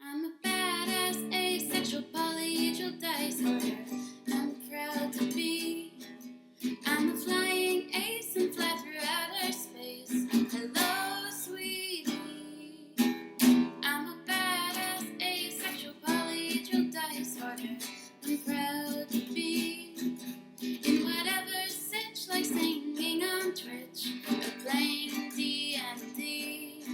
I'm a badass, asexual, polyhedral dice holder. I'm proud to be. I'm a flying ace and fly through outer space. Hello, sweetie. I'm a badass, asexual, polyhedral dice holder. I'm proud to be in whatever sitch, like singing on Twitch or playing D&D.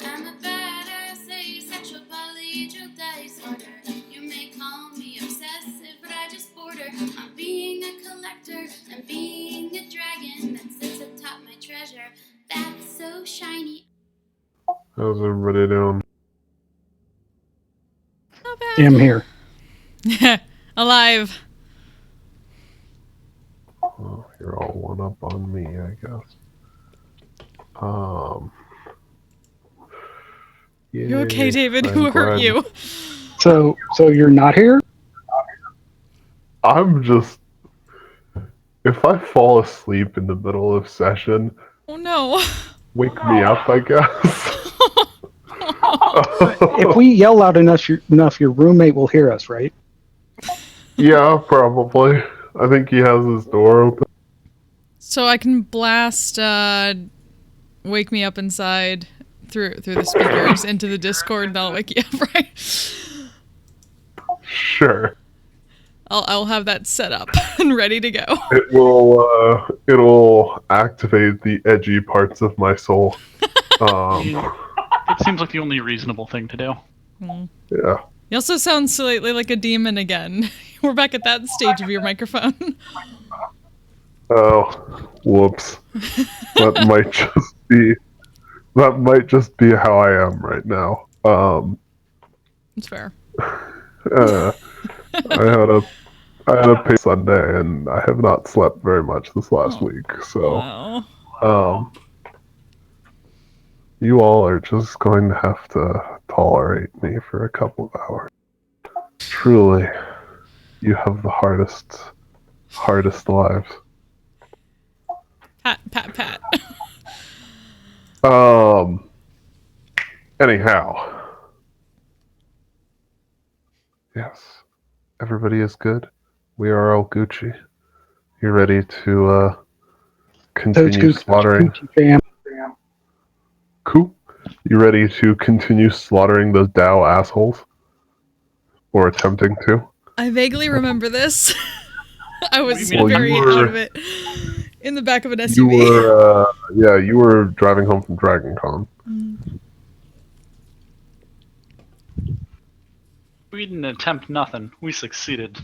I'm a badass, asexual, polyhedral dice holder. You may call me obsessive, but I just border on being a collector and being a dragon that sits atop my treasure. That's so shiny. How's everybody doing? Not bad. I'm here. Alive. Well, you're all one up on me, I guess. Yeah, You okay, David? Who hurt glad. you? So you're not here? I'm just... If I fall asleep in the middle of session, Oh no. wake me up, I guess. If we yell loud enough, your roommate will hear us, right? Yeah, probably. I think he has his door open. So I can blast Wake Me Up Inside through the speakers into the Discord and that'll wake you up, right? Sure. I'll have that set up and ready to go. It'll activate the edgy parts of my soul. It seems like the only reasonable thing to do. Yeah. You also sound slightly like a demon again. We're back at that stage of your microphone. Oh, whoops. That might just be how I am right now. It's fair. I had a paid Sunday and I have not slept very much this last week, so Wow. you all are just going to have to tolerate me for a couple of hours. Truly, you have the hardest lives. Pat. Anyhow. Yes. Everybody is good. We are all Gucci. You ready to continue slaughtering? Cool. You ready to continue slaughtering those Dow assholes? Or attempting to? I vaguely remember this. I was Well, very you were- out of it. In the back of an SUV. You were driving home from Dragon Con. We didn't attempt nothing. We succeeded.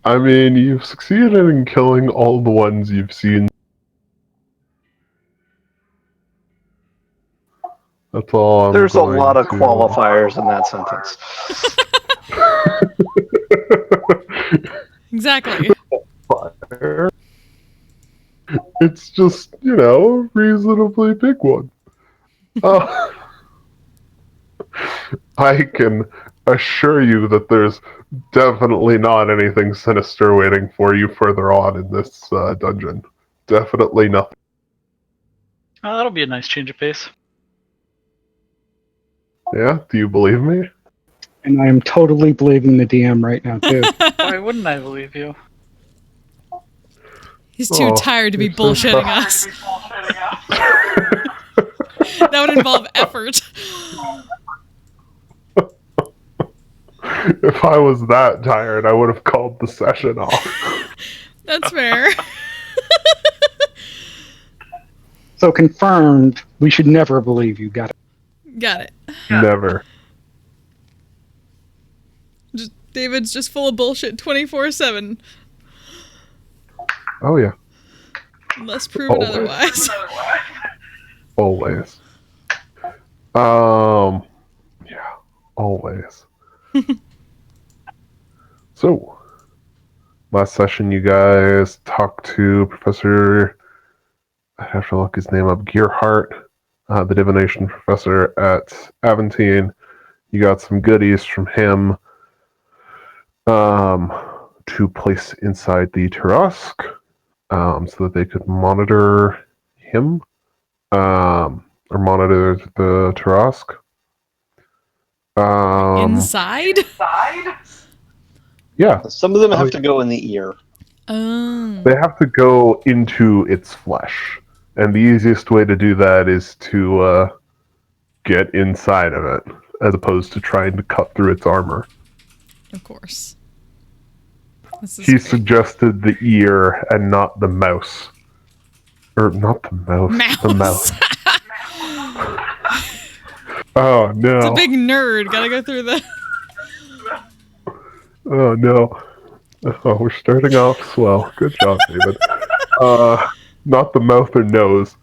I mean, you've succeeded in killing all the ones you've seen. That's all. There's a lot of qualifiers in that sentence. Exactly. Fire. It's just, a reasonably big one. I can assure you that there's definitely not anything sinister waiting for you further on in this dungeon. Definitely nothing. That'll be a nice change of pace. Yeah? Do you believe me? And I am totally believing the DM right now, too. Why wouldn't I believe you? He's too tired to be you're so bullshitting us. That would involve effort. If I was that tired, I would have called the session off. That's fair. So confirmed, we should never believe you. Got it. Got it. Never. David's just full of bullshit 24/7. Oh, yeah. Unless proven Always. otherwise. Always. Yeah, always. So, last session you guys talked to Professor, I have to look his name up, Gearhart, the divination professor at Aventine. You got some goodies from him to place inside the Turusk so that they could monitor him. or monitor the Tarask. Inside? Yeah, Some of them Oh, have yeah. to go in the ear. Oh. They have to go into its flesh. And the easiest way to do that is to get inside of it, as opposed to trying to cut through its armor. Of course. This is He great. suggested the ear and not the mouse. Or not the mouse. The Mouse. mouth. Oh no. It's a big nerd. Gotta go through the. Oh no. Oh, we're starting off swell. Good job, David. Not the mouth or nose.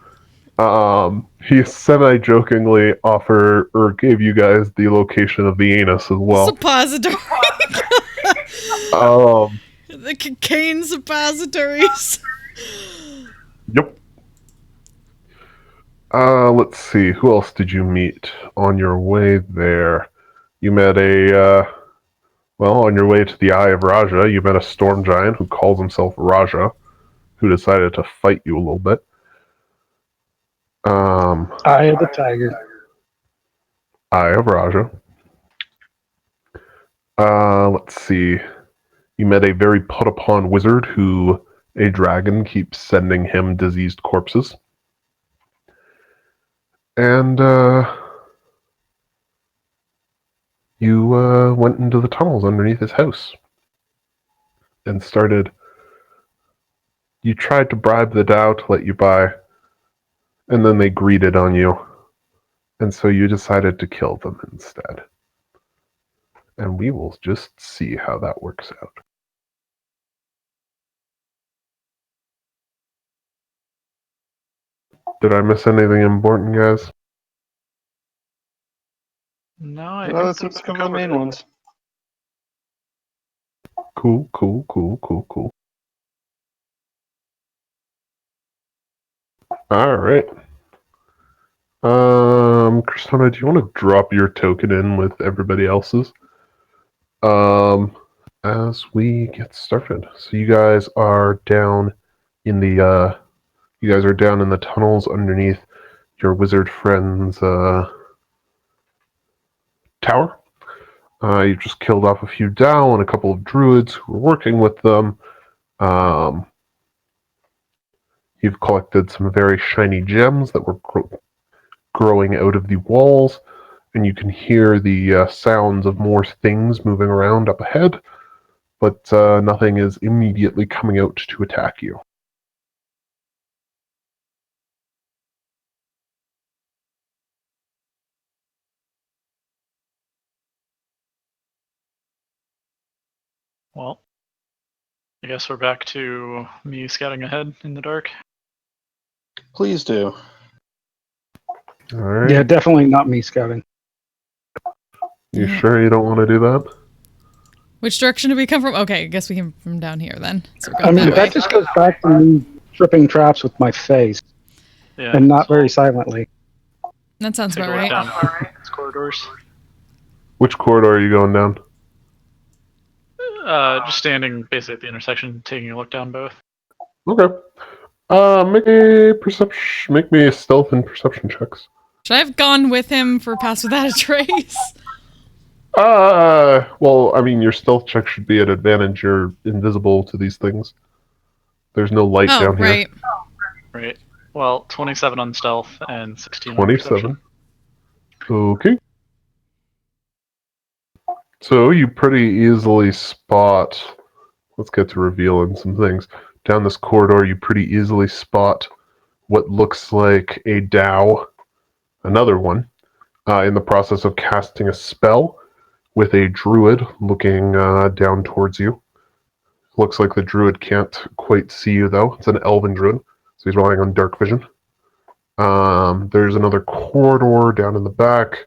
He semi-jokingly offered or gave you guys the location of the anus as well. Suppository. Um, The cocaine suppositories. yep. Let's see. Who else did you meet on your way there? You met on your way to the Eye of Raja, you met a storm giant who calls himself Raja, who decided to fight you a little bit. Eye of the tiger. Eye of Raja. Let's see. You met a very put-upon wizard who a dragon keeps sending him diseased corpses. And, you went into the tunnels underneath his house and started. You tried to bribe the Tao to let you by, and then they greeted on you, and so you decided to kill them instead. And we will just see how that works out. Did I miss anything important, guys? No, I No, think that seems to cover the main ones. Cool. All right. Christina, do you want to drop your token in with everybody else's? As we get started. So you guys are down in the tunnels underneath your wizard friend's tower. You just killed off a few Dao and a couple of druids who were working with them. You've collected some very shiny gems that were growing out of the walls, and you can hear the sounds of more things moving around up ahead, but nothing is immediately coming out to attack you. Well, I guess we're back to me scouting ahead in the dark. Please do. All right. Yeah, definitely not me scouting. You sure you don't want to do that? Which direction do we come from? Okay, I guess we came from down here then. So we're I going mean, that way. that just goes back to me tripping traps with my face Yeah, and not so very silently. That sounds take a about look right. down these corridors. Which corridor are you going down? Just standing basically at the intersection, taking a look down both. Okay. Make me a stealth and perception checks. Should I have gone with him for Pass Without a Trace? Well, I mean, your stealth check should be at advantage. You're invisible to these things. There's no light Oh, down right. here. Right. Well, 27 on stealth and 16 on 27. perception. Okay. So you pretty easily spot. Let's get to revealing some things. Down this corridor, you pretty easily spot what looks like a Dao, another one, in the process of casting a spell with a druid looking down towards you. Looks like the druid can't quite see you, though. It's an elven druid, so he's relying on dark vision. There's another corridor down in the back.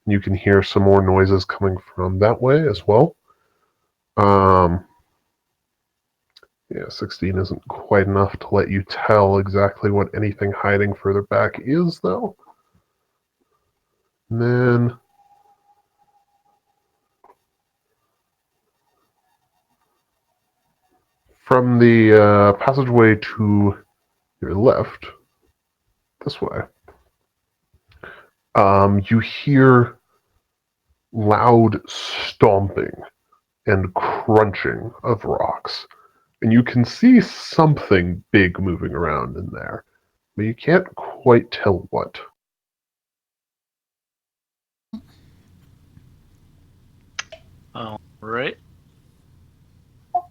You can hear some more noises coming from that way as well. Yeah, 16 isn't quite enough to let you tell exactly what anything hiding further back is, though. And then from the passageway to your left, this way, You hear loud stomping and crunching of rocks. And you can see something big moving around in there, but you can't quite tell what. All right.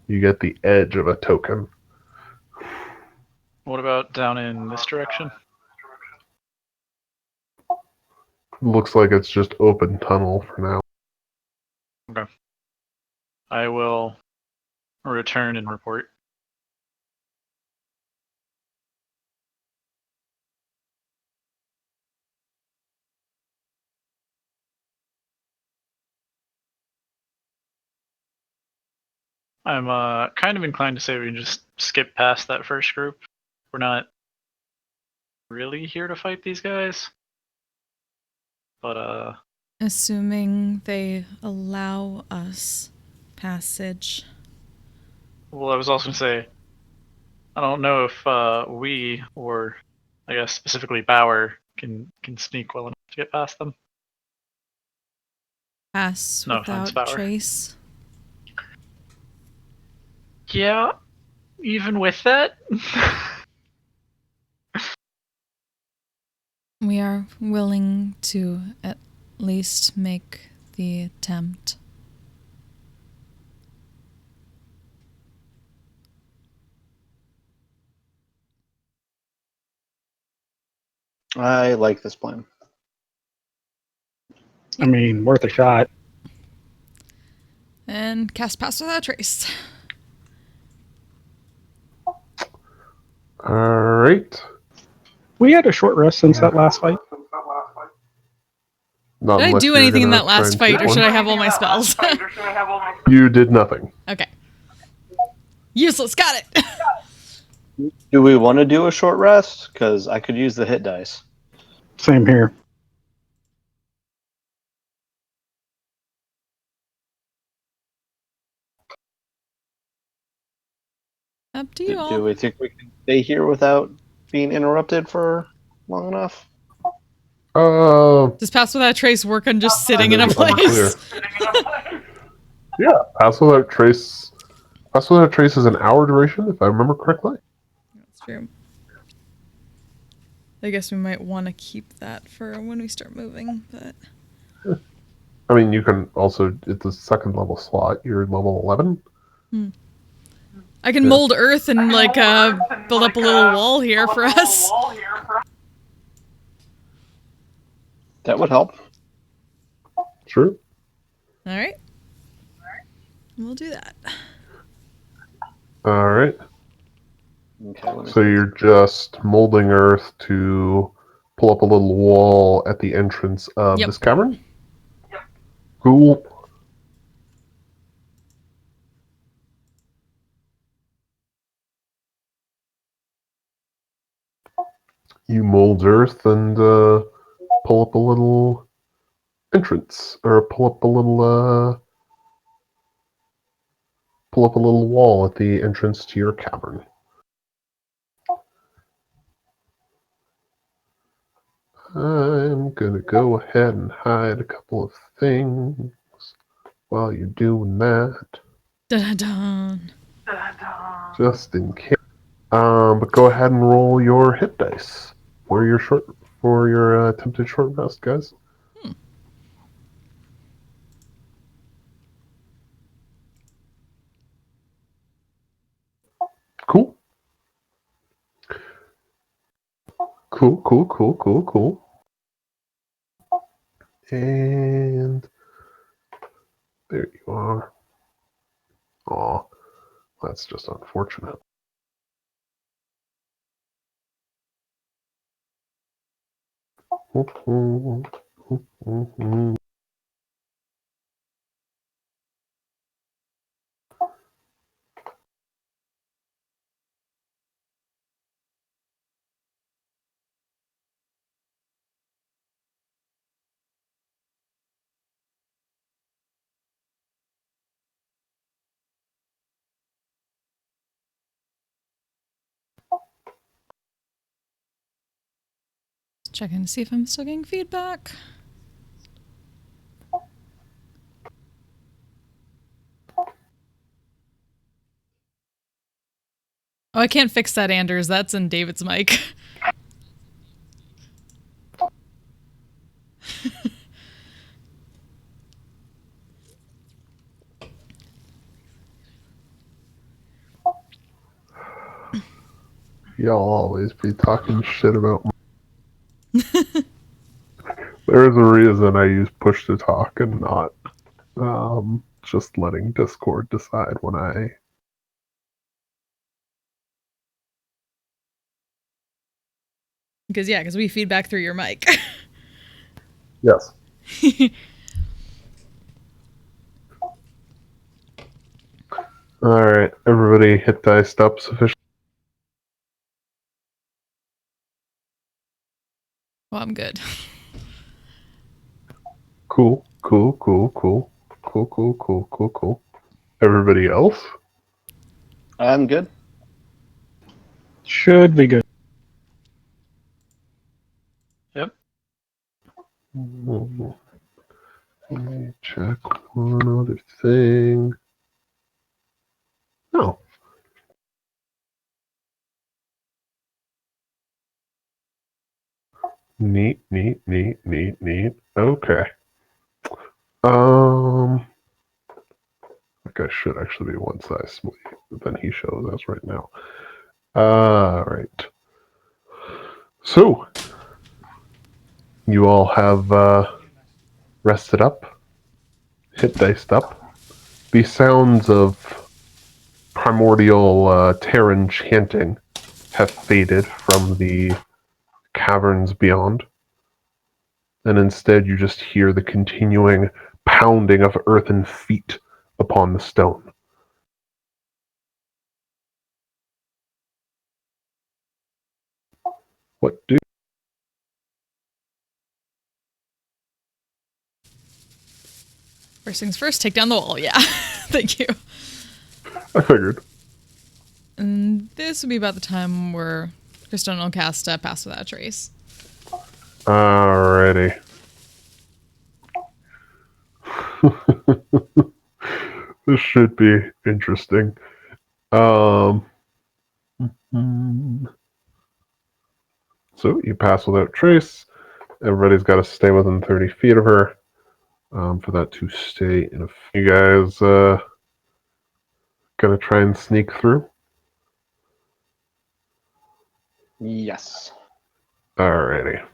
You get the edge of a token. What about down in this direction? Looks like it's just open tunnel for now. Okay. I will return and report. I'm kind of inclined to say we can just skip past that first group. We're not really here to fight these guys. But Assuming they allow us passage. well, I was also gonna say I don't know if we or I guess specifically Bauer can sneak well enough to get past them. Pass No offense, without Bauer. trace. Yeah, even with that. We are willing to at least make the attempt. I like this plan. I mean, worth a shot. And cast pass without trace. Alright. We had a short rest since that last fight. Not Did I unless do you're anything in gonna that try last and fight, take or should one. I have all my spells? You did nothing. Okay. Useless. Got it. Do we want to do a short rest? Because I could use the hit dice. Same here. Up to you Do all. we think we can stay here without being interrupted for long enough? Does pass without trace work on just sitting in a It is unclear. place? Yeah, pass without trace. Pass without trace is an hour duration, if I remember correctly. That's true. I guess we might want to keep that for when we start moving, but I mean, you can also, it's a second level slot. You're level 11. I can Yeah. mold earth and build up a little wall here for us. That would help. Sure. All right. We'll do that. Alright. Okay, let me So see. you're just molding earth to pull up a little wall at the entrance of Yep. this cavern? Yep. Cool. You mold earth and pull up a little entrance, or pull up a little wall at the entrance to your cavern. I'm gonna go ahead and hide a couple of things while you're doing that, Dun-dun-dun. just in case. But go ahead and roll your hit dice for your attempted short rest, guys. Cool. Cool. And there you are. Aw, that's just unfortunate. Checking to see if I'm still getting feedback. Oh, I can't fix that, Anders. That's in David's mic. Y'all always be talking shit about me. There's a reason I use push to talk and not just letting Discord decide when I... Because we feedback through your mic. Yes. Alright, everybody hit dice up sufficient. Well, I'm good. Cool. Everybody else? I'm good. Should be good. Yep. Let me check one other thing. No. Neat. Okay. Like I should actually be one size smaller than he shows us right now. Right. So, you all have rested up, hit diced up. The sounds of primordial Terran chanting have faded from the caverns beyond. And instead you just hear the continuing pounding of earthen feet upon the stone. What do... First things first, take down the wall. Yeah. Thank you. I figured. And this would be about the time where Kristen will cast Pass Without a Trace. Alrighty. This should be interesting. So you pass without trace. Everybody's got to stay within 30 feet of her for that to stay in a... You guys gonna try and sneak through? Yes. Alrighty.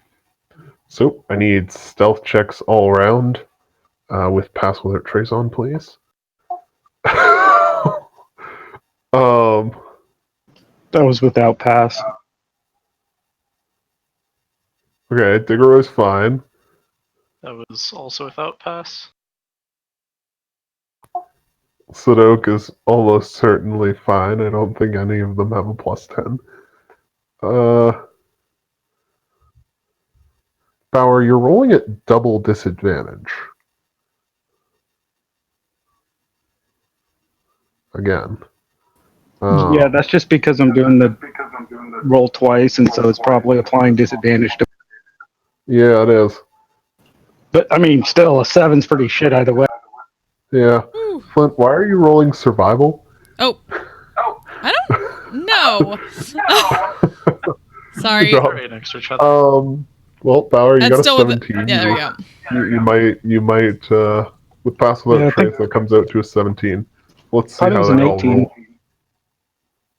So I need stealth checks all around with pass without trace on, please. That was without pass. Okay, Digger is fine. That was also without pass. Sadok is almost certainly fine. I don't think any of them have a plus 10. Bauer, you're rolling at double disadvantage. Again. Yeah, that's just because I'm doing the roll twice, and so it's probably applying disadvantage to. Yeah, it is. But I mean, still, a 7's pretty shit either way. Yeah. Whew. Flint, why are you rolling survival? Oh. I don't know. Sorry. Good job. Alright, an extra shot. Well, Bauer, you That's got a still 17. yeah, there we go. You might, with pass without Yeah, I trace, think- that comes out to a 17. Let's see Thought it how was they an all 18.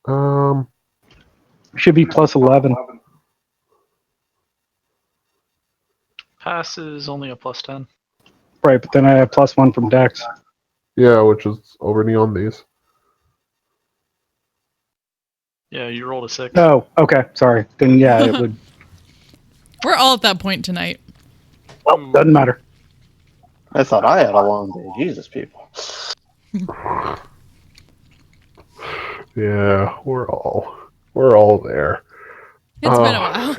roll. Should be plus 11. Pass is only a plus 10. Right, but then I have plus 1 from Dex. Yeah, which is already on these. Yeah, you rolled a 6. Oh, okay. Sorry. Then yeah, it would. We're all at that point tonight. Well, doesn't matter. I thought I had a long day. Jesus, people. Yeah, we're all there. It's been a while.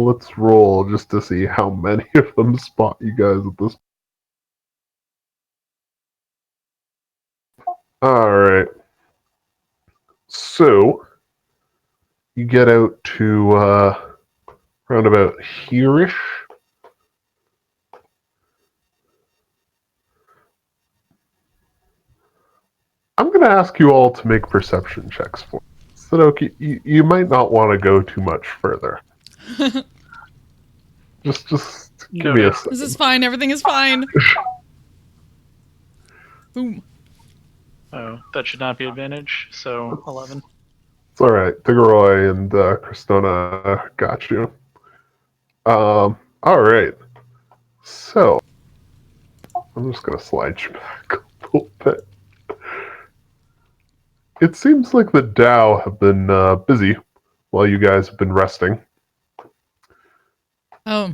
Let's roll just to see how many of them spot you guys at this. All right. So you get out to around about here-ish. I'm going to ask you all to make perception checks for me. Sadoki, you might not want to go too much further. just give me a second. This is fine. Everything is fine. Boom. Oh, that should not be advantage. So 11. It's all right. Tigoroy and Cristona got you. All right. So I'm just going to slide you back a little bit. It seems like the Tao have been busy while you guys have been resting. Oh.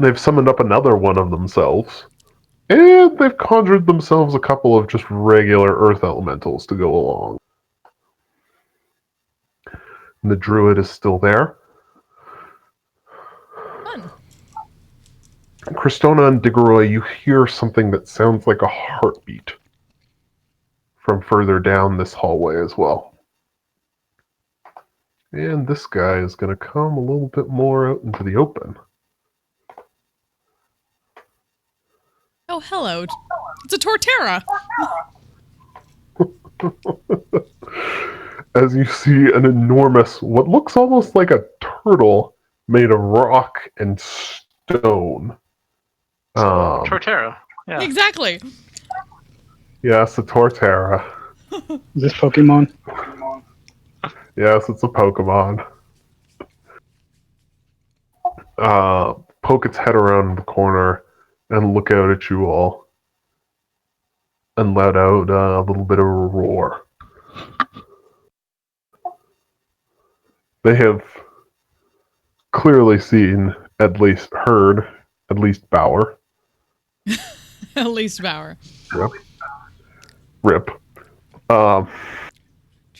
They've summoned up another one of themselves. And they've conjured themselves a couple of just regular earth elementals to go along. And the druid is still there. Fun. Cristona and Digoroy, you hear something that sounds like a heartbeat from further down this hallway as well. And this guy is going to come a little bit more out into the open. Oh, hello. It's a Torterra. As you see an enormous, what looks almost like a turtle made of rock and stone. Torterra. Yeah. Exactly. Yes, a Torterra. Is this Pokemon? Yes, it's a Pokemon. Poke its head around the corner and look out at you all. And let out a little bit of a roar. They have clearly seen, at least heard, at least Bauer. At least Bauer. Yep. Rip. Try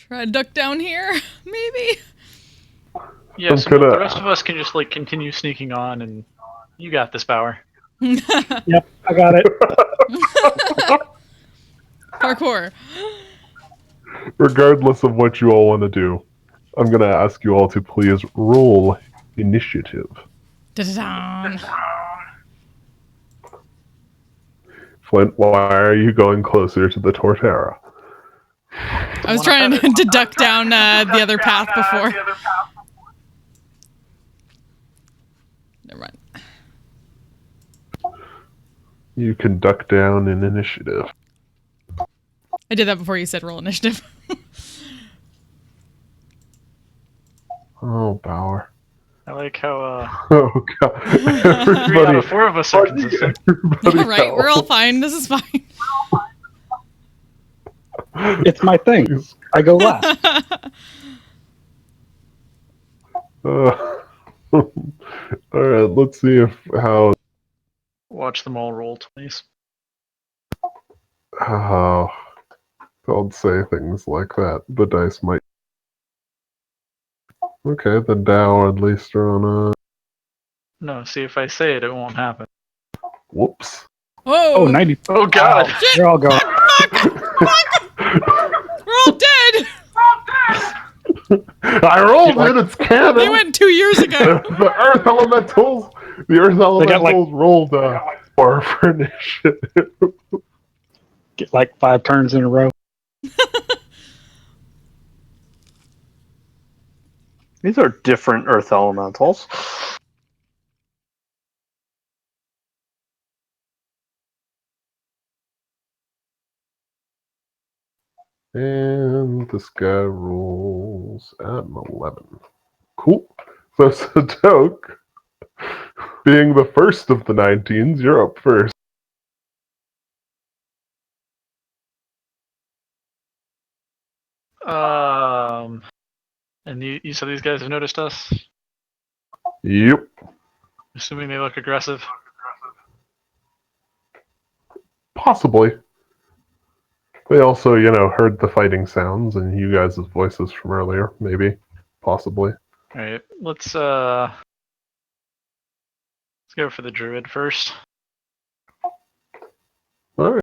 to duck down here, maybe? Yeah, so the rest of us can just like continue sneaking on, and you got this, Bauer. Yep, I got it. Parkour. Regardless of what you all want to do, I'm going to ask you all to please roll initiative. Da-da-da. Flint, why are you going closer to the Torterra? I was trying to duck down the other path before. Never mind. You can duck down in initiative. I did that before you said roll initiative. Oh, Bauer. I like how Oh, God. 3 out of 4 of us are consistent. Yeah, right? We're all fine. This is fine. It's my thing. I go last. Alright, let's see how... Watch them all roll 20s. Oh, don't say things like that. The dice might... Okay, the Tao at least are on a... No, see, if I say it, it won't happen. Whoops. Oh, Oh, 90. Oh, God! Wow, you're all going. we're all dead. I rolled it, it's canon! They went 2 years ago. The Earth Elementals rolled 4 for initiative. Get like 5 turns in a row. These are different Earth Elementals. And this guy rolls at an 11. Cool. So Sadok, being the first of the 19s, you're up first. And you said these guys have noticed us? Yep. Assuming they look aggressive. Possibly. They also, heard the fighting sounds and you guys' voices from earlier. Maybe. Possibly. Alright, let's go for the druid first. Alright.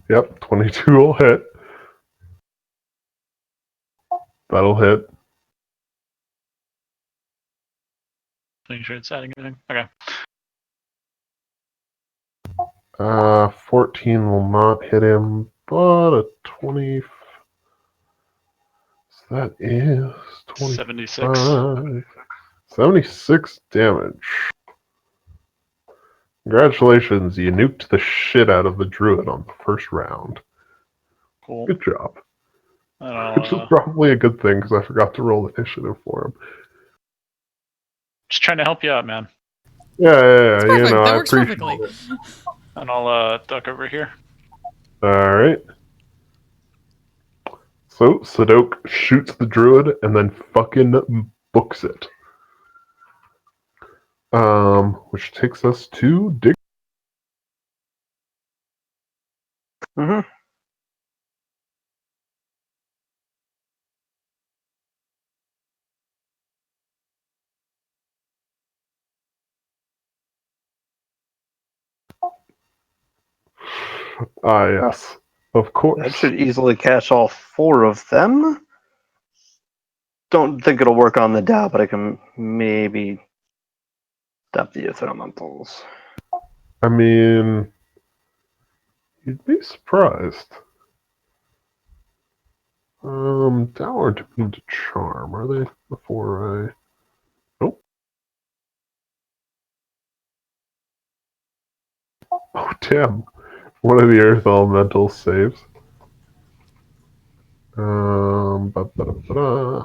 Yep, 22 will hit. That'll hit. Making sure it's adding anything. Okay. 14 will not hit him, but a 20. So that is 76. 76 damage. Congratulations, you nuked the shit out of the druid on the first round. Cool. Good job. And Which is probably a good thing, because I forgot to roll initiative for him. just trying to help you out, man. Yeah, Perfect. you know, That I works appreciate perfectly. it. And I'll duck over here. Alright. So, Sadok shoots the druid and then fucking books it. Which takes us to Dick. Mm-hmm. Ah, yes. Of course. That should easily catch all 4 of them. Don't think it'll work on the Dow, but I can maybe stop the elementals. I mean, you'd be surprised. Dower immune to charm, are they? Before I... Nope. Oh, damn. One of the earth elementals saves. Ba-ba-da-ba-da.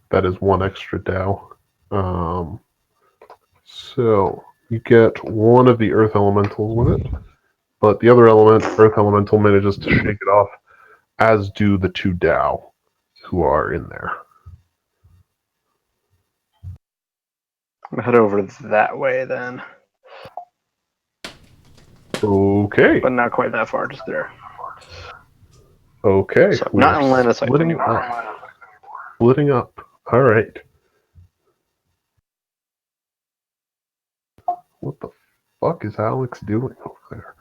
That is 1 extra Dow. So, you get one of the earth elementals with it, but the other earth elemental manages to shake it off, as do the 2 Dow who are in there. I'll head over that way then. Okay. But not quite that far, just there. Okay. So, We not are in line of sight splitting anymore. up. Splitting up. All right. What the fuck is Alex doing over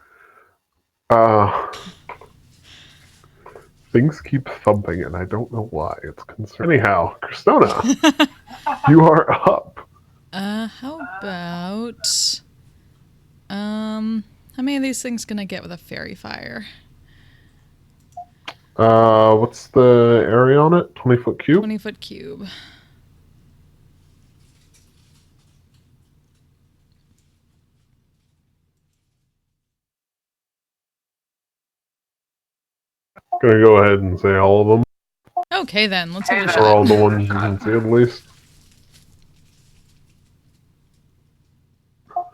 there? Things keep thumping, and I don't know why. It's concerning. Anyhow, Christona, you are up. How about... how many of these things can I get with a fairy fire? What's the area on it? 20-foot cube? 20-foot cube. Gonna go ahead and say all of them. Okay then, let's give it a Or all shot. the ones you can see at least.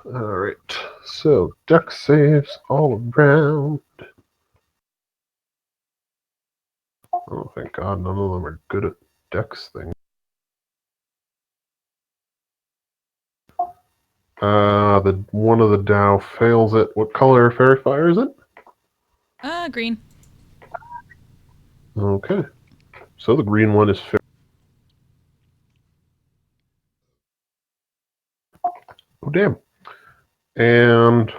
Alright. So, deck saves all around. Oh, thank God, none of them are good at dex things. The one of the Dow fails it. What color fairy fire is it? Green. Okay. So the green one is fair. Oh, damn. And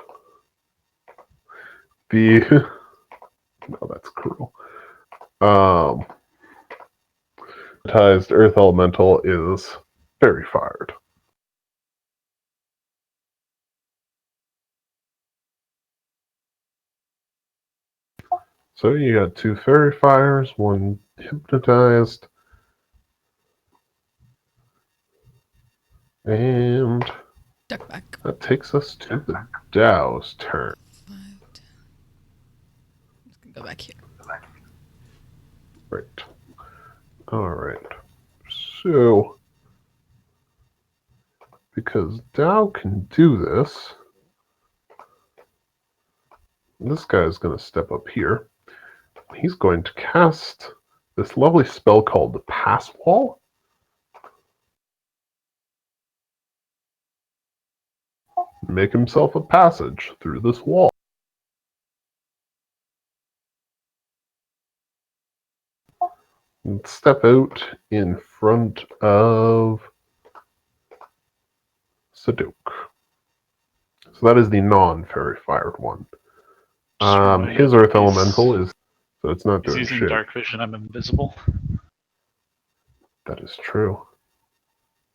the... no, that's cruel. Hypnotized earth elemental is fairy fired. So you got 2 fairy fires, 1 hypnotized, and Duck back. that takes us to the Dow's turn. 5, 10. Just gonna go back here. Right. Alright. So, because Dow can do this, this guy is going to step up here. He's going to cast this lovely spell called the Pass Wall. Make himself a passage through this wall. And step out in front of Sadok. So that is the non-fairy fired one. His earth elemental is, so it's not He's doing using shit. dark vision. I'm invisible. That is true.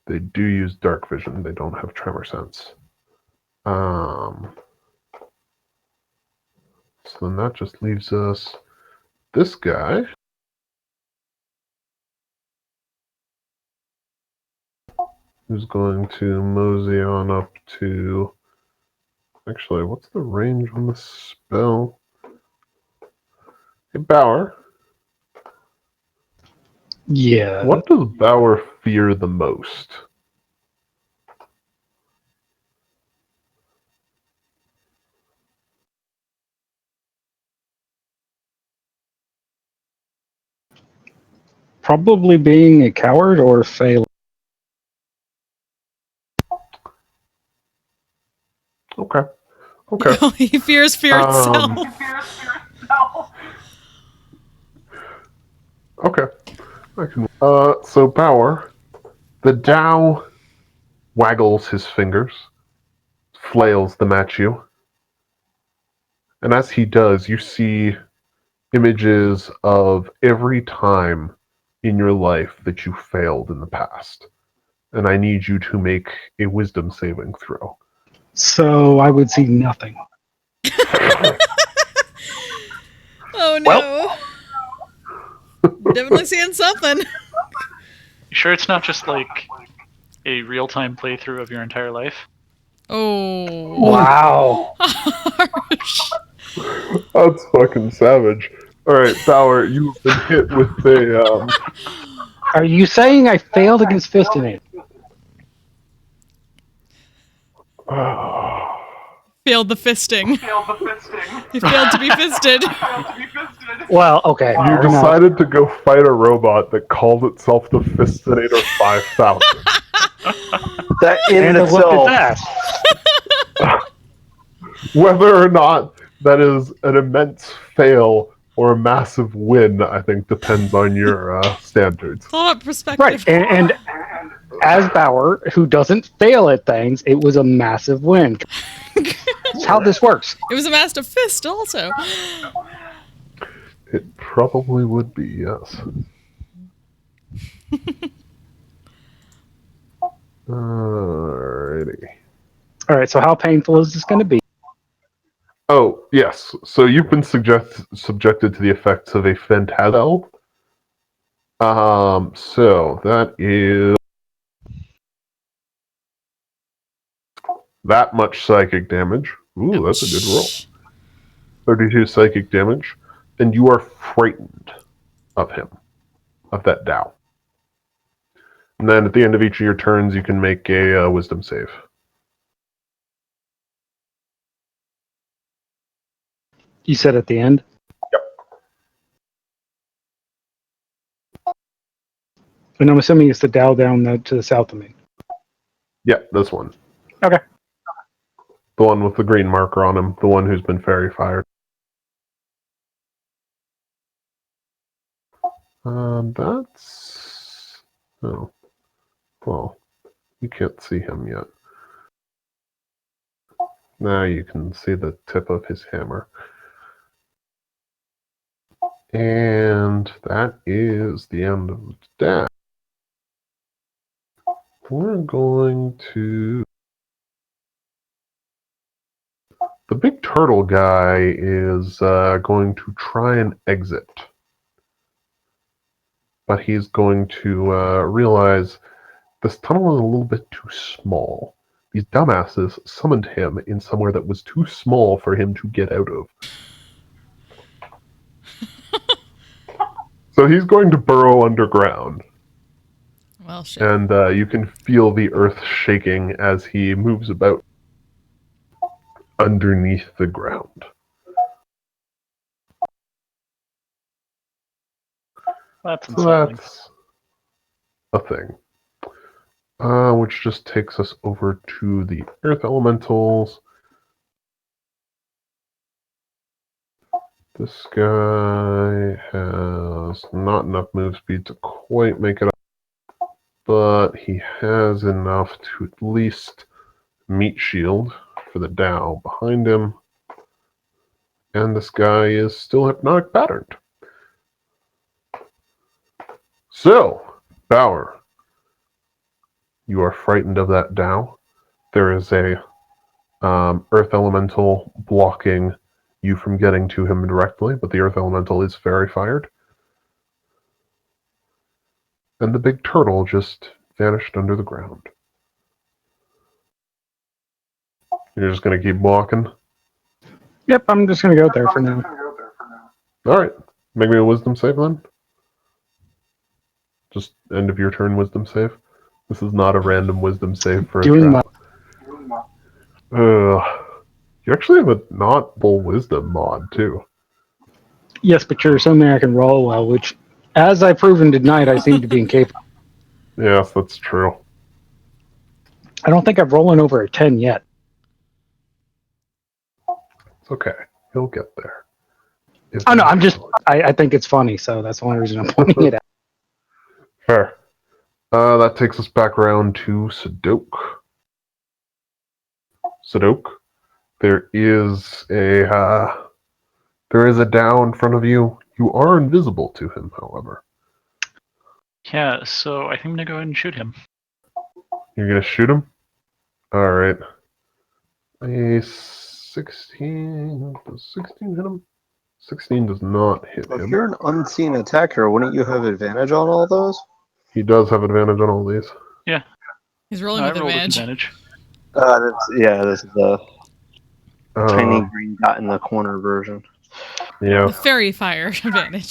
They do use dark vision. They don't have tremor sense. So then that just leaves us this guy. Who's going to mosey on up to... Actually, what's the range on the spell? Hey, Bauer. Yeah. What does Bauer fear the most? Probably being a coward or failing. Okay. Okay. He fears fear itself. Okay. I can. So Bauer, the Tao waggles his fingers, flails them at you, and as he does, you see images of every time in your life that you failed in the past. And I need you to make a wisdom saving throw. So I would see nothing. Oh no. Definitely seeing something. You sure it's not just like a real-time playthrough of your entire life? Oh. Wow. Harsh. That's fucking savage. Alright, Bauer, you've been hit with a, Are you saying I failed against Fistinator? Failed the fisting. He failed to be fisted. Well, okay. You fair enough. decided to go fight a robot that called itself the Fistinator 5000. That in And look itself, at that. Whether or not that is an immense fail or a massive win, I think depends on your standards. It's all about perspective. Right. And as Bauer, who doesn't fail at things, it was a massive win. That's how this works. It was a master fist also. It probably would be, yes. Alrighty. All right. So how painful is this going to be? Oh, yes. So you've been subjected to the effects of a phantasm. So that is that much psychic damage. Ooh, that's a good roll. 32 psychic damage. And you are frightened of him, of that Tao. And then at the end of each of your turns, you can make a wisdom save. You said at the end? Yep. And I'm assuming it's the Dow down to the south of me. Yeah, this one. Okay. The one with the green marker on him. The one who's been fairy fired. That's... Oh. Well, you can't see him yet. Now you can see the tip of his hammer. And that is the end of the dash. We're going to... The big turtle guy is going to try and exit. But he's going to realize this tunnel is a little bit too small. These dumbasses summoned him in somewhere that was too small for him to get out of. So he's going to burrow underground. Well, shit. And you can feel the earth shaking as he moves about underneath the ground. That's So unsettling. that's a thing. Which just takes us over to the earth elementals. This guy has not enough move speed to quite make it up. but he has enough to at least meat shield for the Dow behind him. And this guy is still hypnotic patterned. So, Bauer, you are frightened of that Dow. There is a Earth Elemental blocking you from getting to him directly, but the Earth Elemental is fairy fired. And the big turtle just vanished under the ground. You're just going to keep walking? Yep, I'm just going to go there for now. Alright. Make me a wisdom save then. Just end of your turn wisdom save. This is not a random wisdom save for a Doing trap. You actually have a not full wisdom mod too. Yes, but you're assuming I can roll well, which, as I've proven tonight, I seem to be incapable. Yes, that's true. I don't think I've rollen over a 10 yet. It's okay. He'll get there. Oh, no, I think it's funny, so that's the only reason I'm pointing it out. Fair. That takes us back around to Sadok. Sadok, there is a Dow in front of you. You are invisible to him, however. Yeah, so I think I'm gonna go ahead and shoot him. You're gonna shoot him? Alright. A 16... Does 16 hit him? 16 does not hit If him. you're an unseen attacker, wouldn't you have advantage on all those? He does have advantage on all these. Yeah, He's rolling I with rolled with advantage. advantage. This is the tiny green dot in the corner version. Yeah. The fairy fire advantage.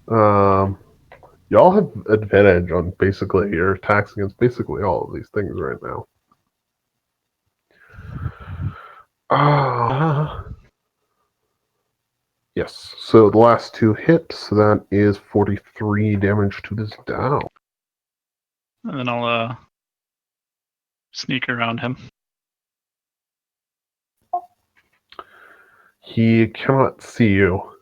Y'all have advantage on basically your attacks against basically all of these things right now. Yes, so the last two hits, that is 43 damage to this Dow. And then I'll sneak around him. He cannot see you,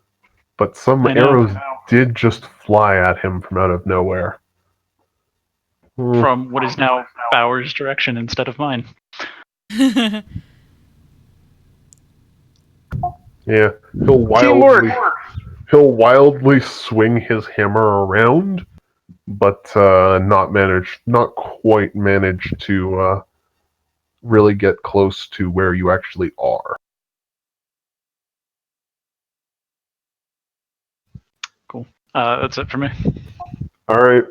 but some I know. arrows did just fly at him from out of nowhere. From what is now Bauer's direction instead of mine. Yeah, he'll wildly swing his hammer around, but not quite manage to really get close to where you actually are. Cool. That's it for me. All right.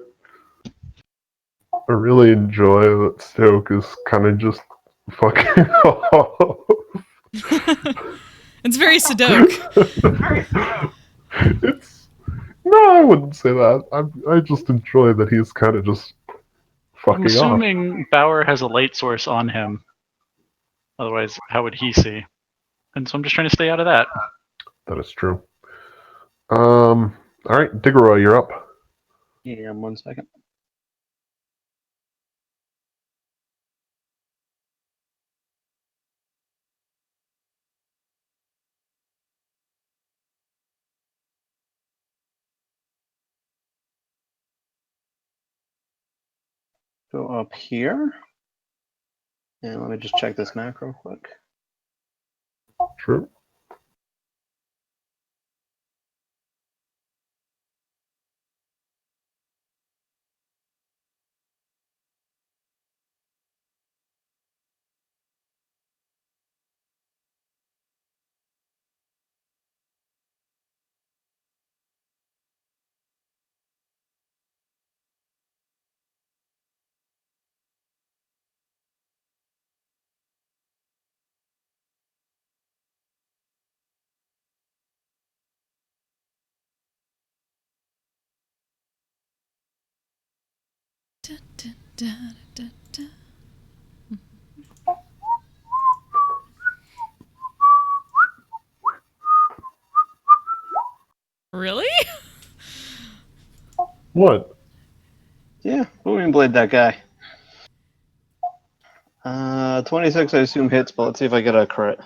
I really enjoy that Stoke is kind of just fucking off. It's very Sadok. No, I wouldn't say that. I just enjoy that he's kind of just fucking I'm assuming Bauer has a light source on him. Otherwise, how would he see? And so I'm just trying to stay out of that. That is true. All right, Diggeroy, you're up. Yeah, 1 second. Go up here. And let me just check this macro quick. True. Really? What? Yeah, Booming Blade that guy. 26 I assume hits, but let's see if I get a crit.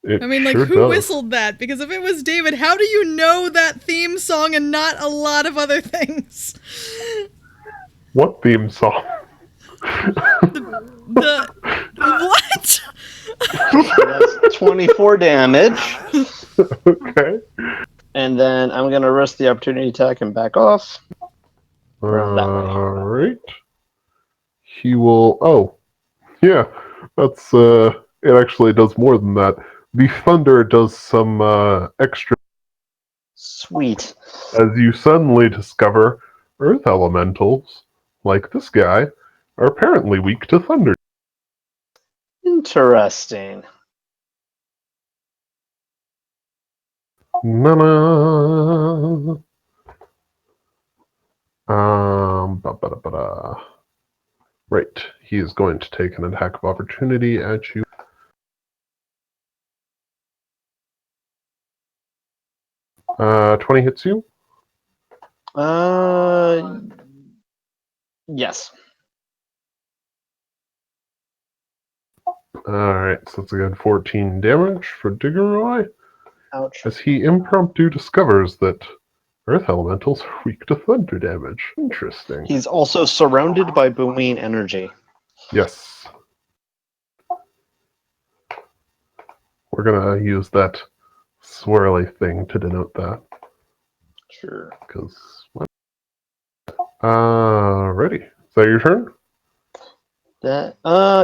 It I mean, like, sure who does. whistled that? Because if it was David, how do you know that theme song and not a lot of other things? What theme song? The what? That's 24 damage. Okay. And then I'm going to risk the opportunity attack and back off. Around that way. Alright. He will. Oh, yeah. That's. It actually does more than that. The thunder does some extra. Sweet. As you suddenly discover earth elementals, like this guy, are apparently weak to thunder. Interesting. Na-na. Ba-ba-da-ba-da. Right. He is going to take an attack of opportunity at you. Uh, 20 hits you? Yes. Alright, so that's a good 14 damage for Diggeroy. Ouch. As he impromptu discovers that earth elementals are weak to thunder damage. Interesting. He's also surrounded by booming energy. Yes. We're gonna use that swirly thing to denote that. Sure. Because ready. Is that your turn? That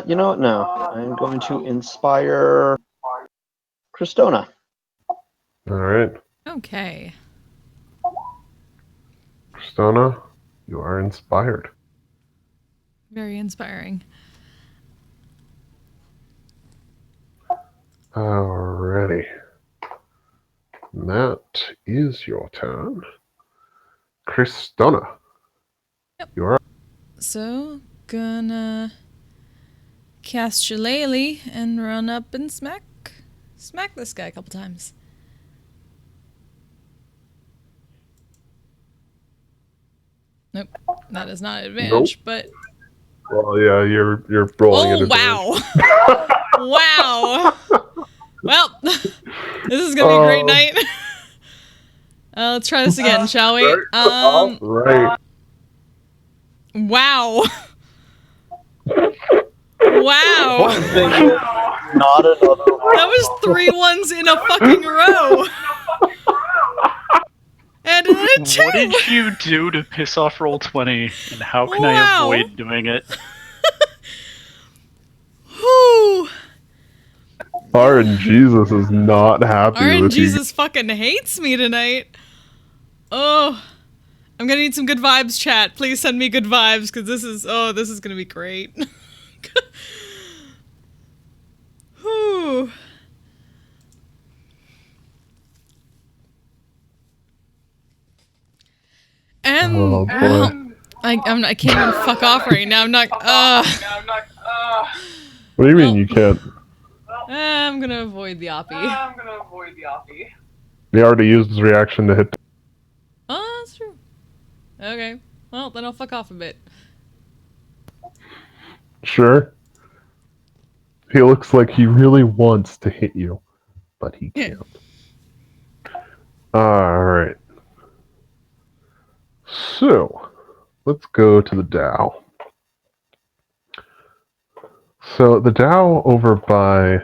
you know what? No. I'm going to inspire Cristona. Alright. Okay. Kristona, you are inspired. Very inspiring. Alrighty. That is your turn. Kristona. Yep. You are. So, gonna cast Shillelagh and run up and smack this guy a couple times. Nope, that is not an advantage, but... Well, yeah, you're rolling Oh, at advantage. wow! Wow! Well, this is gonna be a great night. Let's try this again, shall we? Right. Wow! Wow! Not another one. That was 3 ones in a fucking row! And then a 2! What did you do to piss off Roll20, and how can I Wow. avoid doing it? Whew! RNGesus is not happy with you. RNGesus fucking hates me tonight. Oh, I'm gonna need some good vibes, chat. Please send me good vibes, because this is gonna be great. Whew. And Oh, boy. well, I can't even fuck off right now. I'm not. What do you mean you can't? I'm gonna avoid the oppie. He already used his reaction to hit. Oh, that's true. Okay. Well, then I'll fuck off a bit. Sure. He looks like he really wants to hit you, but he can't. Alright. So, let's go to the Dow. So, the Dow over by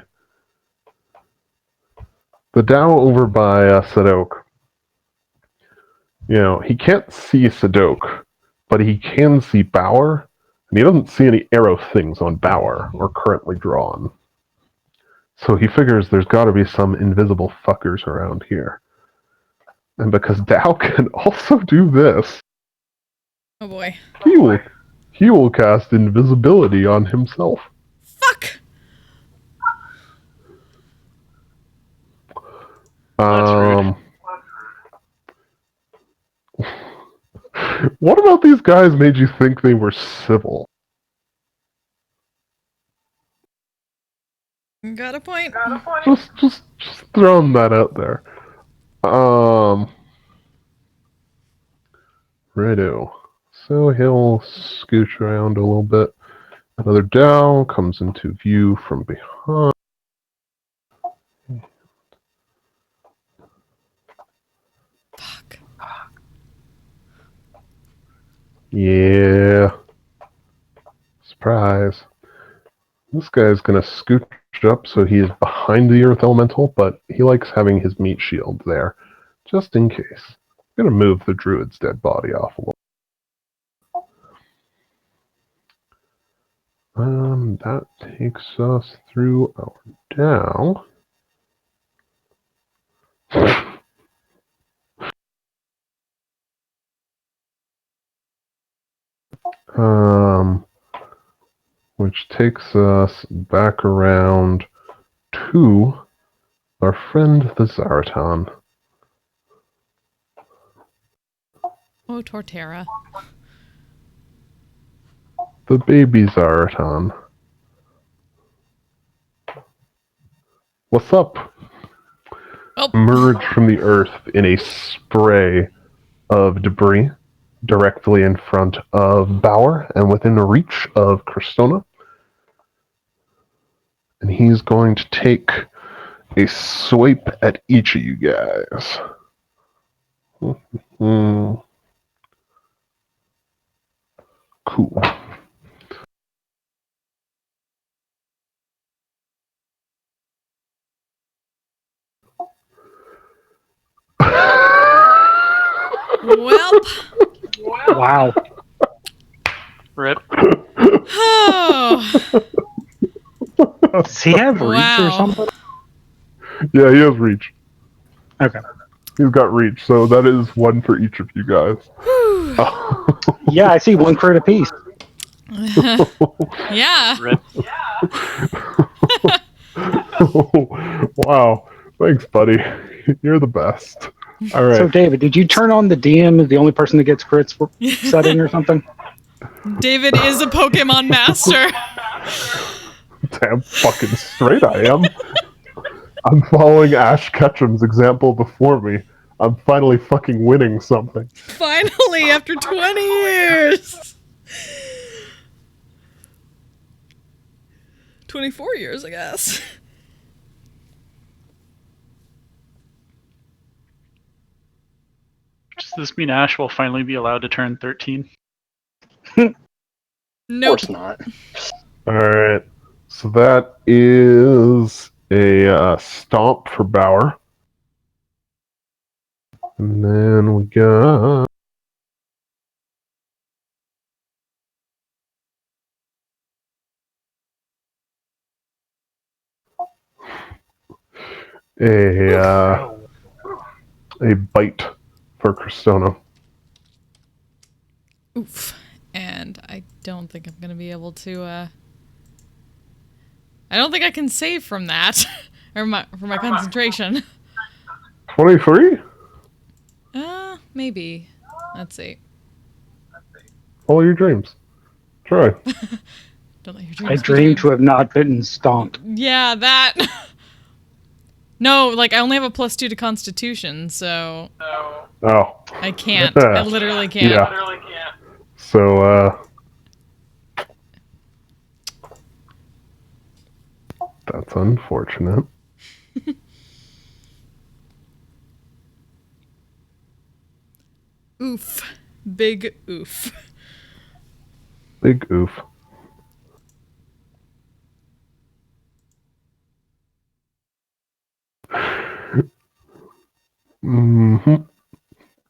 Sadok. You know, he can't see Sadok, but he can see Bauer, and he doesn't see any arrow things on Bauer, or currently drawn. So he figures there's got to be some invisible fuckers around here. And because Dow can also do this, Oh boy. he will cast invisibility on himself. Fuck! That's rude. What about these guys made you think they were civil? Got a point. Just throwing that out there. Righto. So he'll scooch around a little bit. Another Dow comes into view from behind. Fuck. Yeah. Surprise. This guy's gonna scooch up so he is behind the Earth Elemental, but he likes having his meat shield there, just in case. I'm gonna move the druid's dead body off a little. That takes us through our Dow. Which takes us back around to our friend the Zaratan. Oh, Torterra. The baby Zaratan. What's up? Oh. Emerge from the earth in a spray of debris directly in front of Bauer and within reach of Cristona. And he's going to take a swipe at each of you guys. Cool. Well. Wow. Rip. Oh. Does he have reach Wow. or something? Yeah, he has reach. Okay. He's got reach, so that is one for each of you guys. Yeah, I see one crit apiece. Yeah. Rip. Wow. Thanks, buddy. You're the best. All right. So, David, did you turn on the DM as the only person that gets crits setting or something? David is a Pokemon master. Damn fucking straight I am. I'm following Ash Ketchum's example before me. I'm finally fucking winning something. Finally, after 20 years. 24 years, I guess. Does this mean Ash will finally be allowed to turn 13? Of Nope. course not. Alright. So that is a stomp for Bauer. And then we got a bite for Cristona. Oof. And I don't think I'm going to be able to, I don't think I can save from that. Or for my concentration. 23? Maybe. Let's see. Follow your dreams. Try. Don't let your I dreams be dream dreams. to have not been stomped. Yeah, that. No, like, I only have a +2 to Constitution, so Oh. I can't. I literally can't. Yeah. So, that's unfortunate. Oof. Big oof. Big oof. Mm-hmm.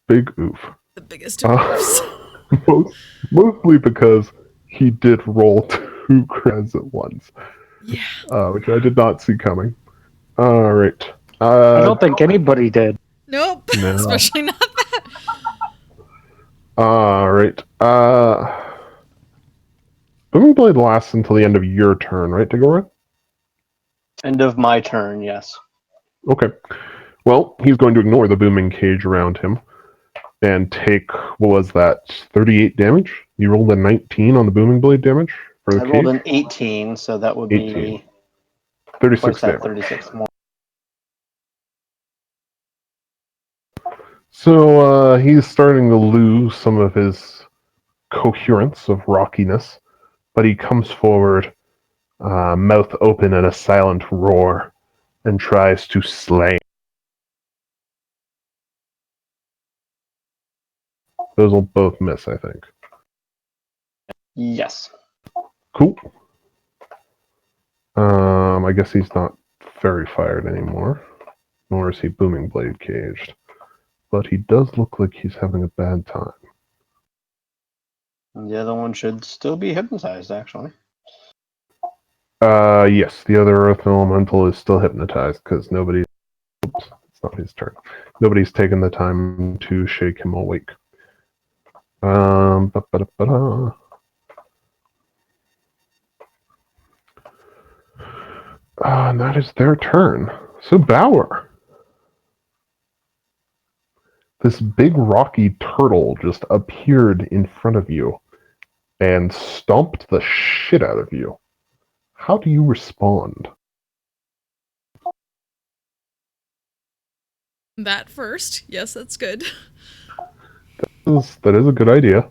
Big oof. The biggest of oofs. Mostly because he did roll 2 creds at once. Yeah. Which I did not see coming. Alright. I don't think anybody did. Nope. No. Especially not that. Alright. Booming Blade lasts until the end of your turn, right, Tigora? End of my turn, yes. Okay. Well, he's going to ignore the booming cage around him and take, what was that, 38 damage? You rolled a 19 on the Booming Blade damage for the I cage? rolled an 18, so that would 18. be 36 what's that, damage. 36 more. So he's starting to lose some of his coherence of rockiness, but he comes forward, mouth open in a silent roar, and tries to slay. Those will both miss, I think. Yes. Cool. I guess he's not fairy fired anymore, nor is he booming blade caged. But he does look like he's having a bad time. The other one should still be hypnotized, actually. Yes, the other Earth Elemental is still hypnotized because nobody's... Oops, it's not his turn. Nobody's taken the time to shake him awake. Ba-ba-da-ba-da. And that is their turn. So Bauer. This big rocky turtle just appeared in front of you and stomped the shit out of you. How do you respond? That first. Yes, that's good. That is a good idea.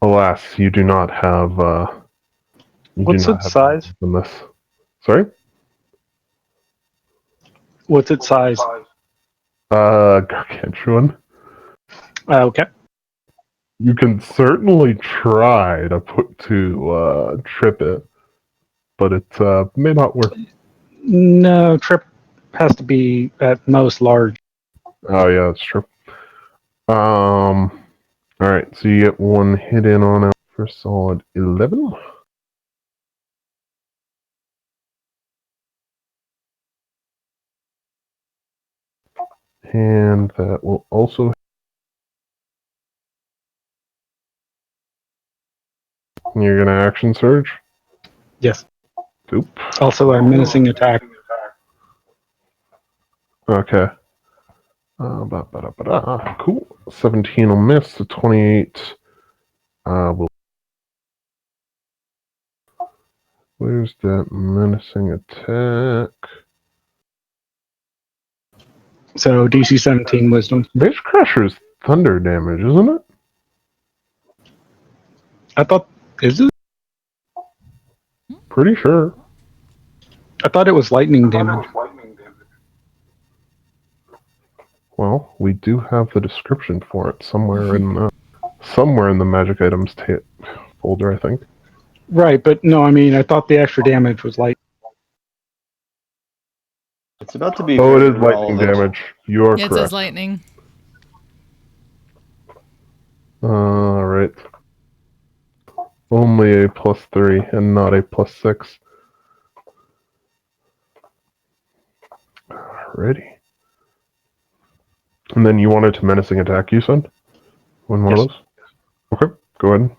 Alas, you do not have... What's its size? In this. Sorry? What's its size? Gargantuan. Okay. You can certainly try to trip it, but it may not work. No, trip has to be at most large. Oh yeah, that's true. All right, so you get one hit in on it for solid 11. And that will also... You're going to action surge? Yes. Oop. Also a menacing attack. Okay. Cool. 17 will miss. So 28 will... Where's that menacing attack? So DC 17 wisdom. Base Crusher's thunder damage, isn't it? I thought, is it? Pretty sure. I thought it was lightning damage. Well, we do have the description for it somewhere in the magic items folder, I think. Right, but no, I mean, I thought the extra damage was light. It's about to be. Oh, it very is lightning relevant. damage. You are Yeah, it correct. says lightning. Alright. Only a +3 and not a +6. Alrighty. And then you wanted to menacing attack, you said? One of those? Okay, go ahead.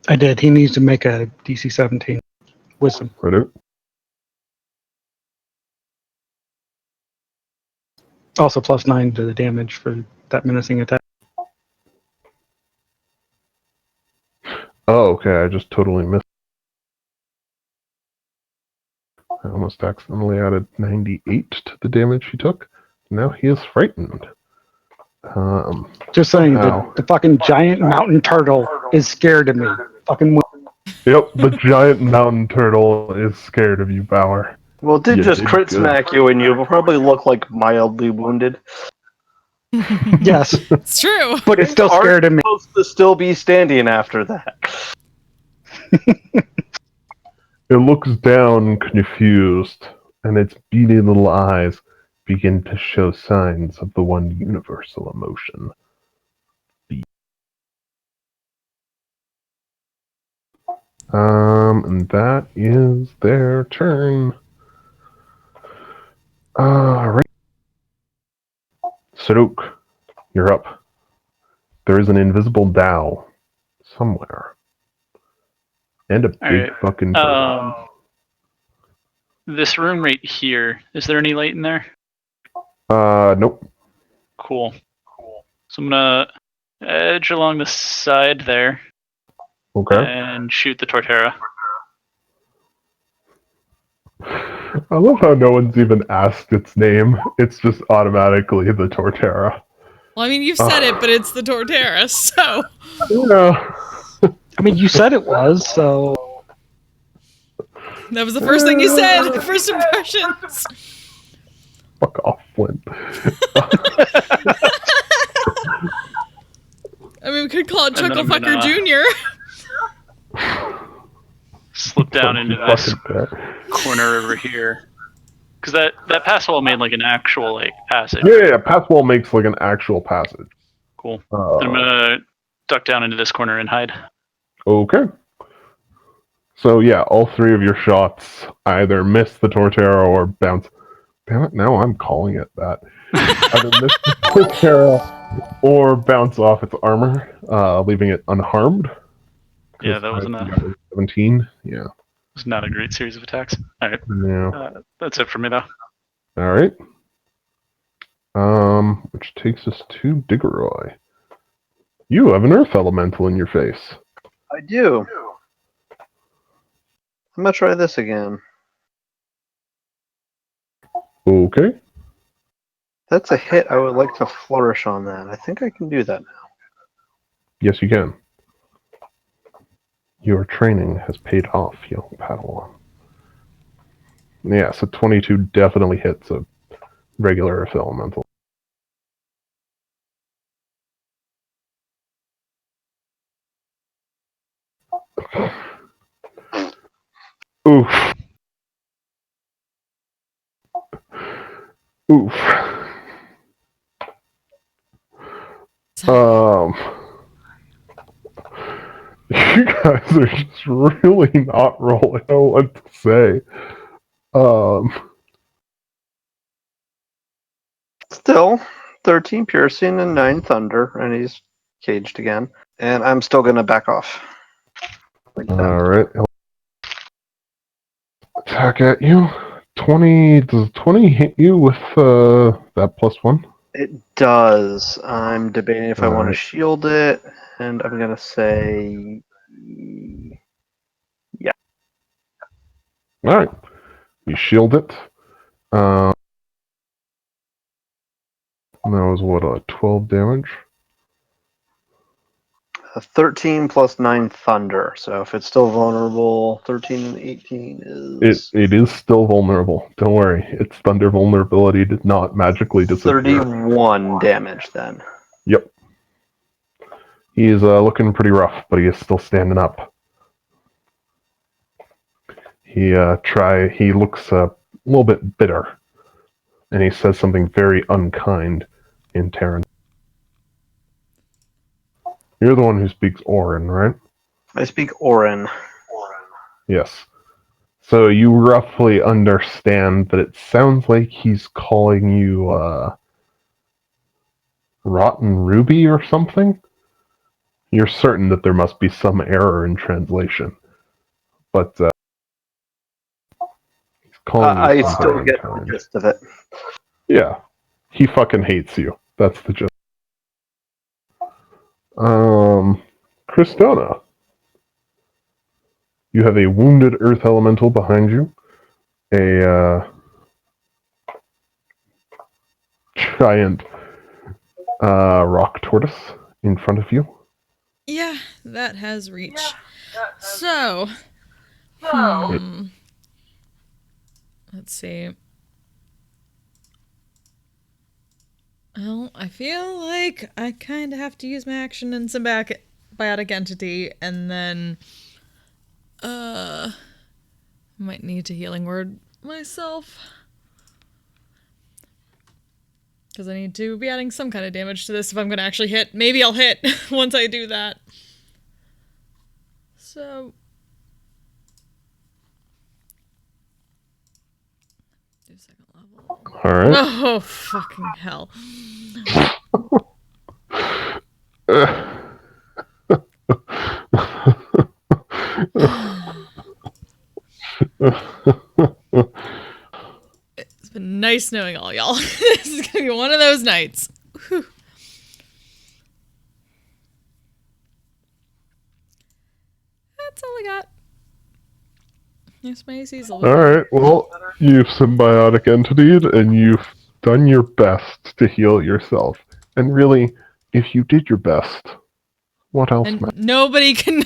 I did. He needs to make a DC 17 wisdom. Right out. Also +9 to the damage for that menacing attack. Oh, okay, I just totally missed. I almost accidentally added 98 to the damage he took. Now he is frightened. Just saying, Wow. the fucking giant mountain turtle is scared of me. Fucking Yep, the giant mountain turtle is scared of you, Bauer. Well, it did You just did crit good. smack you, and you probably look like mildly wounded. yes, It's true. but it's still scared of me. Supposed to still be standing after that. It looks down, confused, and its beady little eyes begin to show signs of the one universal emotion. And that is their turn. Right. Sadok, you're up. There is an invisible Dao somewhere. And a big Alright, fucking turtle. This room right here, is there any light in there? Nope. Cool. So I'm gonna edge along the side there Okay. and shoot the Torterra. I love how no one's even asked its name. It's just automatically the Torterra. Well, I mean, you've said it, but it's the Torterra, so... Yeah. I mean, you said it was, so... That was the first thing you said. First impressions. Fuck off, Flint. I mean, we could call it And then I'm Chucklefucker gonna- Jr. Slip down into Don't you this fucking dare. corner over here. Because that pass wall made like an actual like passage. Yeah, pass wall makes like an actual passage. Cool. Then I'm gonna duck down into this corner and hide. Okay. So yeah, all three of your shots either miss the Torterra or bounce. Damn it! Now I'm calling it that. Either miss the Torterra or bounce off its armor, leaving it unharmed. Yeah, that wasn't I got a 17. Yeah. was not a great series of attacks. All right, Yeah. that's it for me though. All right. Which takes us to Diggeroy. You have an earth elemental in your face. I do. I'm gonna try this again. Okay. That's a hit. I would like to flourish on that. I think I can do that now. Yes, you can. Your training has paid off, young Padawan. Yeah, so 22 definitely hits a regular earth elemental. Oof. Oof. You guys are just really not rolling. I don't know what to say. Still, 13 piercing and 9 thunder, and he's caged again. And I'm still gonna back off. Like that. Alright. Attack at you. 20. Does 20 hit you with that +1? It does. I'm debating if I want to Alright. shield it, and I'm gonna say, yeah. Alright. You shield it. That was what, 12 damage? 13 plus 9 thunder. So if it's still vulnerable, 13 and 18 is It is still vulnerable. Don't worry. Its thunder vulnerability did not magically disappear. 31 damage then. Yep. He is looking pretty rough, but he is still standing up. He looks a little bit bitter, and he says something very unkind in Terran. You're the one who speaks Orin, right? I speak Orin. Yes. So you roughly understand that it sounds like he's calling you Rotten Ruby or something? You're certain that there must be some error in translation. But he's calling you I something still get the unkind. gist of it. Yeah. He fucking hates you. That's the gist. Christona. You have a wounded earth elemental behind you. A giant rock tortoise in front of you. Yeah, that has reach. So, let's see. Well, I feel like I kind of have to use my action and symbiotic entity, and then, might need to healing word myself. Because I need to be adding some kind of damage to this if I'm going to actually hit. Maybe I'll hit once I do that. So... do second level. Alright. Oh, fucking hell. It's been nice knowing all y'all. This is going to be one of those nights. Whew. That's all I got. Yes, my AC's a little Alright, well, you've symbiotic entityed, and you've done your best to heal yourself. And really, if you did your best, what else and matters? nobody can...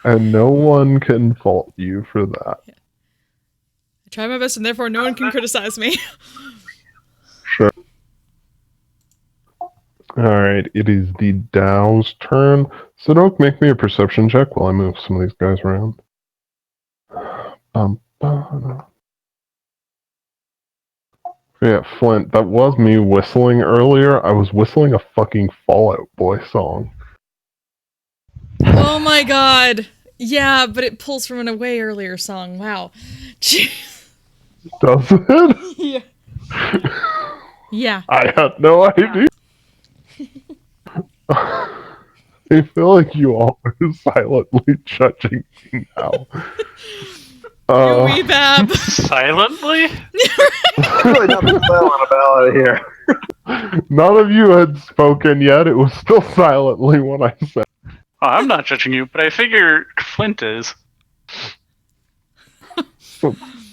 And no one can fault you for that. I try my best and therefore no one can criticize me. Sure. Alright, it is the Dow's turn. So don't make me a perception check while I move some of these guys around. Yeah, Flint, that was me whistling earlier. I was whistling a fucking Fall Out Boy song. Oh my god. Yeah, but it pulls from an way earlier song. Wow. Does it? Yeah. Yeah. I had no idea. I feel like you all are silently judging me now. You wee bab. Silently? There's really nothing silent about it here. None of you had spoken yet. It was still silently when I said. Oh, I'm not judging you, but I figure Flint is.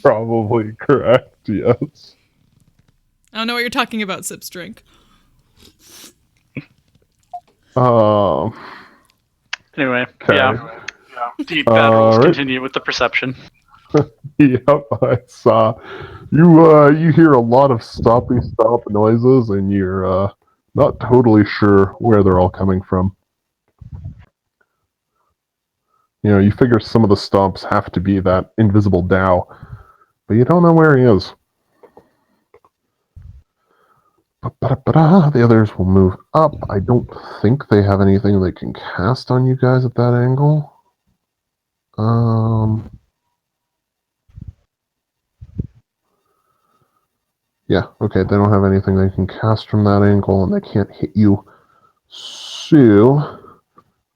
Probably correct, yes. I don't know what you're talking about, Sips Drink. Anyway, Okay. yeah. Deep bad rolls Alright. continue with the perception. Yep, I saw. You hear a lot of stoppy stop noises, and you're not totally sure where they're all coming from. You know, you figure some of the stomps have to be that invisible Dow, but you don't know where he is. The others will move up. I don't think they have anything they can cast on you guys at that angle. Yeah, okay, they don't have anything they can cast from that angle, and they can't hit you. So,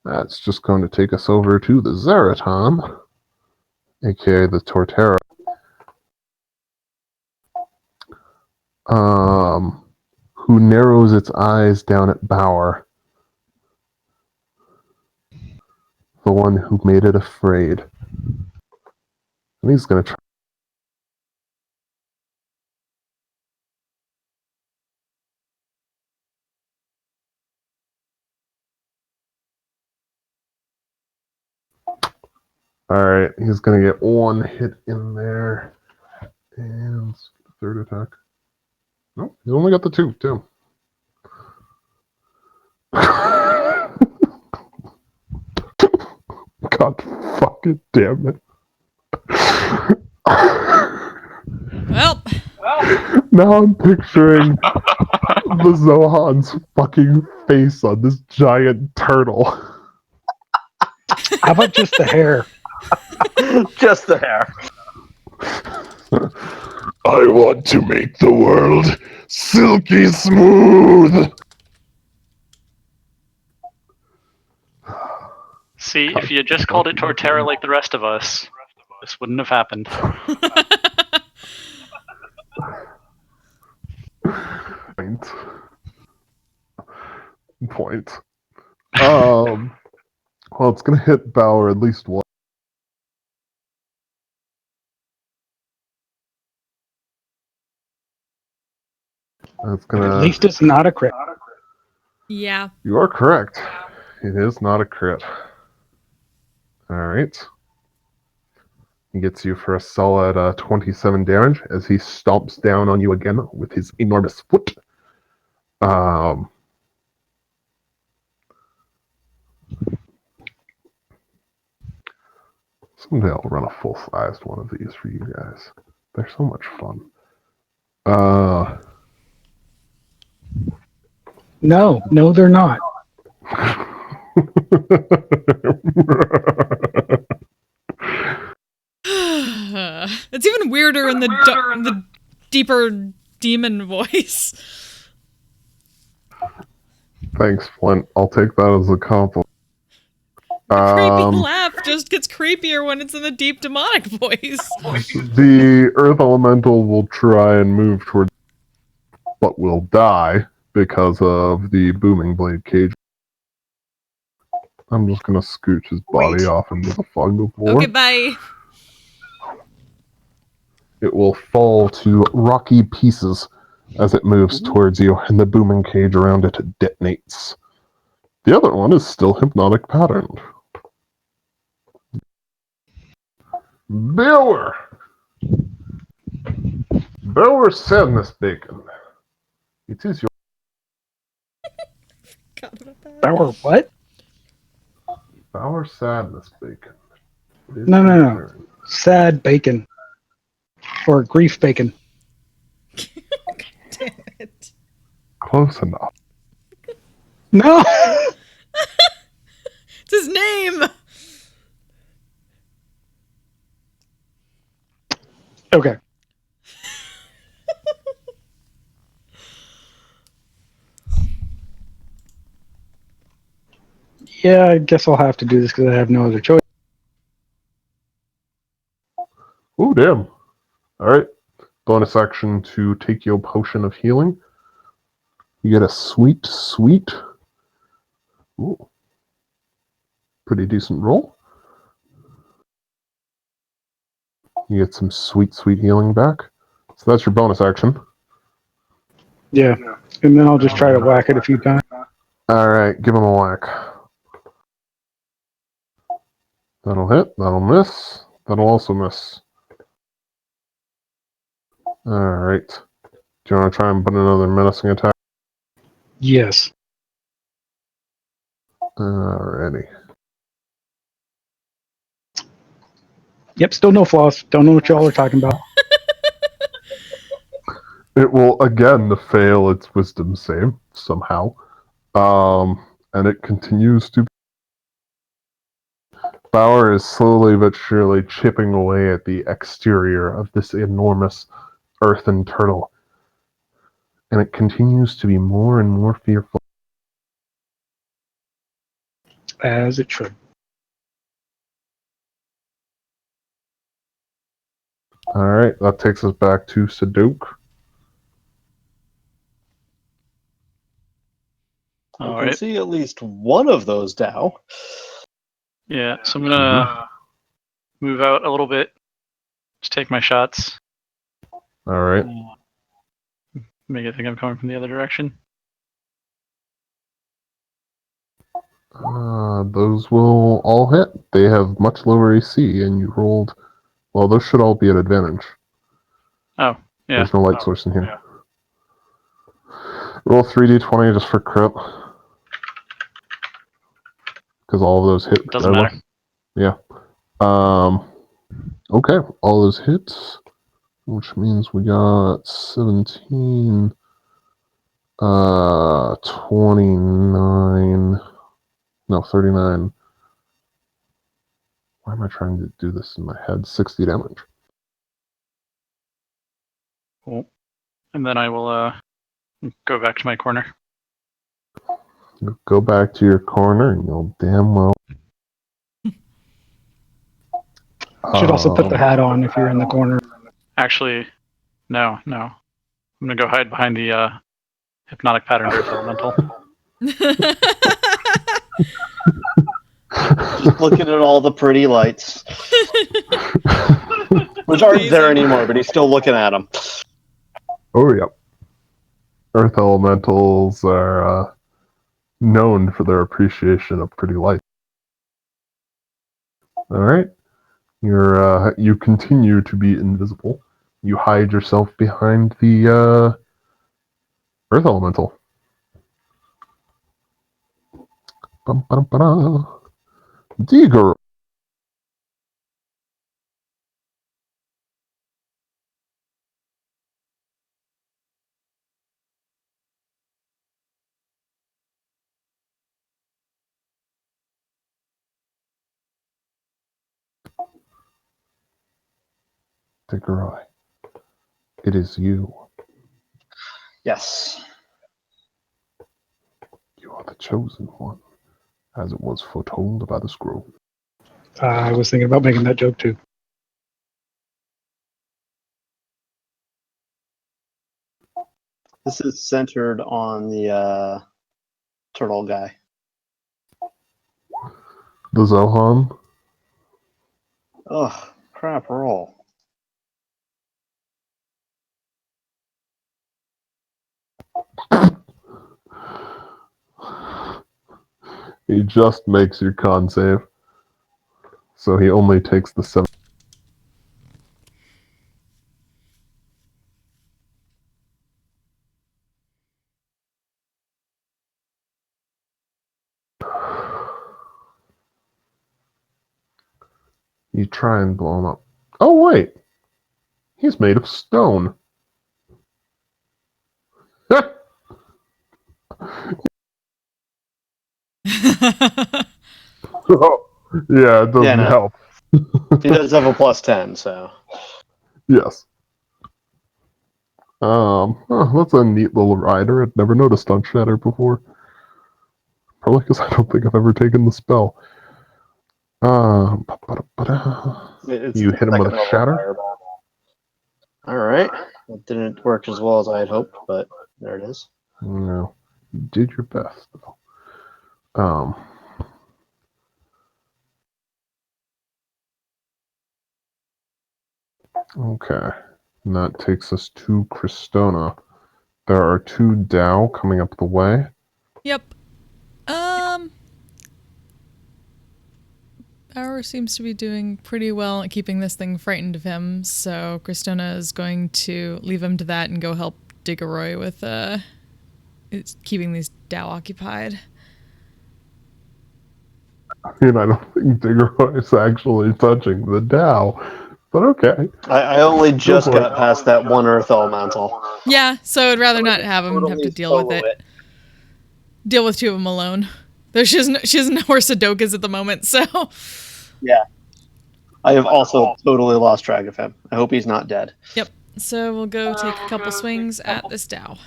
that's just going to take us over to the Zeraton, aka the Torterra. Who narrows its eyes down at Bauer. The one who made it afraid. And he's going to try. Alright, he's going to get one hit in there. And third attack. Nope, he's only got the two, too. God fucking damn it. Well. Now I'm picturing the Zohan's fucking face on this giant turtle. How about just the hair? Just the hair. I want to make the world silky smooth. See, if you had just called it Torterra like the rest of us, this wouldn't have happened. Point. Well, it's gonna hit Bauer at least once. That's gonna. At least it's not a crit. Yeah. You are correct. It is not a crit. Alright. He gets you for a solid 27 damage as he stomps down on you again with his enormous foot. Someday I'll run a full-sized one of these for you guys. They're so much fun. No, they're not. It's even weirder in the deeper demon voice. Thanks, Flint. I'll take that as a compliment. The creepy laugh just gets creepier when it's in the deep demonic voice. The Earth Elemental will try and move towards, but will die because of the booming blade cage. I'm just gonna scooch his body off into the fog of war. Okay, bye. It will fall to rocky pieces as it moves towards you, and the booming cage around it detonates. The other one is still hypnotic patterned. Bauer! Bauer, send this bacon. It is your... Bauer, what? Bauer sadness bacon. It is No, no, your no. turn. Sad bacon. Or grief bacon. Damn it. Close enough. No! It's his name. Okay. Yeah, I guess I'll have to do this because I have no other choice. Ooh, damn. Alright. Bonus action to take your potion of healing. You get a sweet. Ooh. Pretty decent roll. You get some sweet healing back. So that's your bonus action. Yeah. And then I'll just try to whack it a few times. Alright, give him a whack. That'll hit, that'll miss, that'll also miss. Alright. Do you want to try and put another menacing attack? Yes. Alrighty. Yep, still no flaws. Don't know what y'all are talking about. It will again fail its wisdom save somehow. And it continues to. Bauer is slowly but surely chipping away at the exterior of this enormous earthen turtle. And it continues to be more and more fearful. As it should. Alright, that takes us back to Sadok. I All can right. see at least one of those Dow. Yeah, so I'm gonna move out a little bit. Just take my shots. Alright. Make it think I'm coming from the other direction. Those will all hit. They have much lower AC, and you rolled. Well, those should all be at advantage. Oh, yeah. There's no light source in here. Yeah. Roll 3d20 just for crit. Because all of those hit. Doesn't matter. Yeah. Okay, all those hits, which means we got 17, 29, no, 39. Why am I trying to do this in my head? 60 damage. Cool. And then I will go back to my corner. You'll go back to your corner, and you'll damn well. Should also put the hat on if you're in the corner. Actually, no. I'm gonna go hide behind the hypnotic pattern earth elemental. Just looking at all the pretty lights. Which aren't there anymore, but he's still looking at them. Oh, yeah. Earth elementals are known for their appreciation of pretty light. All right. You continue to be invisible. You hide yourself behind the Earth elemental. Digger. Digger, it is you. Yes. You are the chosen one, as it was foretold by the scroll. I was thinking about making that joke too. This is centered on the turtle guy. The Zohan. Ugh, crap roll. He just makes your con save. So he only takes the 7. You try and blow him up. Oh, wait. He's made of stone. Oh, yeah, it doesn't Yeah, no. help. He does have a +10, so. Yes. That's a neat little rider. I'd never noticed on Shatter before. Probably because I don't think I've ever taken the spell. It's You the hit him with second a level shatter? fireball. Alright. It didn't work as well as I had hoped, but there it is. No. You did your best, though. Okay. And that takes us to Cristona. There are 2 Dao coming up the way. Yep. Bauer seems to be doing pretty well at keeping this thing frightened of him, so Cristona is going to leave him to that and go help Diggeroy with keeping these Dao occupied. I mean, I don't think Diggeroy is actually touching the Dao, but okay. I only just for it. got past that one Earth Elemental. Yeah, so I'd rather not have him have to deal with it. Deal with 2 of them alone. Though she doesn't know where Sudoku is at the moment, so... Yeah. I have also totally lost track of him. I hope he's not dead. Yep. So we'll go take a couple swings at this Dao.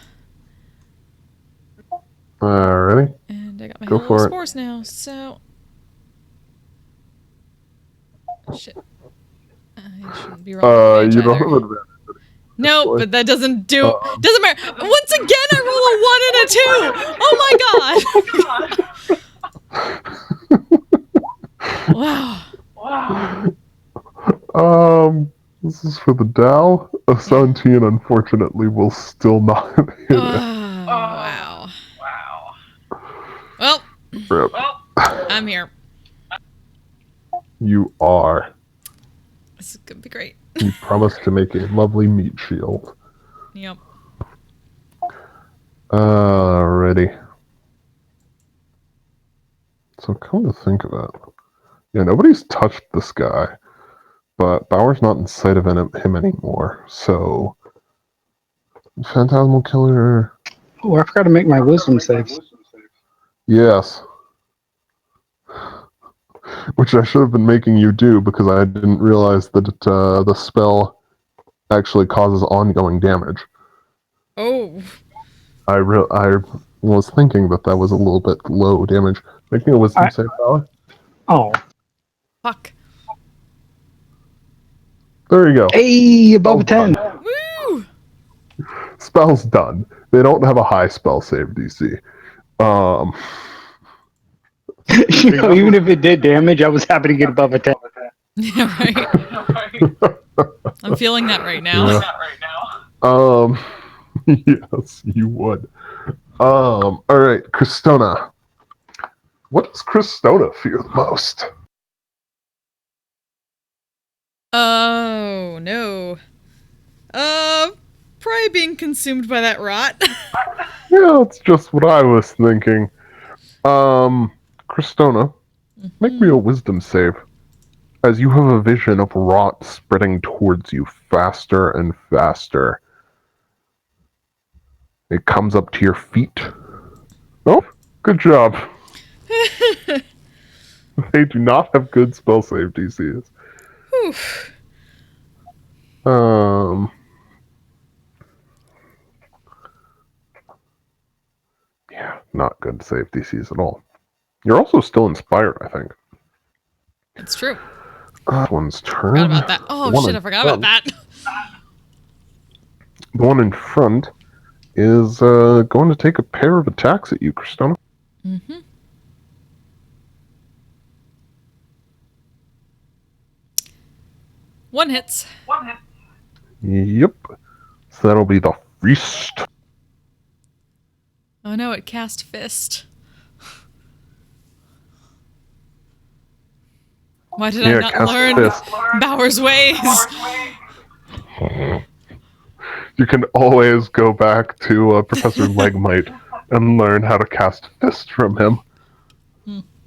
Alrighty. And I got my Go little for it. spores now, so... Shit. I shouldn't be rolling You damage don't either. have advantage. No, actually. but that doesn't do... doesn't matter. Once again, I roll a 1 and a 2! Oh my god! Wow. This is for the Dao. A 17, unfortunately, will still not hit it. Wow. Well, Rip. I'm here. You are. This is gonna be great. You promised to make a lovely meat shield. Yep. Alrighty. So come to think of it, yeah, nobody's touched this guy, but Bauer's not in sight of him anymore. So, Phantasmal Killer. Oh, I forgot to make my wisdom saves. Yes. Which I should have been making you do because I didn't realize that the spell actually causes ongoing damage. Oh. I was thinking that was a little bit low damage. Make me a wisdom save, Bauer. Oh. Fuck. There you go. Hey, above a 10. Woo! Spell's done. They don't have a high spell save DC. You know, even if it did damage, I was happy to get above a 10. Yeah, right. I'm feeling that right now. Yeah. Yes, you would. All right, Cristona. What does Cristona fear the most? Oh, no. Probably being consumed by that rot. Yeah, that's just what I was thinking. Cristona, make me a wisdom save. As you have a vision of rot spreading towards you faster and faster. It comes up to your feet. Oh, good job. They do not have good spell save DCs. Whew. Yeah, not good save DCs at all. You're also still inspired, I think. It's true. One's turn. Forgot about that. Oh, shit, I forgot about that. The one in front is going to take a pair of attacks at you, Cristona. Mm-hmm. One hits. Yep. So that'll be the feast. Oh no, it cast fist. Why did I not cast learn fist. Bauer's ways? You can always go back to Professor Legmite and learn how to cast fist from him.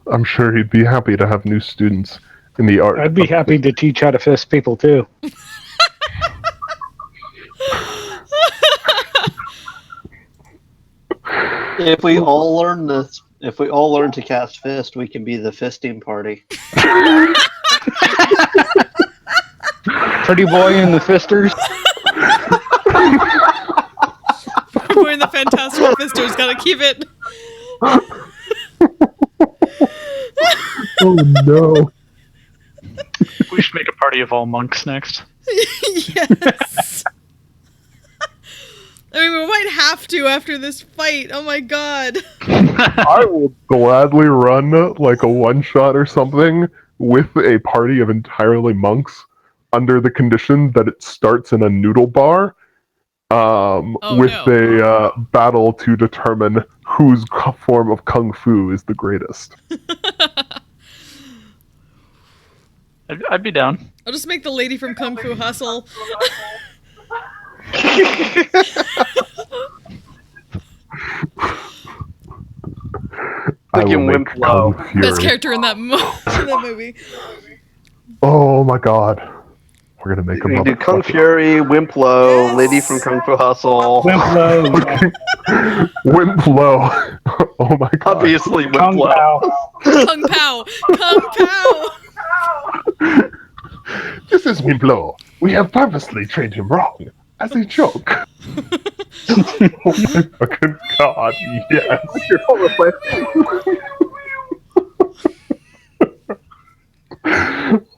I'm sure he'd be happy to have new students in the art. I'd be happy to teach how to fist people too. If we all learn this, if we all learn to cast fist, we can be the fisting party. Pretty boy and the fisters. We're in the Fantastic Fisters. Gotta keep it. Oh no! We should make a party of all monks next. Yes. I mean, we might have to after this fight. Oh my god. I will gladly run like a one-shot or something with a party of entirely monks under the condition that it starts in a noodle bar with a battle to determine whose form of kung fu is the greatest. I'd be down. I'll just make the lady from Kung Fu Hustle. I will Freaking make Wimp Low. Kung Fury. Best character in that, in that movie. Oh my god. We're gonna make We him do Kung Fury, Wimplo, Yes! Lady from Kung Fu Hustle. Wimplo. Wimp low. Oh my god. Obviously, Kung Wimplo. Pao. Kung Pao! Kung Pao! This is Wimplo. We have purposely trained him wrong. As a joke. Oh my fucking god, yes.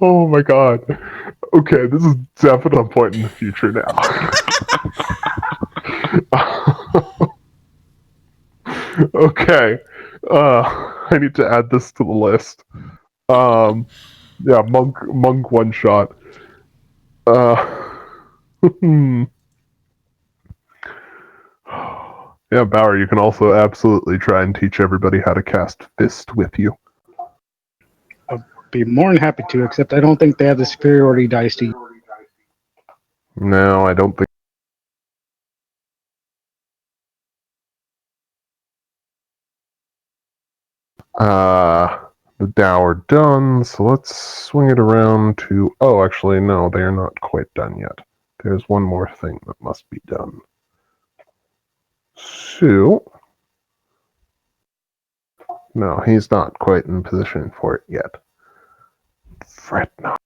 Oh my god. Okay, this is definitely a point in the future now. Okay. I need to add this to the list. Yeah, monk one shot. Yeah, Bauer, you can also absolutely try and teach everybody how to cast fist with you. Be more than happy to, except I don't think they have the superiority dice to use. No, I don't think. The Dow are done, so let's swing it around to. Oh, actually, no, they are not quite done yet. There's one more thing that must be done. So. No, he's not quite in position for it yet. Fret not.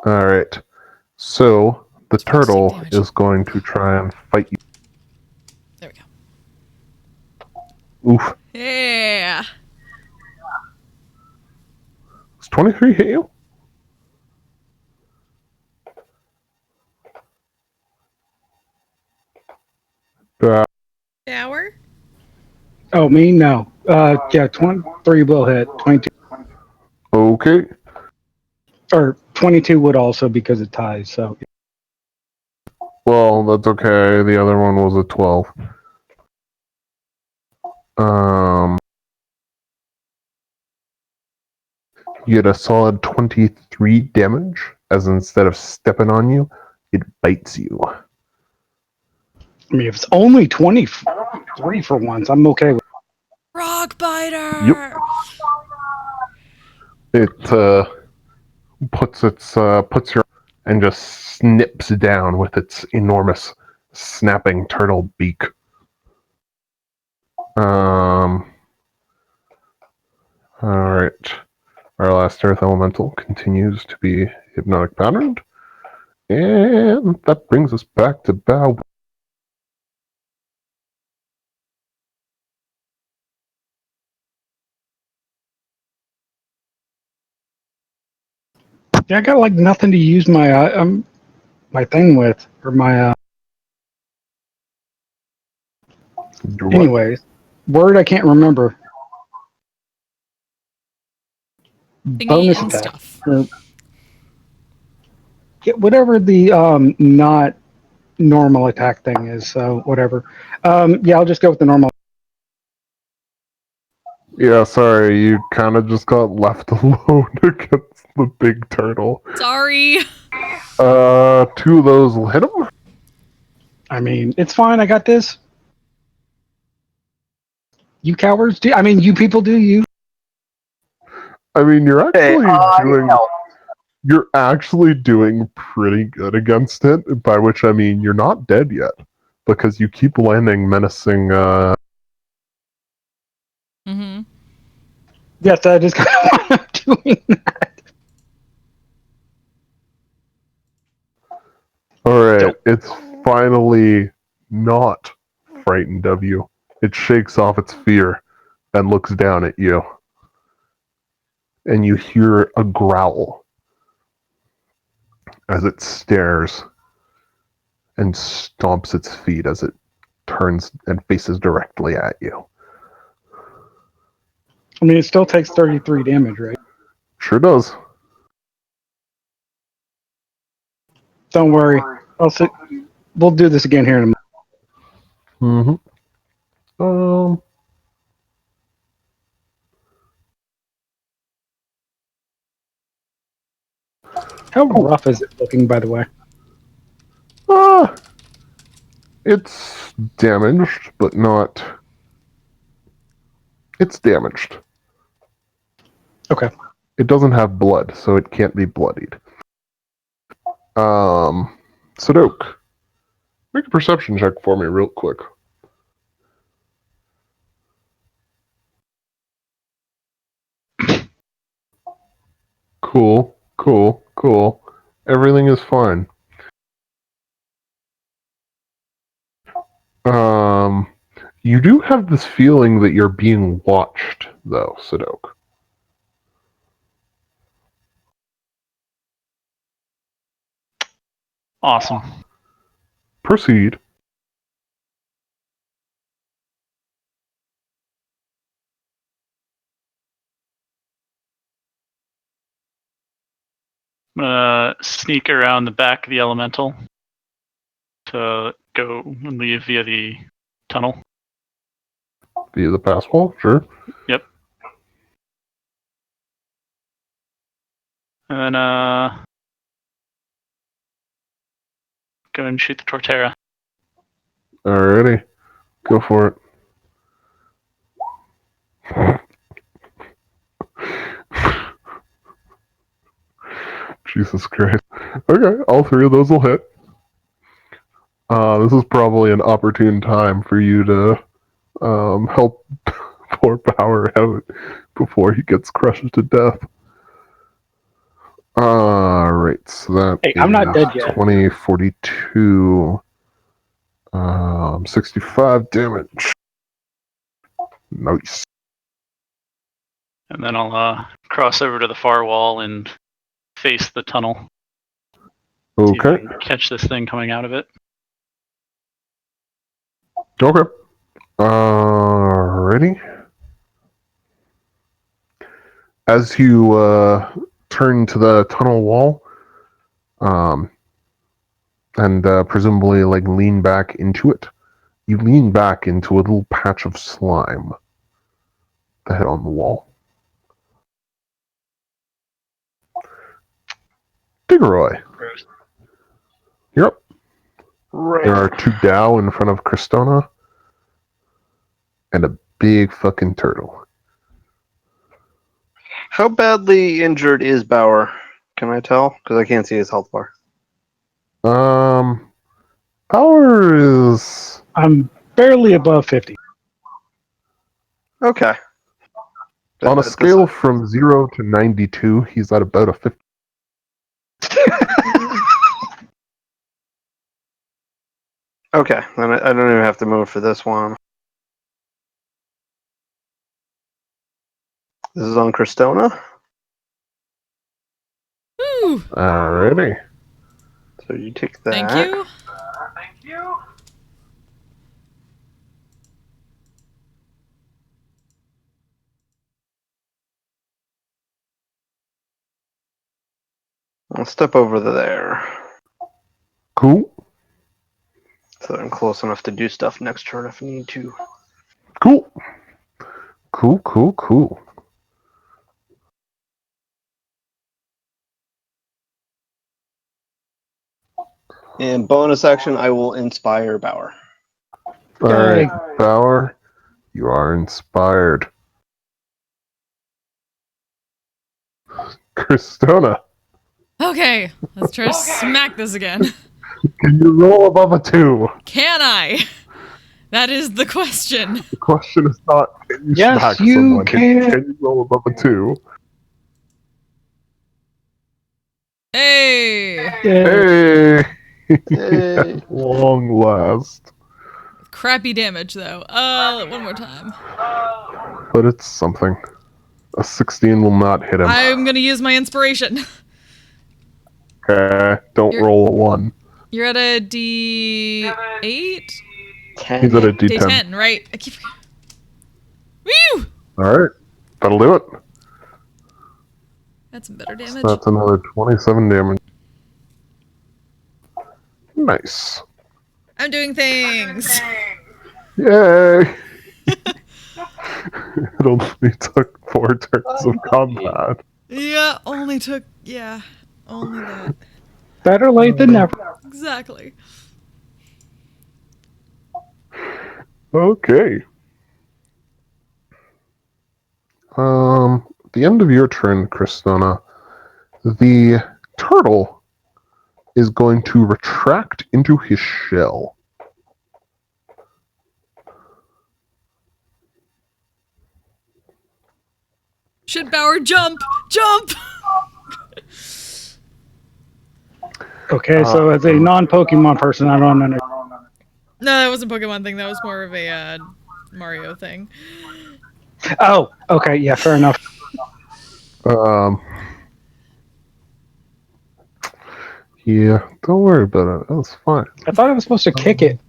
Alright. So, the turtle damage. is going to try and fight you. There we go. Oof. Yeah. Does 23 hit you? Shower? Oh, me? No. Yeah, 23 will hit. 22. Okay. Or 22 would also because it ties, so. Well, that's okay. The other one was a 12. You get a solid 23 damage, as instead of stepping on you, it bites you. I mean, if it's only 23 for once, I'm okay with Rock biter! Yep. It puts your and just snips down with its enormous snapping turtle beak. All right. Our last earth elemental continues to be hypnotic patterned, and that brings us back to Bow. Yeah, I got like nothing to use my my thing with, or my anyways. Word I can't remember. Thingy Bonus and attack. stuff. Yeah, whatever the not normal attack thing is, so whatever. Yeah, I'll just go with the normal. Yeah, sorry, you kind of just got left alone against the big turtle. Sorry. 2 of those will hit him. I mean, it's fine. I got this. You cowards do. I mean, you people do you. I mean, you're Hey, actually doing. help. You're actually doing pretty good against it. By which I mean you're not dead yet, because you keep landing menacing. Mm-hmm. Yes, that is kind of why I'm doing that. All right, Dope. it's finally not frightened of you. It shakes off its fear and looks down at you, and you hear a growl as it stares and stomps its feet as it turns and faces directly at you. I mean, it still takes 33 damage, right? Sure does. Don't worry. We'll do this again here in a moment. Mm-hmm. How rough is it looking, by the way? Ah, it's damaged, but not. It's damaged. Okay. It doesn't have blood, so it can't be bloodied. Sadok, make a perception check for me real quick. Cool, cool, cool. Everything is fine. You do have this feeling that you're being watched, though, Sadok. Awesome. Proceed. I'm gonna sneak around the back of the elemental to go and leave via the tunnel. Via the pass wall, sure. Yep. And then go and shoot the Torterra. Alrighty. Go for it. Jesus Christ. Okay, all three of those will hit. This is probably an opportune time for you to help poor Power out before he gets crushed to death. Alright, so that Hey, I'm not dead yet. 20, 42, 65 damage. Nice. And then I'll cross over to the far wall and face the tunnel. See if I Okay. can catch this thing coming out of it. Okay. Ready? As you turn to the tunnel wall, and presumably like lean back into it, you lean back into a little patch of slime that hit on the wall. Digaroy, Gross. you're up. Right. There are two Dow in front of Cristona and a big fucking turtle. How badly injured is Bauer? Can I tell? Because I can't see his health bar. Power is I'm barely above 50. Okay. on a scale from 0 to 92. He's at about a 50. Okay, then I don't even have to move for this one. This is on Cristona. Woo! Alrighty. So you take that. Thank you. Thank you. I'll step over to there. Cool. So I'm close enough to do stuff next turn if I need to. Cool. Cool, cool, cool. And bonus action, I will inspire Bauer. Alright, Bauer, You are inspired. Christona, Okay, let's try to smack this again. can you roll above a 2? Can I? That is the question. The question is not, can you Yes, smack you someone? can. Can you roll above a 2? Hey! Hey! Yay. At long last. Crappy damage, though. One more time. But it's something. A 16 will not hit him. I'm gonna use my inspiration. Okay, don't You're- roll a 1. You're at a D8? 10. He's at a D10. D10, right? I keep... Woo! Alright, that'll do it. That's some better damage. That's another 27 damage. Nice. I'm doing things! Yay! It only took 4 turns of combat. Yeah, only took... Yeah, only that. Better late than never. Exactly. Okay. At the end of your turn, Christona, the turtle is going to retract into his shell. Shit, Bauer, jump! Jump! Okay, so as a non-Pokemon person, I don't understand. No, that wasn't a Pokemon thing. That was more of a Mario thing. Oh, okay, yeah, fair enough. Yeah, don't worry about it. That's fine. I thought I was supposed to kick it.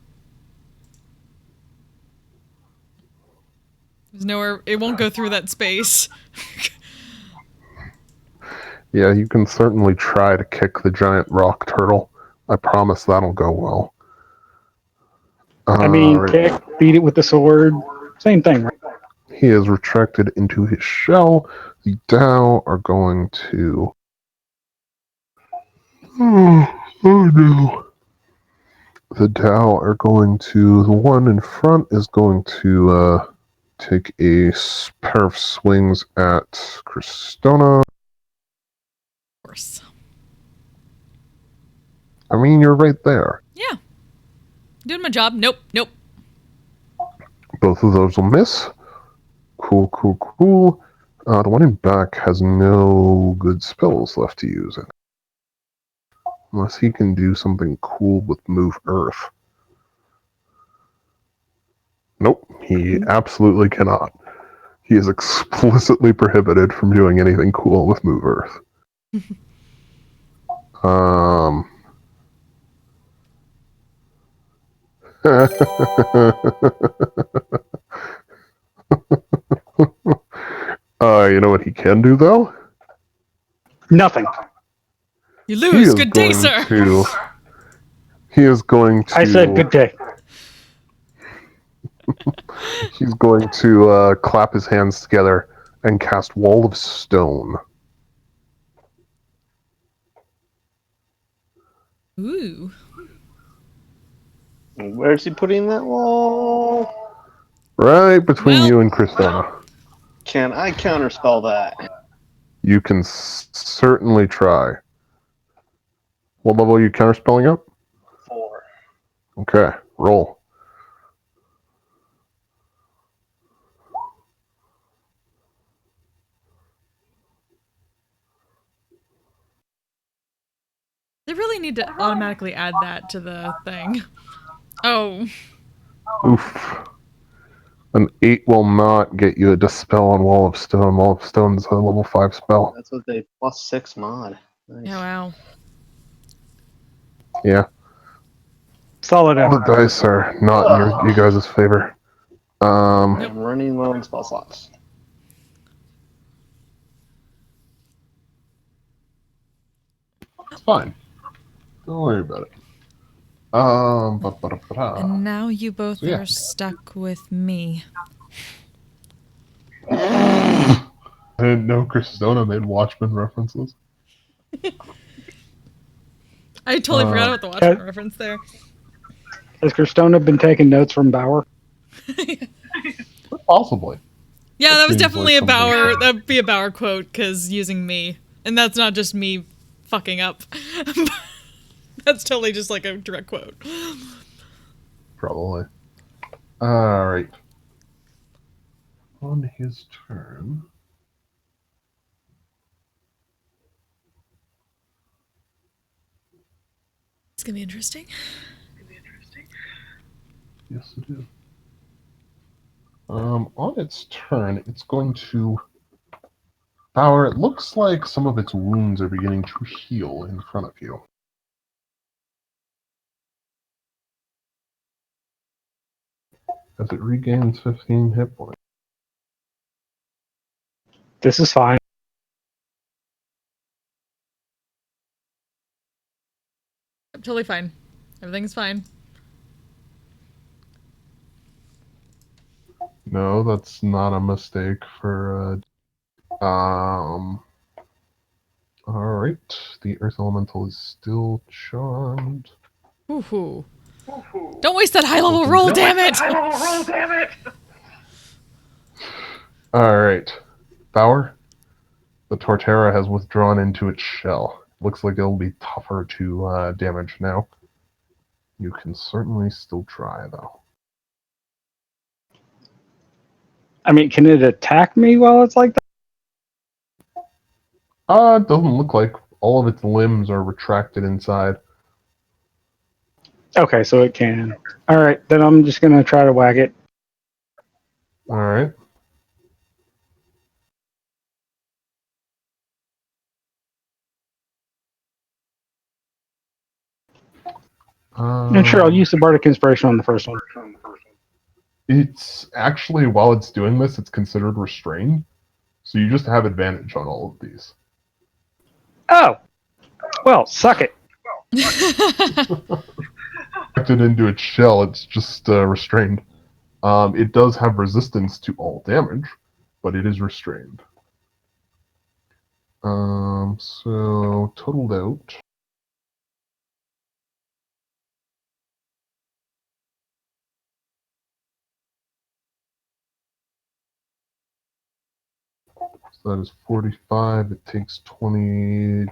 There's nowhere... It won't go through that space. Yeah, you can certainly try to kick the giant rock turtle. I promise that'll go well. I mean, Right. kick, beat it with the sword, same thing, right? He is retracted into his shell. The Dow are going to... Oh no. The Dow are going to... The one in front is going to take a pair of swings at Christona. Of course. I mean, you're right there. Yeah. Doing my job. Nope, nope. Both of those will miss. Cool, cool, cool. The one in back has no good spells left to use it. Unless he can do something cool with Move Earth. Nope, he absolutely cannot. He is explicitly prohibited from doing anything cool with Move Earth. You know what he can do, though? Nothing. You He lose. is Good day, going sir. he is going to... I said good day. He's going to clap his hands together and cast Wall of Stone. Ooh. Where's he putting that wall? Right between Well- you and Christona. Can I counterspell that? You can certainly try. What level are you counterspelling up? 4. Okay, roll. They really need to automatically add that to the thing. Oh. Oof. An 8 will not get you a dispel on Wall of Stone. Wall of Stone's a level 5 spell. That's what they +6 mod. Nice. Yeah, wow. Yeah. Solid The effort. dice are not in you guys' favor. I'm running low on spell slots. It's fine. Don't worry about it. And now you both So, yeah. are stuck with me. I didn't know Christona made Watchmen references. I totally forgot about the Watchmen reference there. Has Christona been taking notes from Bauer? Possibly. Yeah, That that was seems definitely like a something- Bauer. That'd be a Bauer quote because using me, and that's not just me fucking up. That's totally just like a direct quote. Probably. Alright. On his turn. It's gonna be interesting. Yes, it is. On its turn, it's going to. Bauer, it looks like some of its wounds are beginning to heal in front of you. As it regains 15 hit points. This is fine. I'm totally fine. Everything's fine. No, that's not a mistake for. Alright. The Earth Elemental is still charmed. Woohoo. Don't waste that high level roll, damn it! Alright. Bauer, the Torterra has withdrawn into its shell. Looks like it'll be tougher to damage now. You can certainly still try, though. I mean, can it attack me while it's like that? It doesn't look like all of its limbs are retracted inside. Okay, so it can. All right, then I'm just gonna try to whack it. Alright. And sure, I'll use the Bardic Inspiration on the first one. It's actually, while it's doing this, it's considered restrained. So you just have advantage on all of these. Oh, well, suck it. It into its shell, it's just restrained. It does have resistance to all damage, but it is restrained. So totaled out. So that is 45. It takes 20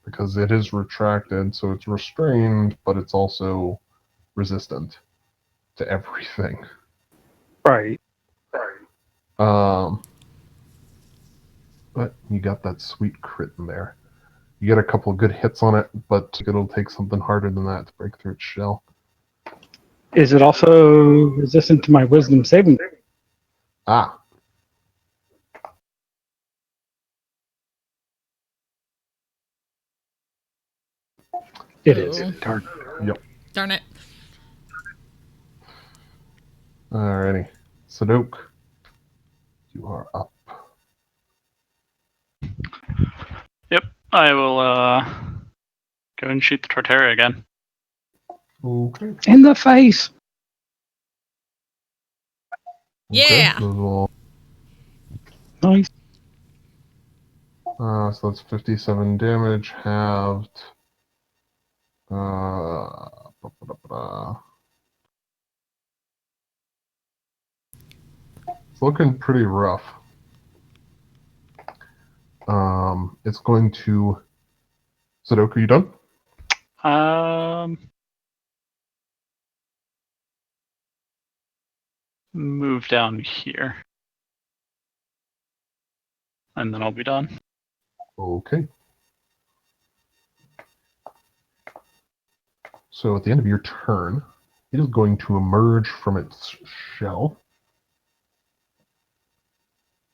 because it is retracted, so it's restrained, but it's also resistant to everything. Right. But you got that sweet crit in there. You get a couple of good hits on it, but it'll take something harder than that to break through its shell. Is it also resistant to my Wisdom saving? Ah, It is. Oh. Darn. yep. Darn it. Alrighty. Sadok, you are up. Yep, I will go and shoot the Torterra again. Okay. In the face. Yeah. Okay. Those will, Nice. so that's 57 damage, halved. Ba-ba-da-ba-da. It's looking pretty rough. It's going to. Sadok, are you done? Move down here. And then I'll be done. Okay. So at the end of your turn, it is going to emerge from its shell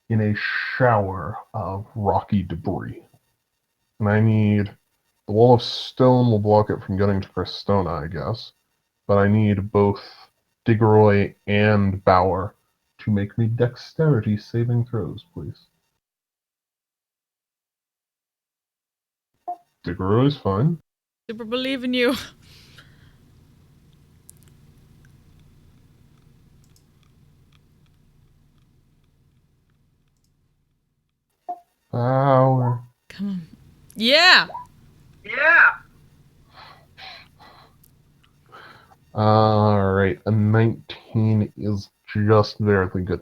in a shower of rocky debris. And I need. The wall of stone will block it from getting to Crestona, I guess. But I need both Digeroy and Bauer to make me dexterity saving throws, please. Digeroy's fine. Super believe in you. Bauer. Come on. Yeah. Alright, a 19 19 is just barely good.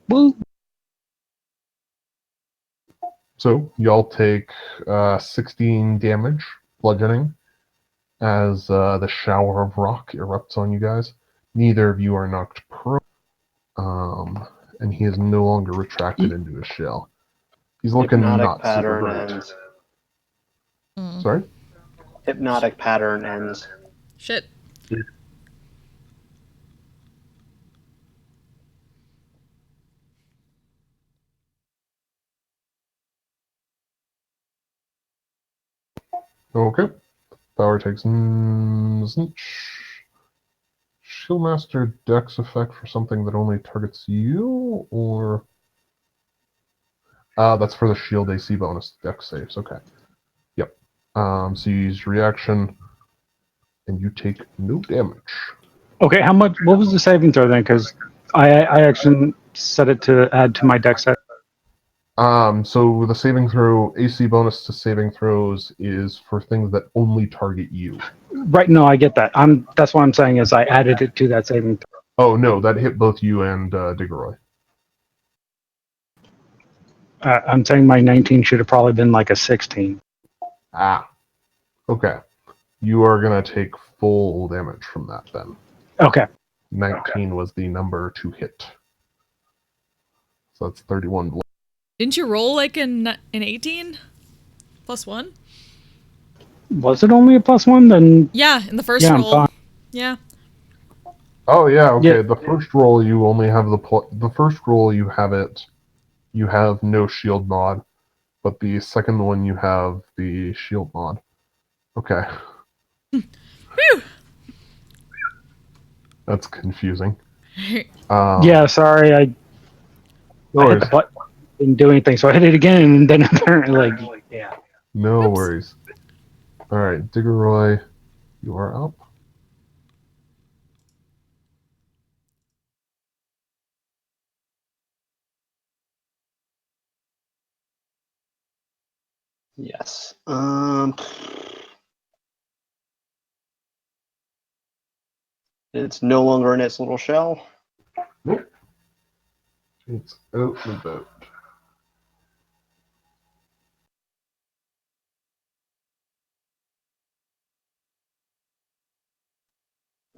Woo. So y'all take 16 damage, bludgeoning, as the shower of rock erupts on you guys. Neither of you are knocked prone, and he is no longer retracted into his shell. He's looking Hypnotic not super pattern great. ends. Sorry? Hypnotic pattern ends. Shit. Okay. Power takes isn't Shieldmaster Dex effect for something that only targets you, or that's for the shield AC bonus Dex saves. Okay. Yep. So you use reaction, and you take no damage. Okay, how much? What was the saving throw then? Because I actually set it to add to my dex set. So the saving throw AC bonus to saving throws is for things that only target you. Right? No, I get that. That's what I'm saying is I added it to that saving throw. Oh no, that hit both you and Diggeroy. I'm saying my 19 should have probably been like a 16. Ah. Okay. You are gonna take full damage from that then. Okay. 19 was the number to hit. So that's 31 blood. Didn't you roll like an 18? Plus 1? Was it only a +1? Then Yeah, in the first yeah, I'm roll. fine. Yeah. Oh yeah, okay. Yeah. The first roll you only have the first roll you have it. You have no shield mod, but the second one you have the shield mod. Okay. Whew. That's confusing. Yeah, sorry, I No hit worries. the button, didn't do anything, so I hit it again, and then apparently, like, yeah. No Oops. worries. All right, Diggeroy, you are up. Yes. It's no longer in its little shell. Nope. It's out and about.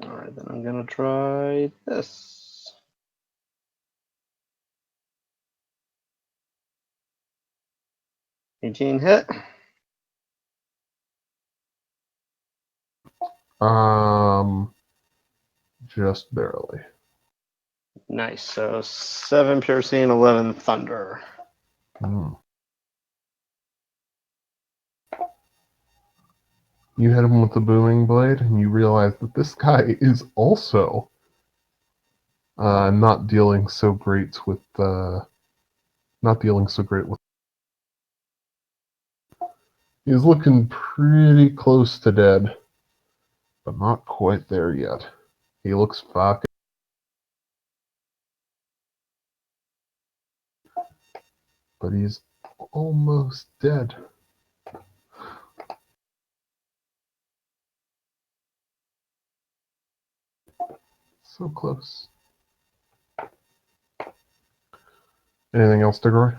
All right, then I'm gonna try this. Eighteen hit. Just barely. Nice. So 7 piercing, 11 thunder. Hmm. You hit him with the booming blade, and you realize that this guy is also not dealing so great with not dealing so great with. He's looking pretty close to dead, but not quite there yet. He looks fucking. But he's almost dead. So close. Anything else, Diggory?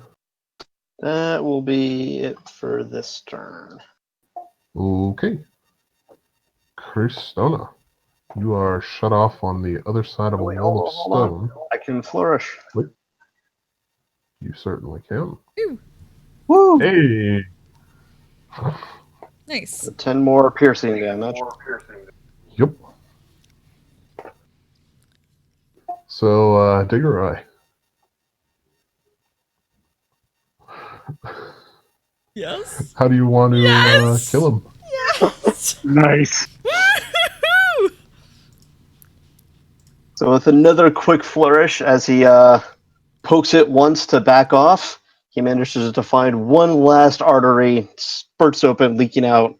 That will be it for this turn. Okay. Christona, you are shut off on the other side of a Wait, wall of hold on. stone. I can flourish. You certainly can. Whew. Woo! Hey! Nice. 10 more piercing damage. Yep. So, Diggeroy. Yes. How do you want to Yes! kill him? Yes! Nice. Woo-hoo-hoo! So with another quick flourish, as he pokes it once to back off, he manages to find one last artery, spurts open, leaking out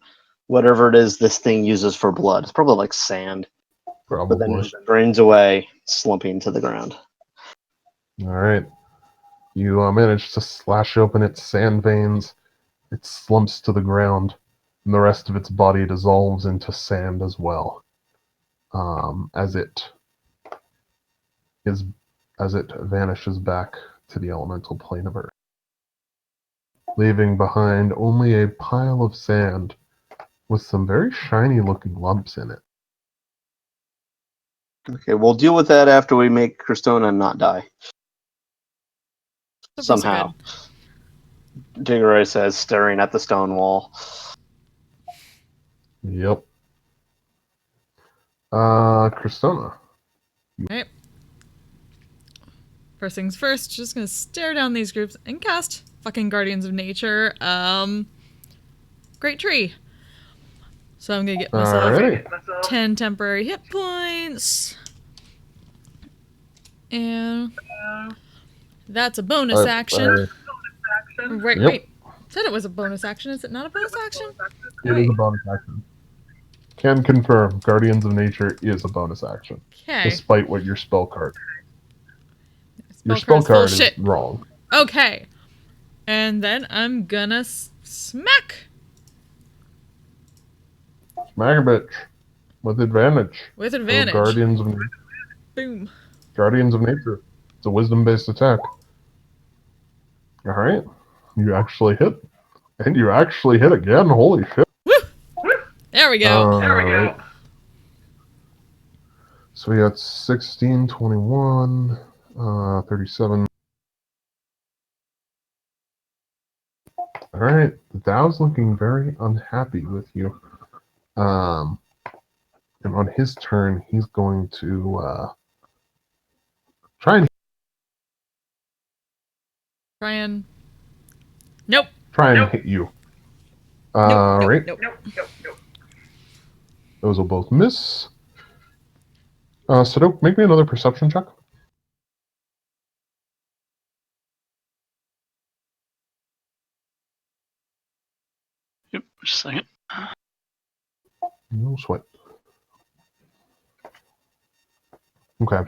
whatever it is this thing uses for blood. It's probably like sand, but then Probably. just drains away, slumping to the ground. Alright. You manage to slash open its sand veins. It slumps to the ground, and the rest of its body dissolves into sand as well. As it as it vanishes back to the elemental plane of Earth, leaving behind only a pile of sand with some very shiny looking lumps in it. Okay, we'll deal with that after we make Cristona not die. So far, so Somehow. good. Diggory says, staring at the stone wall. Yep. Cristona. Alright. First things first, just gonna stare down these groups and cast fucking Guardians of Nature. Great tree. So I'm gonna get myself Alrighty. 10 temporary hit points. And that's a bonus action. Right, Yep. wait. Said it was a bonus action. Is it not a bonus action? It is a bonus action. Can confirm, Guardians of Nature is a bonus action, Okay. despite what your spell card. Your Spell spell card's full card of is shit. wrong. Okay. And then I'm gonna smack Smack a bitch. With advantage. with So advantage. Boom. Guardians of Nature. It's a wisdom-based attack. Alright. You actually hit. And you actually hit again. Holy shit. Woo! There we go. Alright. So we got 16, 21, 37. Alright. Dow's looking very unhappy with you. And on his turn, he's going to try and Nope. hit you. Nope. Right. Nope. Those will both miss. Sadok, make me another perception check. Yep, just a second. No sweat. Okay.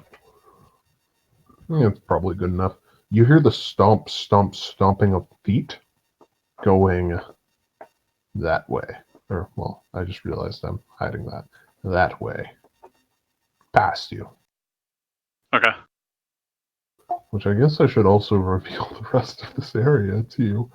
It's probably good enough. You hear the stomping of feet going that way. Or, well, I just realized I'm hiding that. That way. Past you. Okay. Which I guess I should also reveal the rest of this area to you.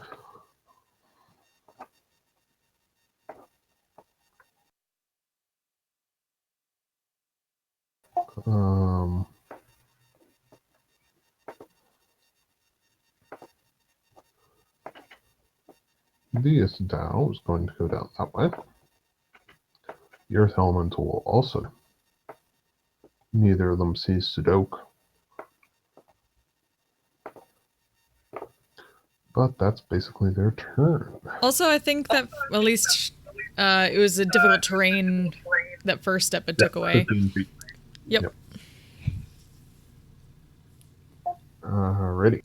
This Dow is going to go down that way. The Earth Elemental will also. Neither of them sees Sadok. But that's basically their turn. Also, I think that at least it was a difficult terrain that first step it took away. 15 feet. Yep. Alrighty.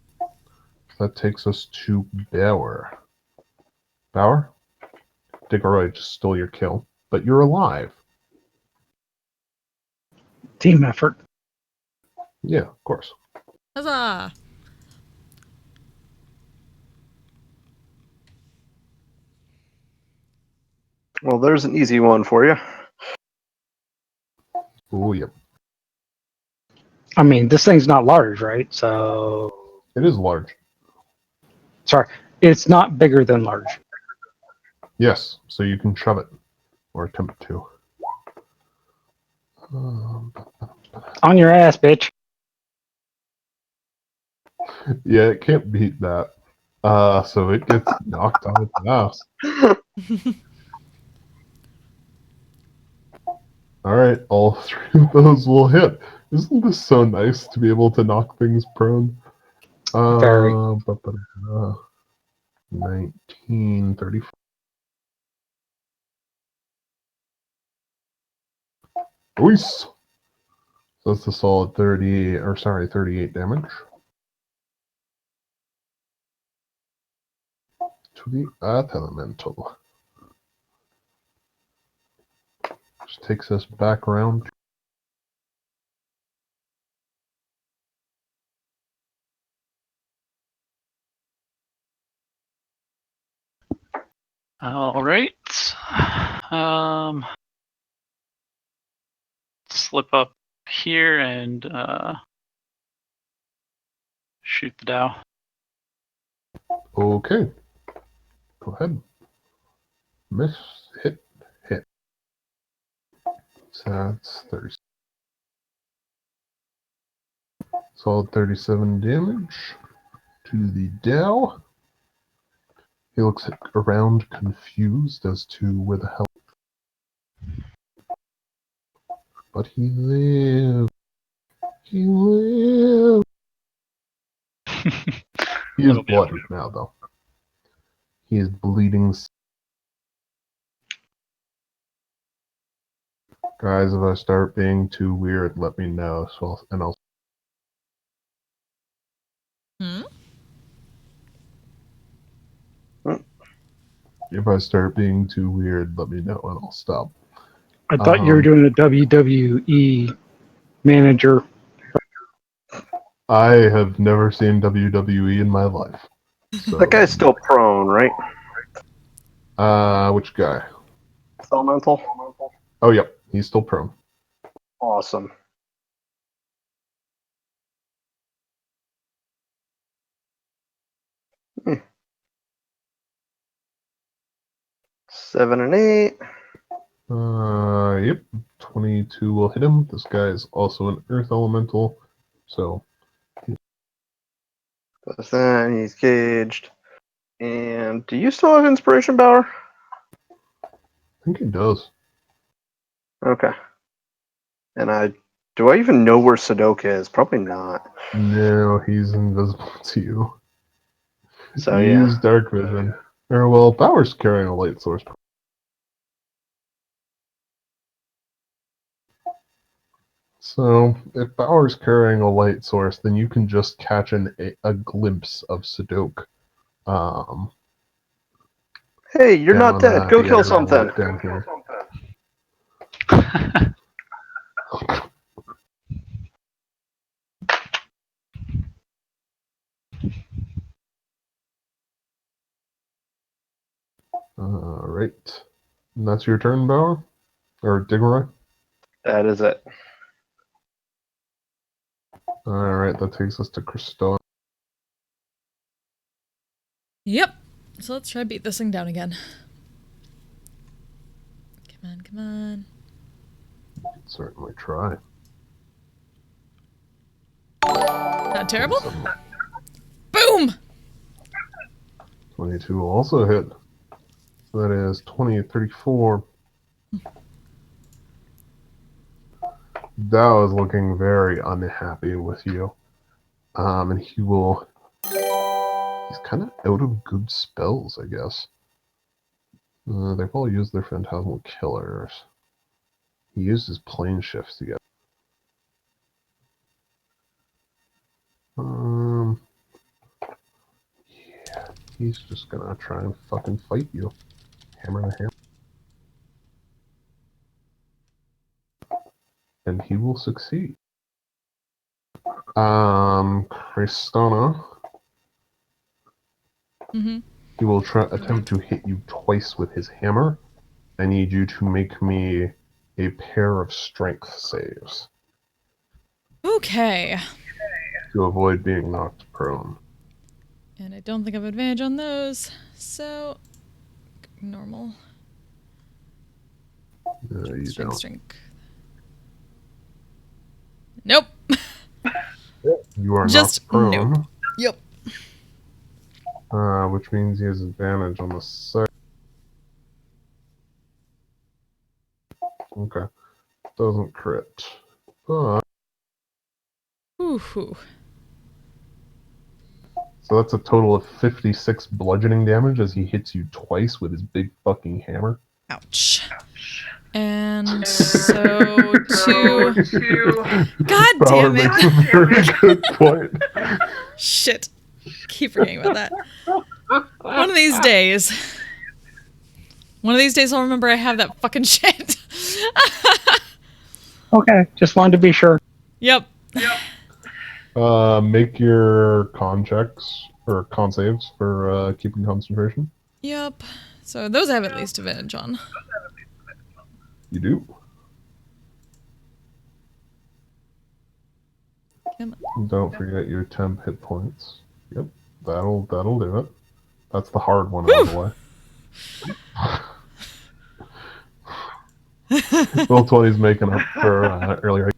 That takes us to Bauer. Bauer? Digoroy just stole your kill, but you're alive. Team effort. Yeah, of course. Huzzah! Well, there's an easy one for you. Oh, yep. I mean, this thing's not large, right? So, It is large. sorry, it's not bigger than large. Yes, so you can shove it. Or attempt to. On your ass, bitch. Yeah, it can't beat that. So it gets knocked on its ass. Alright, all three of those will hit. Isn't this so nice to be able to knock things prone? Very. 1934. Ois! So that's a solid 38 damage. To the Earth Elemental. Which takes us back around. All right. Slip up here and shoot the Dow. Okay. Go ahead. Miss. Hit. So that's 30. Solid 37 damage to the Dow. He looks around confused as to where the hell. But he lives. He lives. He is Little bit. bloodied now, though. He is bleeding. Guys, if I start being too weird, let me know. So I'll. Hmm? If I start being too weird, let me know and I'll stop. I thought you were doing a WWE manager. I have never seen WWE in my life. So, That guy's still prone, right? which guy? Elemental. Oh, yep, he's still prone. Awesome. Hmm. 7 and 8. Yep, 22 will hit him. This guy is also an earth elemental, so Plus that, he's caged. And do you still have inspiration power? I think he does. Okay. And do I even know where Sudoku is? Probably not. No, he's invisible to you. So You yeah. use dark vision. Or, well, Bauer's carrying a light source. So, if Bauer's carrying a light source, then you can just catch a glimpse of Sudoku. Hey, you're not Down, dead. Go the kill other something. down here. Alright. And that's your turn, Bauer? Or Diggeroy? That is it. Alright, that takes us to Christoph. Yep. So let's try beat this thing down again. Come on, come on. Certainly try. Not terrible? 27. Boom! 22 will also hit. So that is 20, 34. Dao is looking very unhappy with you. And he will... He's kind of out of good spells, I guess. They've all used their Phantasmal Killers. He used his plane shifts to get... Yeah, he's just gonna try and fucking fight you. Hammer to hammer. And he will succeed. Kristana, Mm-hmm. he will attempt to hit you twice with his hammer. I need you to make me a pair of strength saves Okay. to avoid being knocked prone. And I don't think I have advantage on those, so normal. You don't. Strength. Nope. You are Just knocked prone, nope. Yep. which means he has advantage on the second. Okay. Doesn't crit. But, Whew. so that's a total of 56 bludgeoning damage as he hits you twice with his big fucking hammer. Ouch. And so God Bauer damn it. makes a very good point. Shit. Keep forgetting about that. One of these days I'll remember I have that fucking shit. Okay, just wanted to be sure. Yep. Make your con checks or con saves for keeping concentration. Yep. So those I have at least advantage on. You do. Come on. Don't forget your temp hit points. Yep, that'll do it. That's the hard one out of the way. Roll 20's making up for earlier.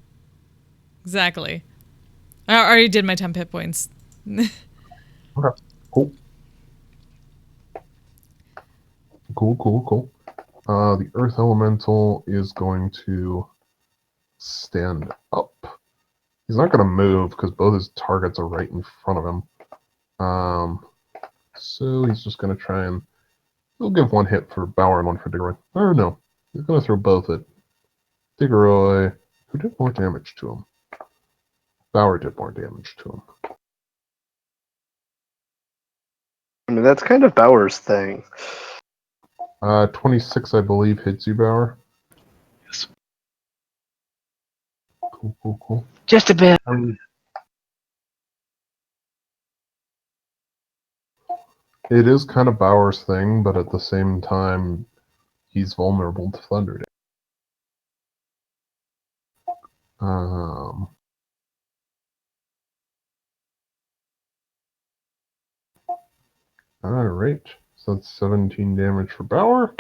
Exactly. I already did my temp hit points. Okay. Cool. Cool. The Earth Elemental is going to stand up. He's not going to move because both his targets are right in front of him. So he's just going to try and... He'll give one hit for Bauer and one for Diggeroy. Or no, he's going to throw both at Diggeroy, who did more damage to him. Bauer did more damage to him. I mean, that's kind of Bauer's thing. 26, I believe, hits you, Bauer. Yes. Cool. Just a bit. It is kind of Bauer's thing, but at the same time, he's vulnerable to Thunder. Alright, so that's 17 damage for Bauer,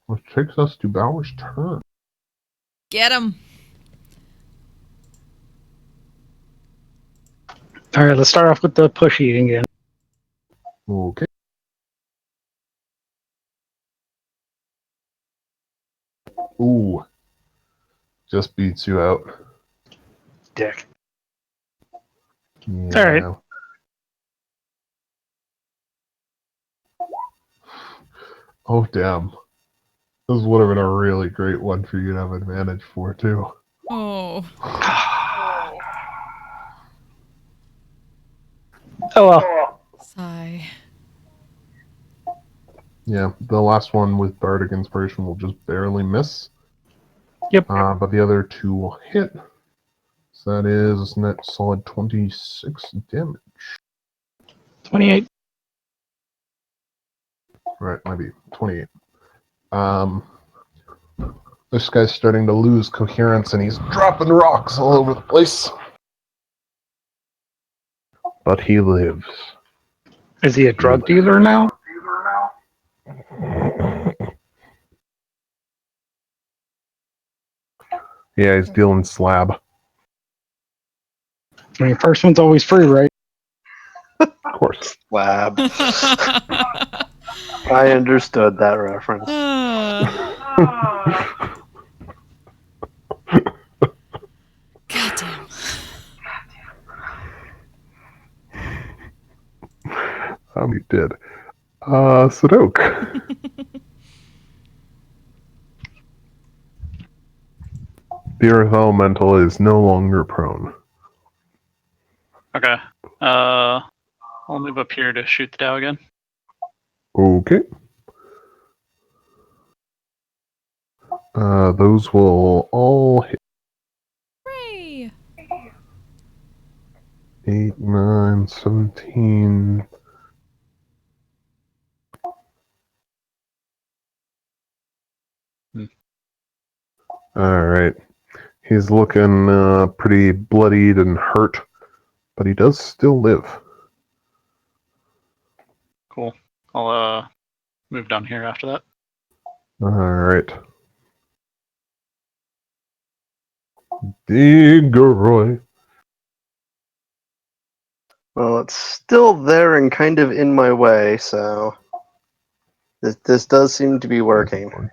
which takes us to Bauer's turn. Get him. All right, let's start off with the pushy again. Okay. Ooh. Just beats you out. Dick. Yeah. All right. Oh, damn. This would have been a really great one for you to have advantage for, too. Oh. Oh well. Sigh. Yeah, the last one with Bardic Inspiration will just barely miss. Yep. But the other two will hit. So that is a net solid 26 damage. 28. Right, might be 28. This guy's starting to lose coherence and he's dropping rocks all over the place. But he lives. Is he a drug dealer now? Yeah, he's dealing slab. I mean, first one's always free, right? Of course. Lab. I understood that reference. Goddamn. He did. Sadok. The Earth Elemental is no longer prone. Okay. I'll move up here to shoot the Dow again. Okay. Those will all hit. Hooray! 8, 9, 17. Alright. He's looking pretty bloodied and hurt, but he does still live. Cool. I'll move down here after that. Alright. Diggeroy. Well, it's still there and kind of in my way, so this does seem to be working.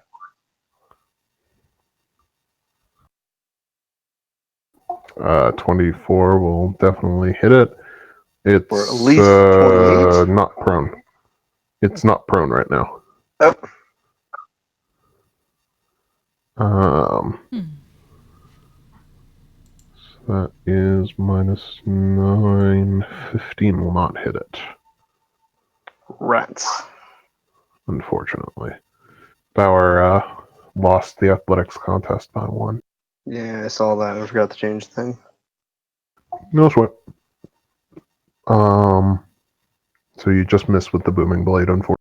24 will definitely hit it. It's Or at least 28. Not prone. It's not prone right now. Oh, So that is minus 9. 15 will not hit it, rats. unfortunately. Bauer lost the athletics contest by 1. Yeah, I saw that. I forgot to change the thing. No sweat. So you just missed with the booming blade, unfortunately.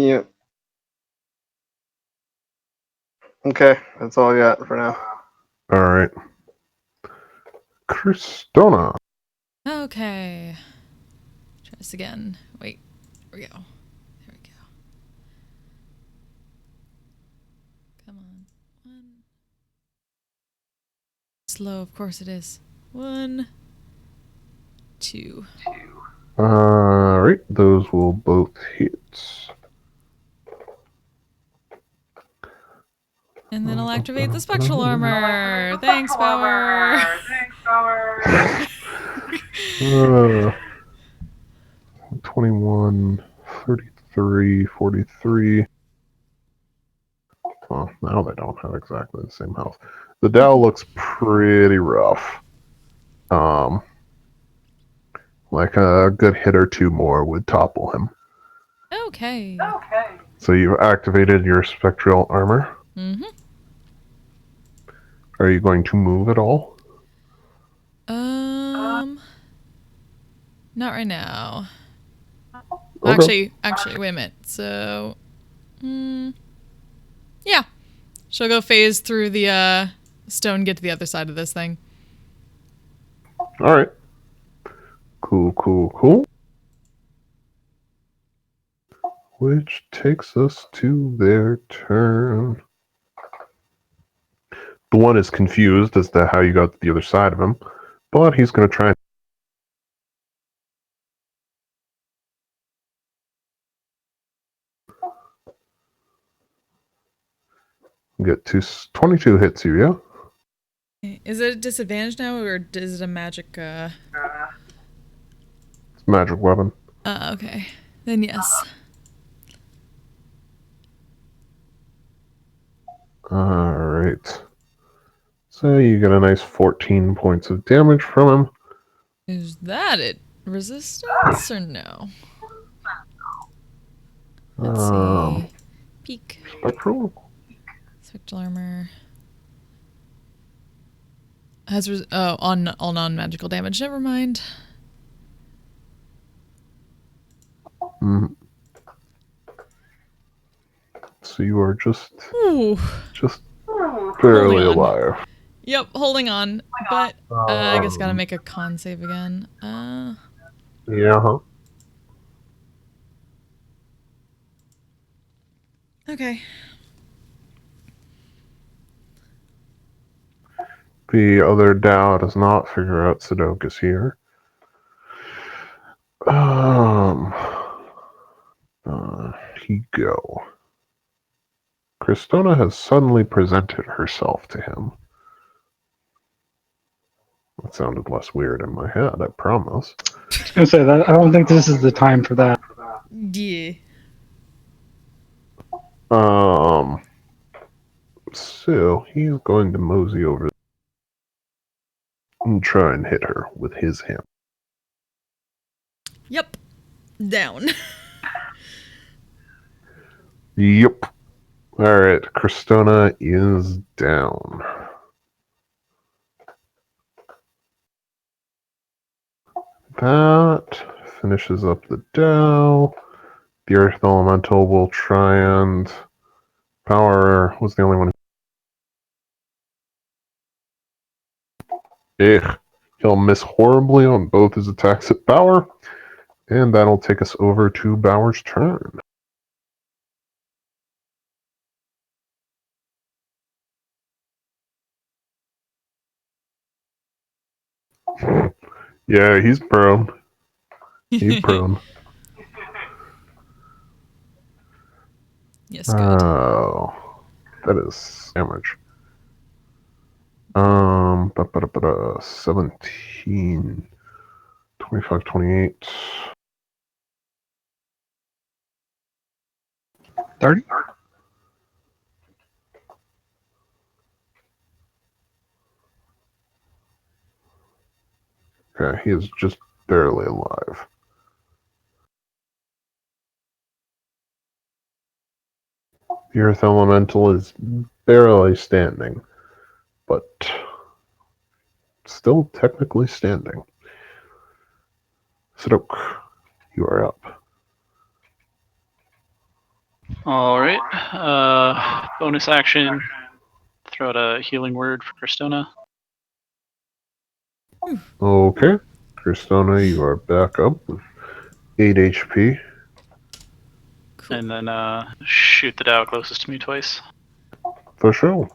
Yep. Okay, that's all I got for now. Alright. Kristona. Okay. Try this again. Wait. Here we go. There we go. Come on. One. Slow, of course it is. 1, 2. Alright, those will both hit. And then I'll activate the spectral armor. Thanks, Power. 21, 33, 43. Well, now they don't have exactly the same health. The Dow looks pretty rough. Like a good hit or two more would topple him. Okay. So you've activated your spectral armor. Mm-hmm. Are you going to move at all? Not right now. Okay. Actually, wait a minute. So, yeah. She'll go phase through the stone, get to the other side of this thing. Alright. Cool. Which takes us to their turn. The one is confused as to how you got to the other side of him, but he's going to try and get to 22 hits you, yeah? Is it a disadvantage now, or is it a magic? It's a magic weapon. Okay. Then yes. Alright. So you get a nice 14 points of damage from him. Is that it? Resistance or no? Let's see. Peak. Spectral? Spectral armor. Has on all non-magical damage. Never mind. Mm. So you are just Ooh. barely alive. Yep, holding on. But I guess gotta make a con save again. Yeah. Okay. The other Dow does not figure out Sudokus here. He go. Kristona has suddenly presented herself to him. That sounded less weird in my head, I promise. I was gonna say that I don't think this is the time for that. Yeah. So he's going to mosey over and try and hit her with his hand. Yep. Down. Yep. Alright, Kristona is down. That finishes up the Dow. The Earth Elemental will try and... Power was the only one. He'll miss horribly on both his attacks at Power. And that'll take us over to Bauer's turn. Yeah, he's prone. He's prone. Yes, good. Oh, that is damage. 17, 25, 28. 30? Okay, he is just barely alive. The Earth Elemental is barely standing, but still technically standing. Sidok, you are up. All right. Bonus action. Throw out a healing word for Kristona. Okay. Kristona, you are back up with 8 HP. Cool. And then shoot the Dow closest to me twice. For sure.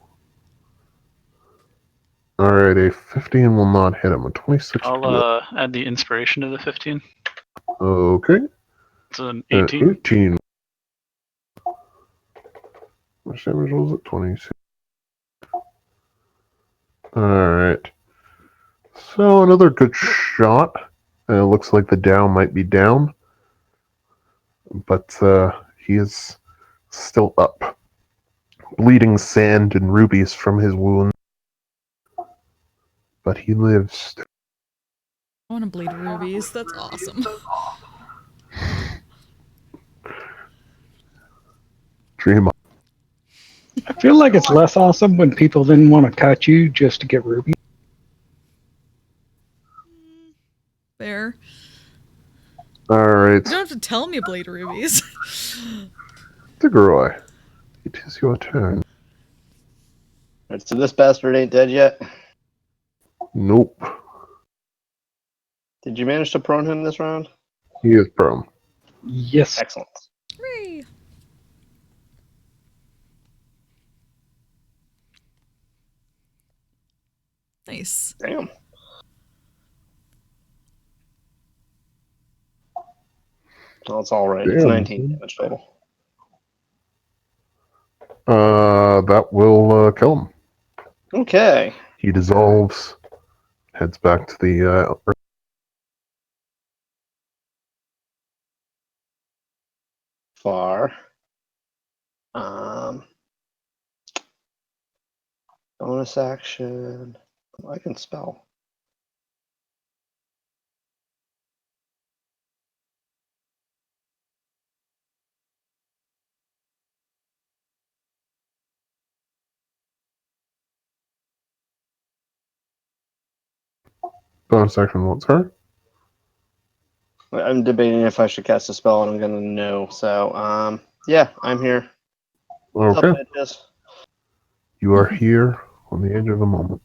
Alright, a 15 will not hit him. A 26 will. I'll add the inspiration to the 15. Okay. It's an And 18. 18. Which damage was it? 26. Alright. So another good shot. It looks like the Dow might be down. But he is still up. Bleeding sand and rubies from his wound. But he lives. I want to bleed rubies. That's awesome. Dream on. I feel like it's less awesome when people then want to cut you just to get ruby. Fair. Alright. You don't have to tell me to bleed rubies. Digaroy, it is your turn. Alright, so this bastard ain't dead yet. Nope. Did you manage to prone him this round? He is prone. Yes. Excellent. Hooray. Nice. Damn. Well, it's alright. It's Damn. 19 damage total. That will kill him. Okay. He dissolves, heads back to the Far. Bonus action. I can spell. bonus action. What's her? I'm debating if I should cast a spell, and I'm gonna know. So, yeah, I'm here. What's up, Okay. bitches? You are here on the edge of a moment.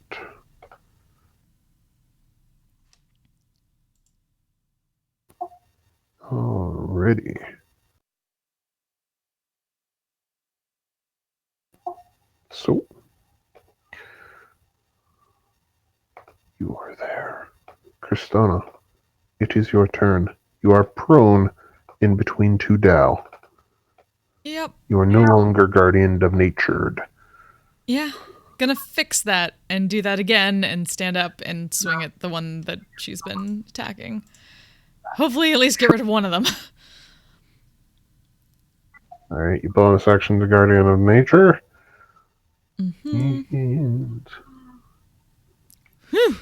Alrighty. So, you are there. Kristana, it is your turn. You are prone in between two Dow. Yep. You are no longer guardian of natured. Yeah. Gonna fix that and do that again and stand up and swing at the one that she's been attacking. Hopefully at least get rid of one of them. Alright, you bonus action to guardian of nature. Mm-hmm. And... Whew.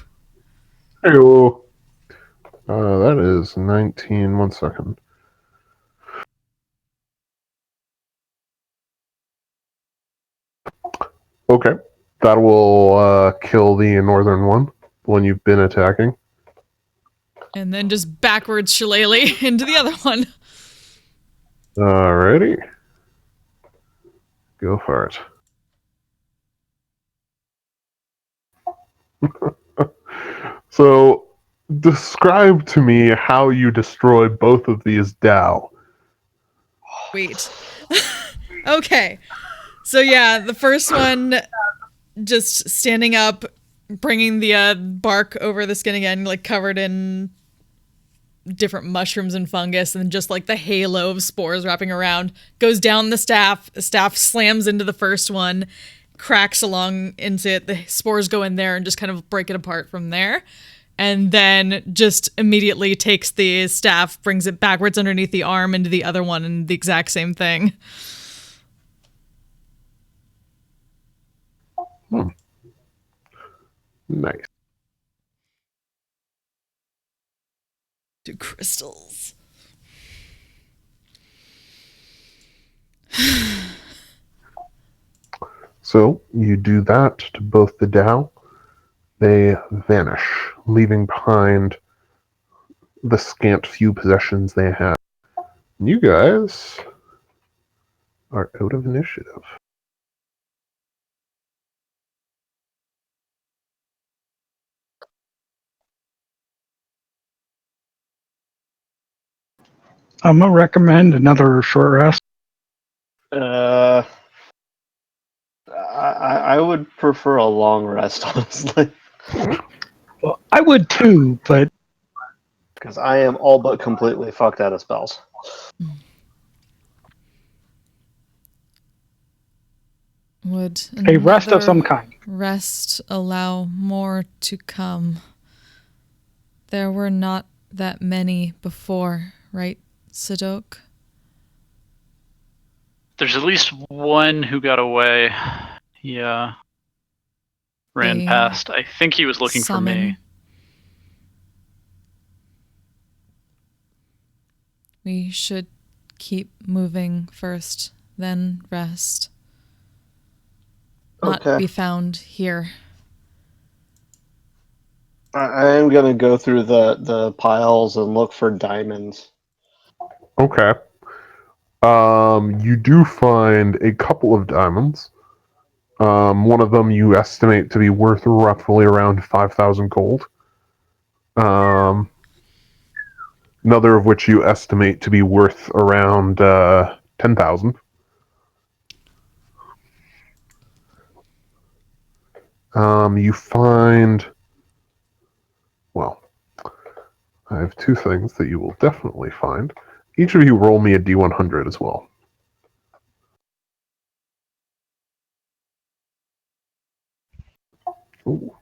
Heyo. That is 19. 1 second. Okay. That will kill the northern one, the one you've been attacking. And then just backwards shillelagh into the other one. Alrighty. Go for it. So, describe to me how you destroy both of these Dow. Wait. Okay. So yeah, the first one, just standing up, bringing the bark over the skin again, like covered in different mushrooms and fungus, and just like the halo of spores wrapping around, goes down the staff slams into the first one, cracks along into it, the spores go in there and just kind of break it apart from there, and then just immediately takes the staff, brings it backwards underneath the arm into the other one, and the exact same thing. Nice. 2 crystals. So, you do that to both the Dow. They vanish, leaving behind the scant few possessions they have. And you guys are out of initiative. I'm gonna recommend another short rest. I would prefer a long rest, honestly, Well, I would too, but because I am all but completely fucked out of spells. Would a rest of some another kind. rest allow more to come? There were not that many before, right, Sadok? There's at least one who got away. He ran They past. I think he was looking for me. summon. We should keep moving first, then rest. Not Okay. be found here. I am gonna go through the piles and look for diamonds. Okay. You do find a couple of diamonds. One of them you estimate to be worth roughly around 5,000 gold. Another of which you estimate to be worth around 10,000. You find, well, I have two things that you will definitely find. Each of you roll me a D100 as well. Ooh.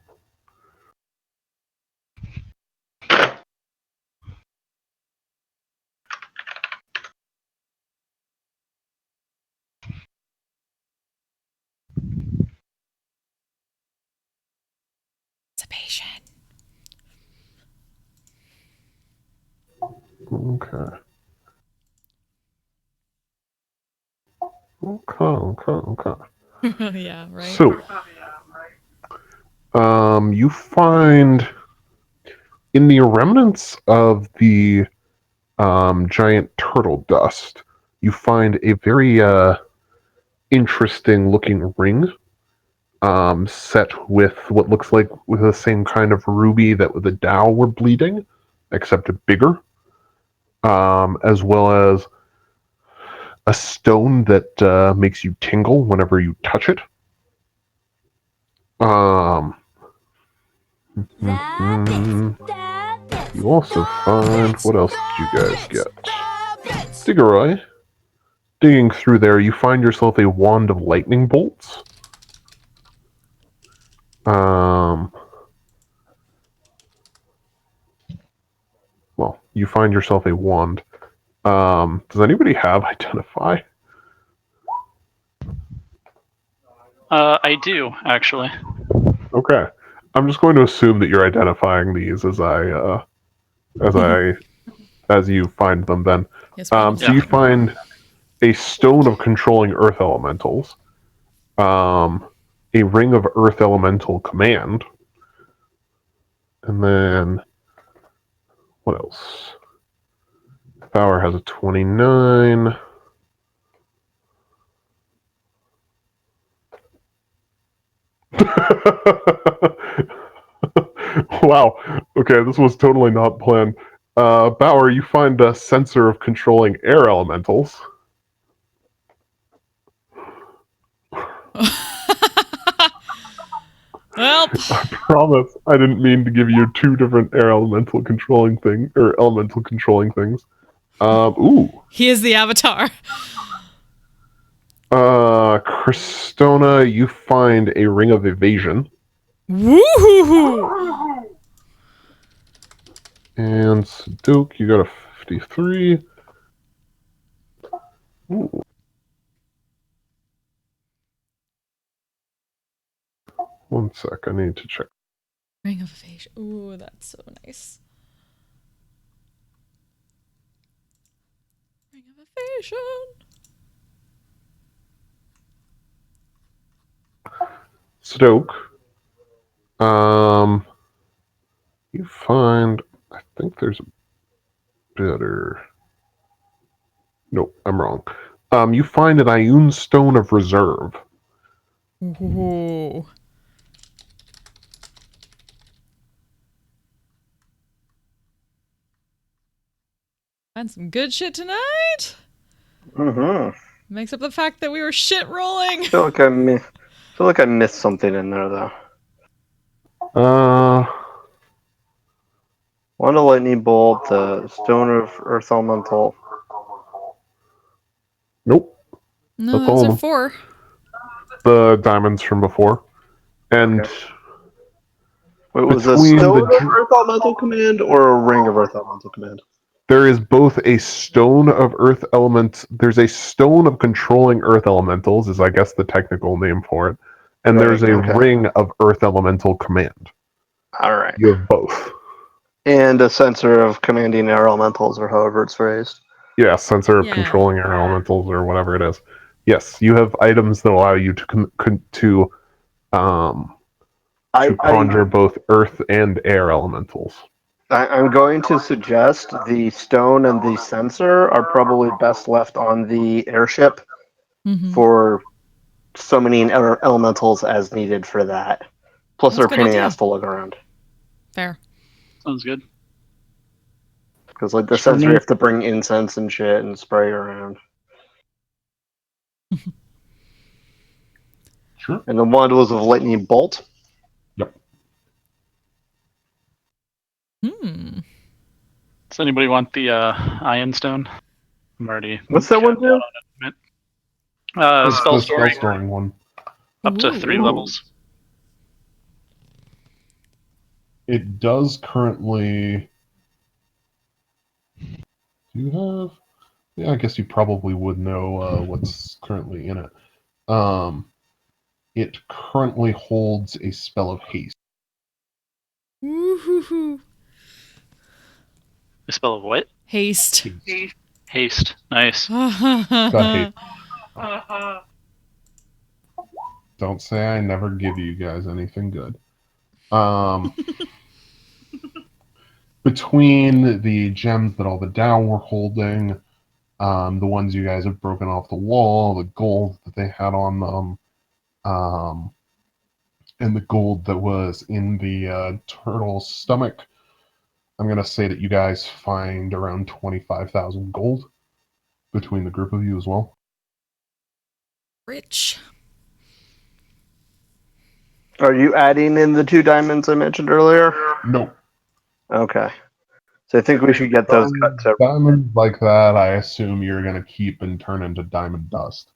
Participation. Okay. Okay. Yeah, right. So, you find in the remnants of the giant turtle dust, you find a very interesting looking ring set with what looks like with the same kind of ruby that the Tao were bleeding, except bigger, as well as a stone that makes you tingle whenever you touch it. You also find, what else did you guys get? Diggeroy. Digging through there, you find yourself a wand of lightning bolts. Well, you find yourself a wand. Does anybody have identify? I do, actually. Okay. I'm just going to assume that you're identifying these as you find them then. Yes, So you find a stone of controlling earth elementals, a ring of earth elemental command, and then what else? Power has a 29. Wow. Okay, this was totally not planned. Bauer, you find a sensor of controlling air elementals. Well, I promise I didn't mean to give you two different air elemental controlling thing or elemental controlling things. Ooh. he is the avatar. Cristona, you find a ring of evasion. Woohoo! And Duke, you got a 53. Ooh. One sec, I need to check. Ring of evasion. Ooh, that's so nice. Ring of evasion. Stoke. You find, I think there's a better. Nope, I'm wrong. You find an Ioun Stone of Reserve. Ooh. Find some good shit tonight. Mm-hmm. Makes up the fact that we were shit rolling. I feel like I missed something in there though. Wand of Lightning Bolt, the Stone of Earth Elemental. Nope. No, That's all those of are them. 4. The diamonds from before. And Okay. Wait, was a between Stone the of Earth Elemental Command or a Ring of Earth Elemental Command? there is both a stone of earth element. There's a stone of controlling earth elementals, is I guess the technical name for it. And Right, there's a okay. ring of earth elemental command. All right. You have both. And a sensor of commanding air elementals, or however it's phrased. Yeah, sensor of Yeah. controlling air elementals or whatever it is. Yes, you have items that allow you to conjure both earth and air elementals. I'm going to suggest the stone and the sensor are probably best left on the airship Mm-hmm. for summoning elementals as needed for that. Plus, That's they're a good pain in the idea. ass to look around. Fair. Sounds good. Because, like, the Sure sensor, you need- have to bring incense and shit and spray around. Sure. And the wand was of lightning bolt. Yep. Does anybody want the Iron Stone? I'm already. What's that one do? It's Spell the storing. spell storing one. Up to 3 Ooh. levels. It does currently. Do you have? Yeah, I guess you probably would know what's currently in it. It currently holds a spell of haste. Woo-hoo-hoo. The spell of what? Haste. Haste. Nice. Got haste. Don't say I never give you guys anything good. Between the gems that all the Dow were holding, the ones you guys have broken off the wall, the gold that they had on them, and the gold that was in the turtle's stomach, I'm going to say that you guys find around 25,000 gold between the group of you as well. Rich. Are you adding in the 2 diamonds I mentioned earlier? Nope. Okay. So I think we should get those cut to. Diamonds like that, I assume you're going to keep and turn into diamond dust.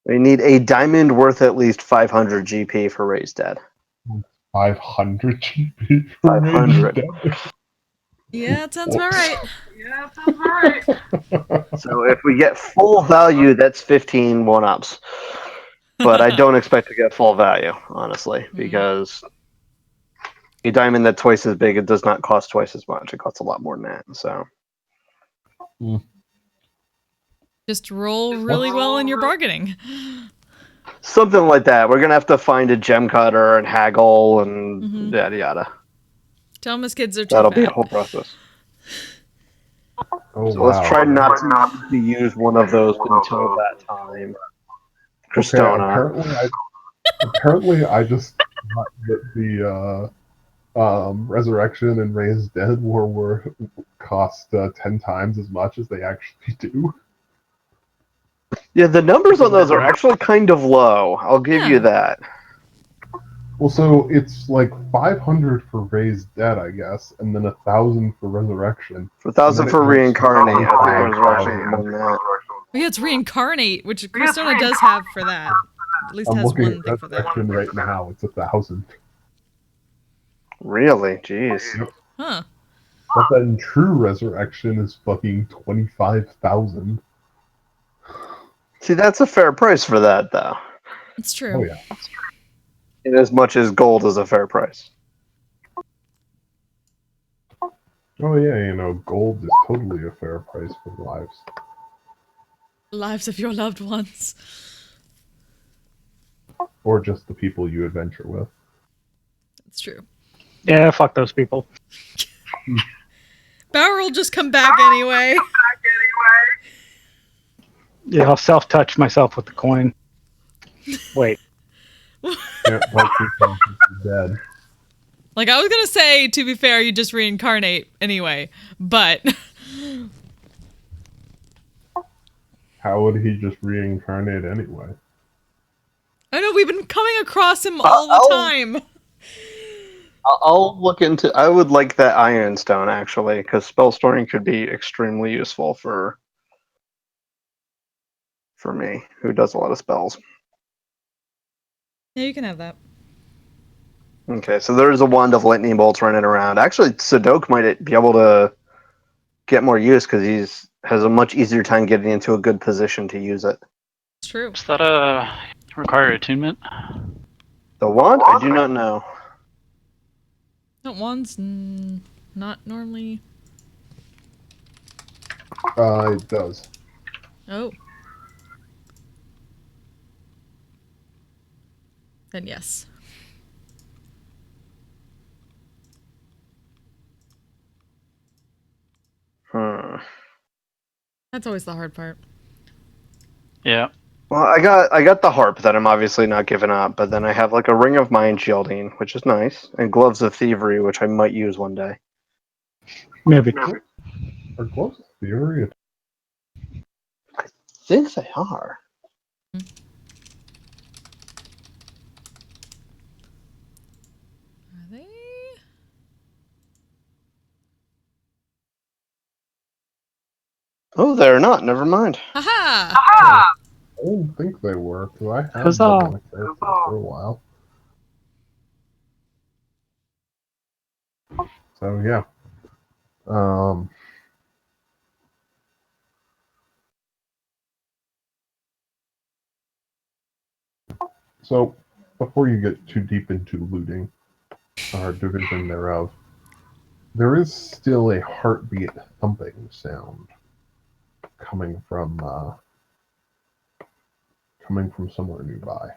We need a diamond worth at least 500 GP for Raised Dead. 500 GP for 500. Raised Dead. Yeah, that sounds about right. So if we get full value, that's 15 1-ups. But I don't expect to get full value, honestly, because a diamond that's twice as big, it does not cost twice as much. It costs a lot more than that. So Just roll really well in your bargaining. something like that. We're gonna have to find a gem cutter and haggle and Mhm. yada yada. Tell them his kids are too That'll fat. be a whole process. Oh, So wow. let's try not to use one of those until that time. Okay, Kristona. apparently I just thought that the Resurrection and Raised Dead were cost 10 times as much as they actually do. Yeah, the numbers on those are actually kind of low. I'll give you that. Well, so it's like 500 for Raised Dead, I guess, and then 1,000 for Resurrection. For 1,000 for Reincarnate, I think Resurrection is more than that. Oh, yeah, it's Reincarnate, which Kristona does have for that. At least I'm has looking one at thing for that. Resurrection right now. It's 1,000. Really? Jeez. Huh. But then True Resurrection is fucking 25,000. See, that's a fair price for that, though. It's true. Oh yeah. In as much as gold is a fair price. Oh yeah, gold is totally a fair price for lives. Lives of your loved ones. Or just the people you adventure with. It's true. Yeah, fuck those people. Bauer will just come back anyway. Yeah, I'll self-touch myself with the coin. Wait. Can't touch yourself if you're dead. Like, I was gonna say, to be fair, you just reincarnate anyway, but... How would he just reincarnate anyway? I know we've been coming across him all the I'll- time. I'll look into. I would like that Iron Stone actually, because spell storing could be extremely useful for me, who does a lot of spells. Yeah, you can have that. Okay, so there's a wand of lightning bolts running around. Actually, Sadok might be able to get more use because has a much easier time getting into a good position to use it. It's true. Does that require attunement? The wand? I do not know. Not wands, not normally. It does. Oh. Then yes. That's always the hard part. Yeah. Well, I got the harp that I'm obviously not giving up, but then I have like a ring of mind shielding, which is nice, and gloves of thievery, which I might use one day. Maybe. Are gloves of theory? I think they are. Are they? Oh, they're not. Never mind. Haha! I don't think they were, because I have Huzzah. them on a character for a while. So yeah. So before you get too deep into looting or division thereof, there is still a heartbeat thumping sound coming from somewhere nearby.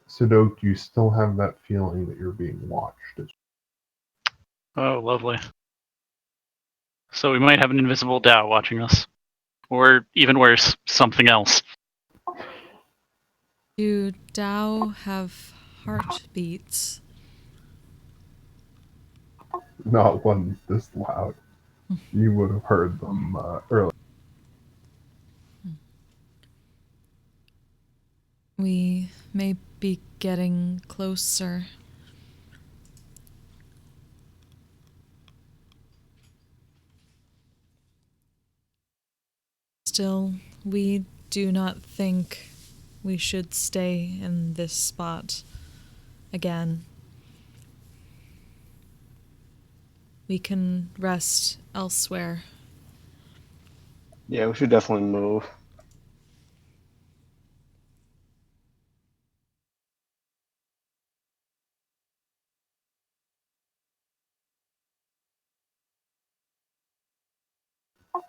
Sadok, you still have that feeling that you're being watched. Oh, lovely. So we might have an invisible Dao watching us. Or even worse, something else. Do Dao have heartbeats? Not one this loud. You would have heard them earlier. We may be getting closer. Still, we do not think we should stay in this spot again. We can rest elsewhere. Yeah, we should definitely move.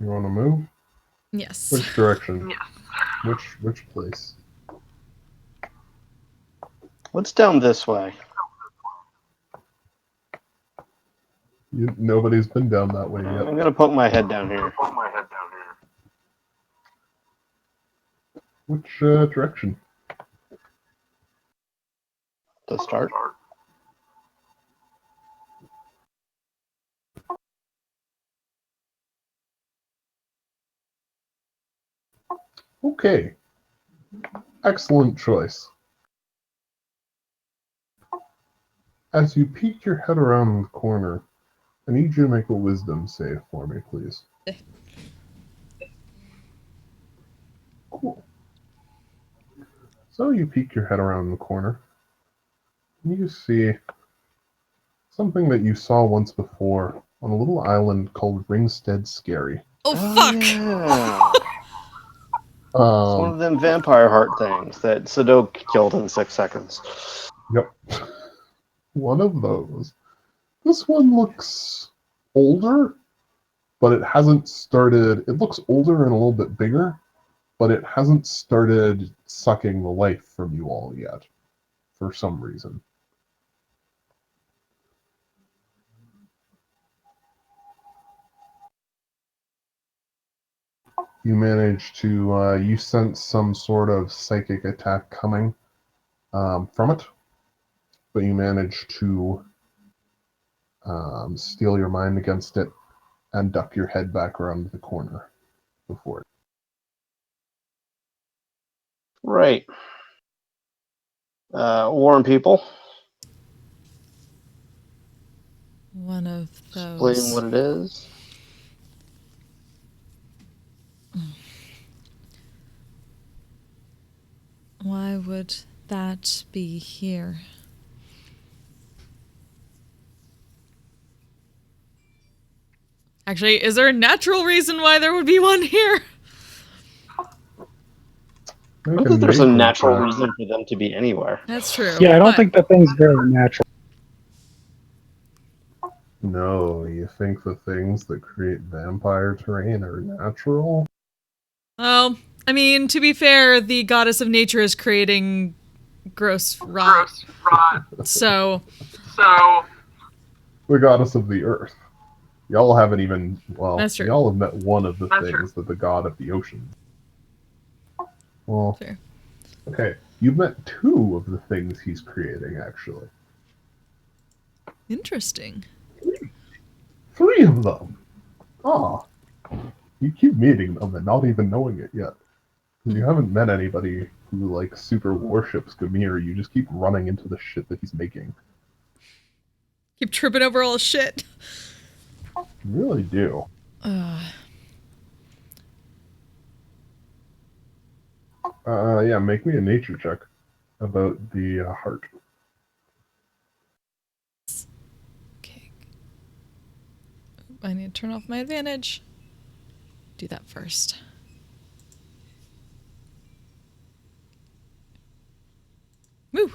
You want to move? Yes. Which direction? Which place? What's down this way? Nobody's been down that way I'm yet. gonna poke my head down here. Which direction? To start. Okay. Excellent choice. As you peek your head around the corner, I need you to make a wisdom save for me, please. Cool. So you peek your head around the corner, and you see something that you saw once before on a little island called Ringstead Scary. Oh, fuck! Yeah. It's one of them vampire heart things that Sadok killed in 6 seconds. Yep. One of those. This one looks older, but it hasn't started. It looks older and a little bit bigger, but it hasn't started sucking the life from you all yet, for some reason. You manage to, you sense some sort of psychic attack coming from it, but you manage to steel your mind against it and duck your head back around the corner. before. Right. Warm people. One of Explain what those. it is. Why would that be here? Actually, is there a natural reason why there would be one here? I don't think there's a natural reason for them to be anywhere. That's true. Yeah, I don't but- think the thing's very natural. No, you think the things that create vampire terrain are natural? Well, I mean, to be fair, the goddess of nature is creating gross rot. So, The goddess of the earth. Y'all haven't even, well, That's true. y'all have met one of the things that the god of the ocean. Well, Fair. okay, you've met two of the things he's creating, actually. Interesting. Three of them! Ah, you keep meeting them and not even knowing it yet. You haven't met anybody who, like, super worships Gamir. You just keep running into the shit that he's making. Keep tripping over all the shit. You really do. Yeah, make me a nature check about the heart. Okay. I need to turn off my advantage. Do that first. Woo!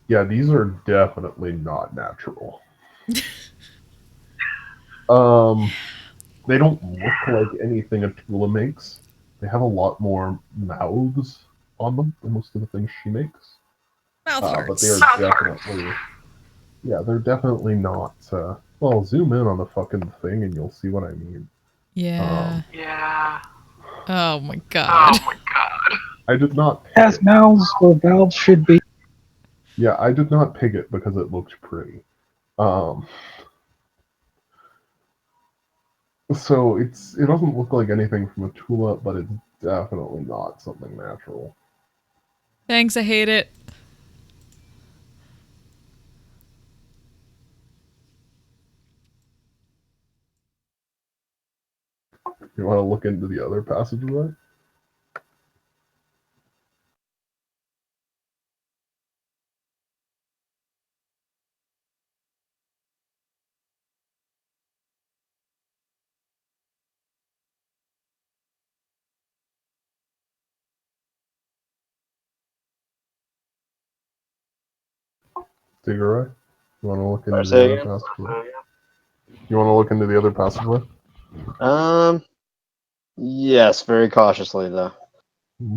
Yeah, these are definitely not natural. They don't look like anything a Tula makes. They have a lot more mouths on them than most of the things she makes. Mouth But hearts. they are definitely, yeah, they're definitely not. Well, zoom in on the fucking thing and you'll see what I mean. Yeah. Yeah. Oh my god. I did not. Has mouths where valves should be. Yeah, I did not pick it because it looked pretty. So it doesn't look like anything from a Tula, but it's definitely not something natural. Thanks, I hate it. You want to look into the other passageway? Tigray? You want to look into Say the other again? passageway? You want to look into the other passageway? Yes, very cautiously though.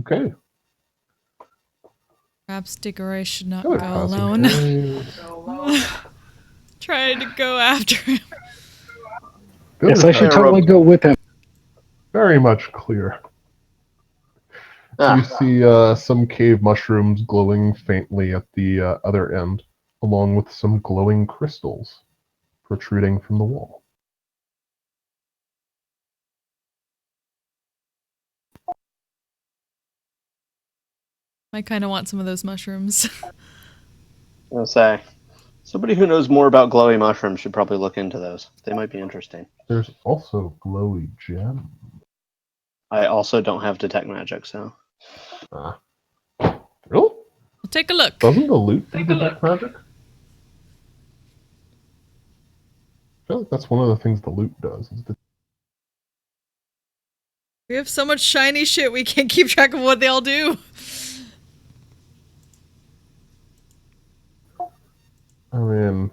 Okay. Perhaps Diggory should not Other go alone. passageway. Trying to go after him. The Yes, other I should passageway totally go with him. very much clear. Ah, You see some cave mushrooms glowing faintly at the other end, along with some glowing crystals protruding from the wall. I kind of want some of those mushrooms. I'll say. Somebody who knows more about glowy mushrooms should probably look into those. They might be interesting. There's also glowy gem. I also don't have detect magic, so. Really? We'll take a look. Doesn't the loot do detect magic? I feel like that's one of the things the loot does. We have so much shiny shit we can't keep track of what they all do. I mean,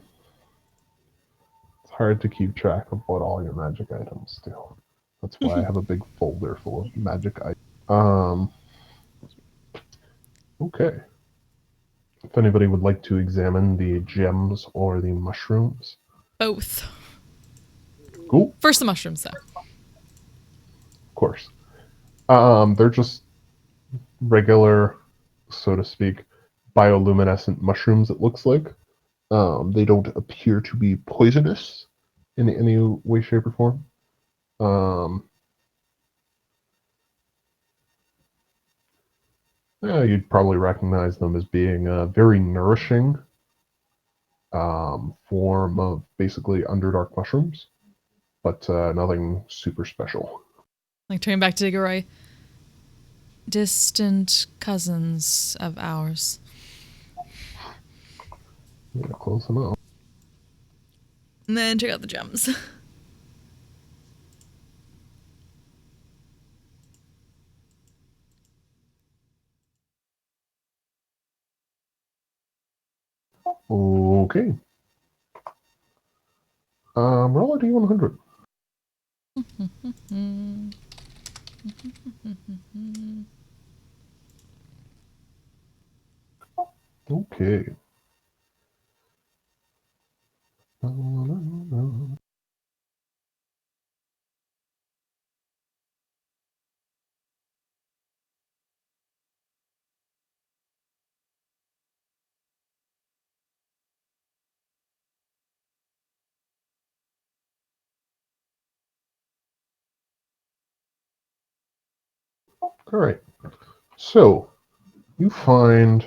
it's hard to keep track of what all your magic items do. That's why I have a big folder full of magic items. Okay. If anybody would like to examine the gems or the mushrooms. Both. Cool. First the mushrooms, though. Of course. They're just regular, so to speak, bioluminescent mushrooms, it looks like. They don't appear to be poisonous. in any way, shape, or form. Yeah, you'd probably recognize them as being a very nourishing form of basically underdark mushrooms, but nothing super special. Like turning back to Diggeroy. Distant cousins of ours. Yeah, close enough. And then check out the gems. Okay. Roll a D100. Okay. All right. So you find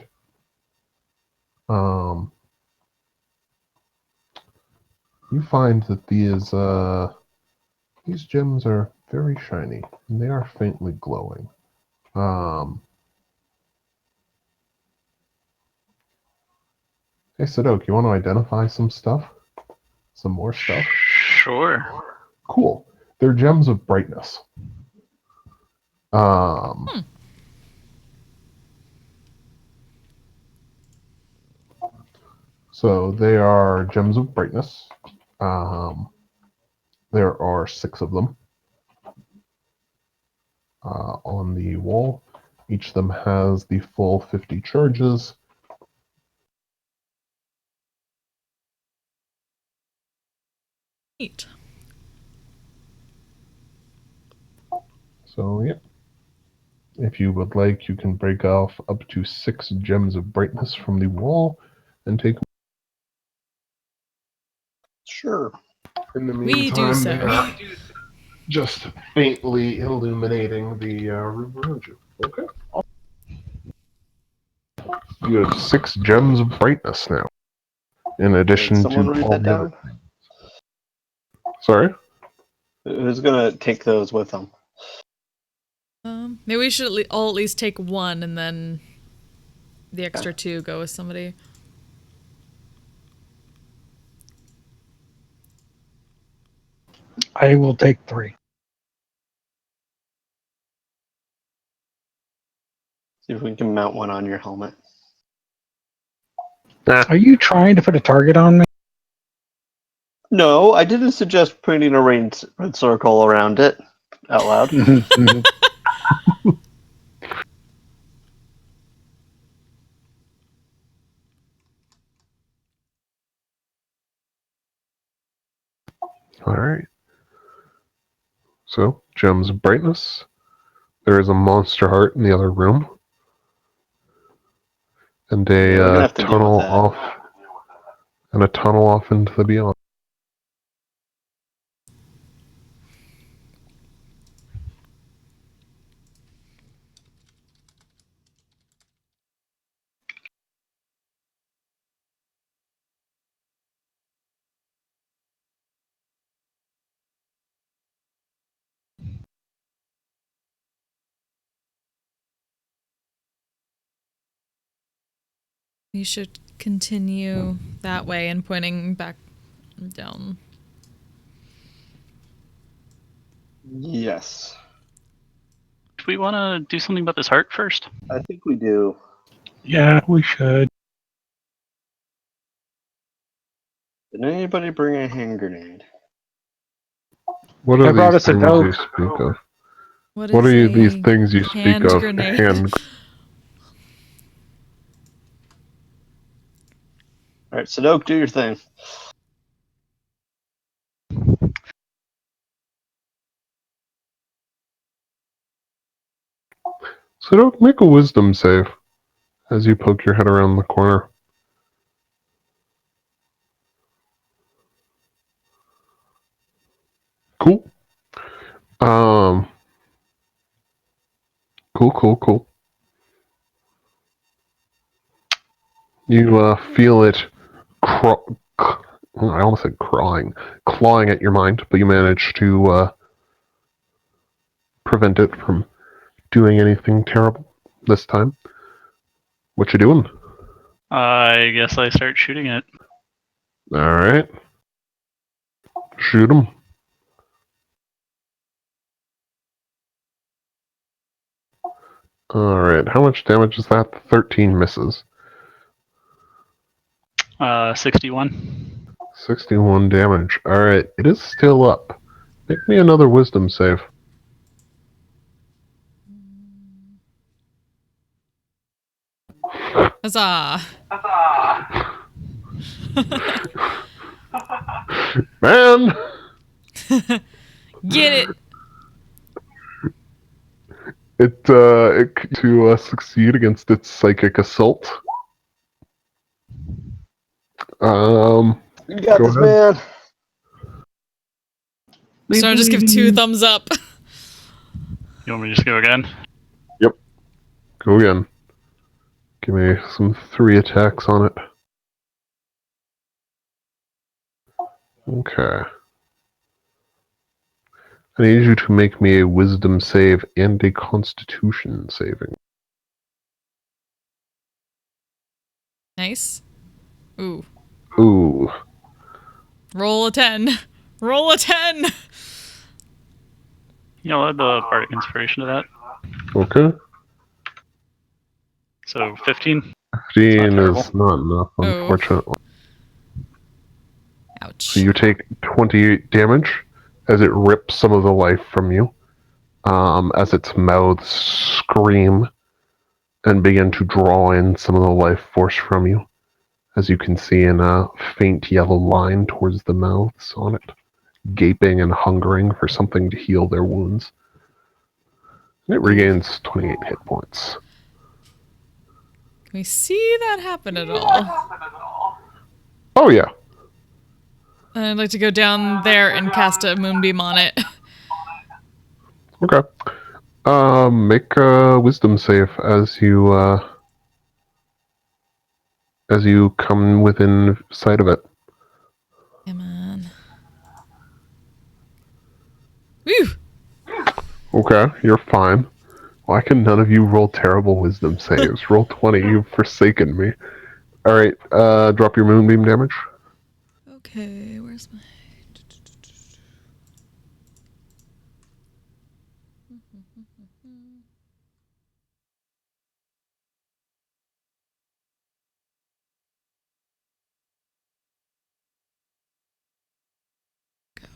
that these gems are very shiny and they are faintly glowing. Hey Sadok, you want to identify some stuff? Some more stuff? Sure. Cool. They're gems of brightness. So they are gems of brightness. There are 6 of them on the wall. Each of them has the full 50 charges. Neat. So, yeah. If you would like, you can break off up to 6 gems of brightness from the wall and take. Sure. In the We do meantime, so. they are just faintly illuminating the room around you. Okay. You have 6 gems of brightness now, in addition someone to write all that the other down? things. Sorry? Who's gonna take those with them? Maybe we should all at least take one, and then the extra 2 go with somebody. I will take 3. See if we can mount one on your helmet. Are you trying to put a target on me? No, I didn't suggest putting a red circle around it out loud. Alright. So, gems of brightness. There is a monster heart in the other room. And Yeah, we're gonna a have to deal tunnel with that. off. And a tunnel off into the beyond. We should continue that way and pointing back down. Yes, Do we want to do something about this heart first? I think we do. Yeah, we should. Did anybody bring a hand grenade? What I are brought these us a things dope. you speak of? What What is are a these things you speak hand of? grenade? All right, Sadok, do your thing. So don't make a wisdom save as you poke your head around the corner. Cool. You feel it I almost said clawing at your mind, but you manage to prevent it from doing anything terrible this time. What you doing? I guess I start shooting it. Alright. Shoot him. Alright, how much damage is that? 13 misses. 61. 61 damage. Alright, it is still up. Make me another wisdom save. Huzzah! Man! Get it! It to succeed against its psychic assault. You got Go this, ahead. man. So I just give 2 thumbs up. You want me to just go again? Yep. Go again. Give me some 3 attacks on it. Okay. I need you to make me a wisdom save and a constitution saving. Nice. Ooh. Ooh. Roll a 10. Roll a 10! I'll add the bardic inspiration to that. Okay. So 15. 15 terrible. is not enough, Oh. unfortunately. Ouch. So you take 28 damage as it rips some of the life from you, as its mouths scream and begin to draw in some of the life force from you, as you can see in a faint yellow line towards the mouths on it, gaping and hungering for something to heal their wounds. And it regains 28 hit points. Can we see that happen at all? Oh yeah. I'd like to go down there and cast a moonbeam on it. Okay. Make a wisdom save as you come within sight of it. Come on. Whew! Okay, you're fine. Why can none of you roll terrible wisdom saves? Roll 20, you've forsaken me. Alright, drop your moonbeam damage. Okay, where's my... Go.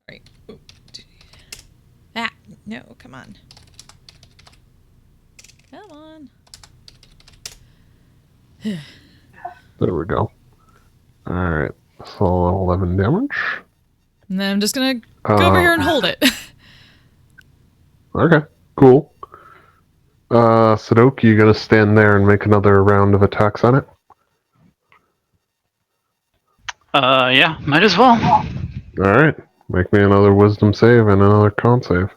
Sorry. Ooh. Ah, no, come on. Come on. There we go. Alright, so 11 damage. And then I'm just gonna go over here and hold it. Okay, cool. Sudoku, you gonna stand there and make another round of attacks on it? Yeah, might as well. Alright, make me another wisdom save and another con save.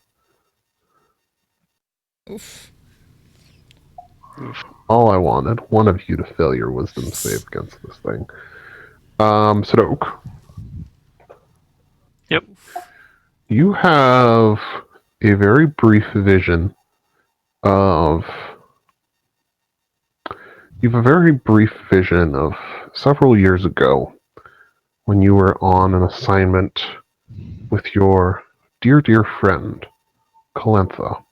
Oof. All I wanted, one of you to fail your wisdom save against this thing. Sudoku. Yep. You have a very brief vision of... You have a very brief vision of several years ago when you were on an assignment with your dear friend, Calentha.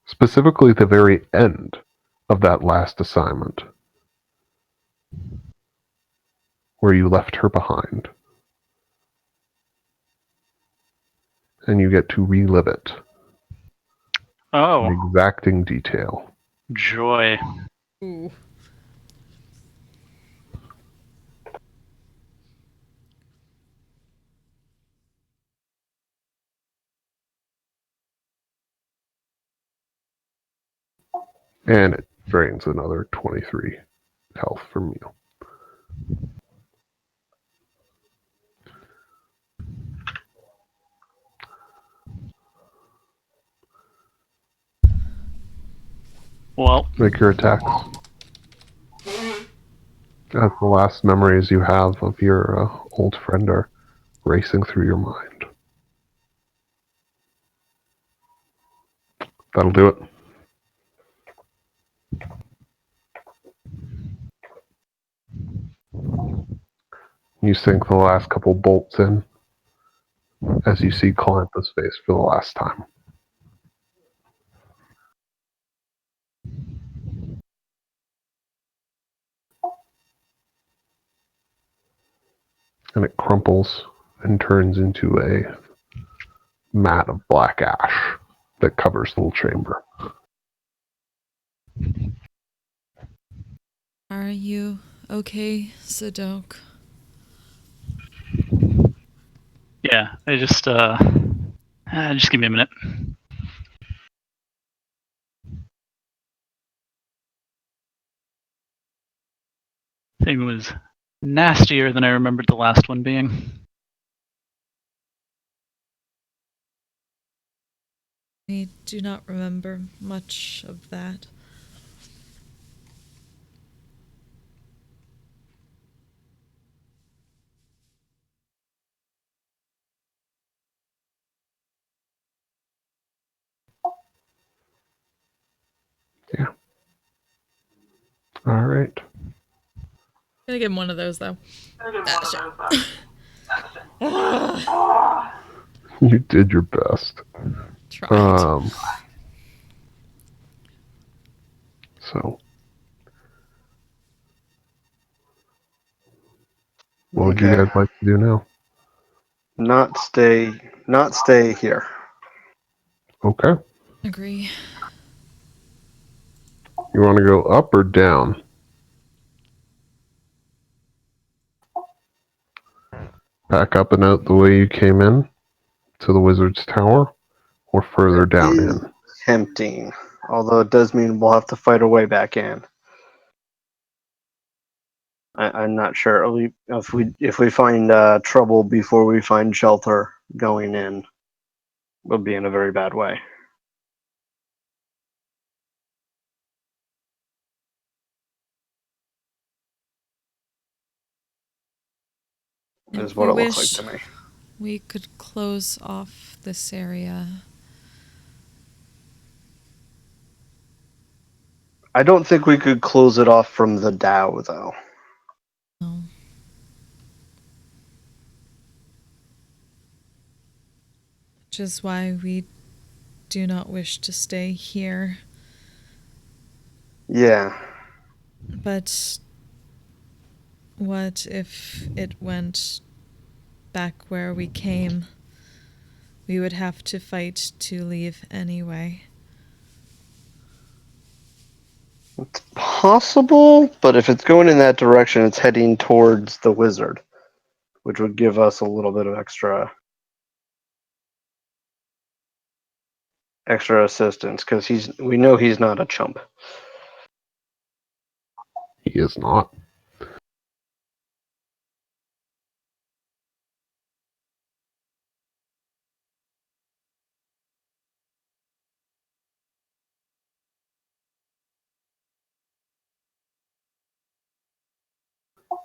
Specifically the very end of that last assignment, where you left her behind. And you get to relive it Oh, in exacting detail. joy. Ooh. And drains another 23 health from you. Well, Make your attacks. As the last memories you have of your old friend are racing through your mind. That'll do it. You sink the last couple bolts in as you see Calantha's face for the last time. And it crumples and turns into a mat of black ash that covers the little chamber. Are you okay, Sadok? yeah, I just give me a minute. Thing was nastier than I remembered the last one being. I do not remember much of that. Yeah. All right. Gonna give him one of those though. You did your best. Tried. So, what would you guys like to do now? Not stay here. Okay. Agree. You want to go up or down? Back up and out the way you came in to the wizard's tower, or further down Is in? tempting, although it does mean we'll have to fight our way back in. I'm not sure if we find trouble before we find shelter going in, we'll be in a very bad way. Is If what we it looks like wish, to me. we could close off this area. I don't think we could close it off from the Dow, though. No. Which is why we do not wish to stay here. Yeah. But what if it went back where we came? We would have to fight to leave anyway. It's possible, but if it's going in that direction, it's heading towards the wizard, which would give us a little bit of extra assistance because we know he's not a chump. He is not.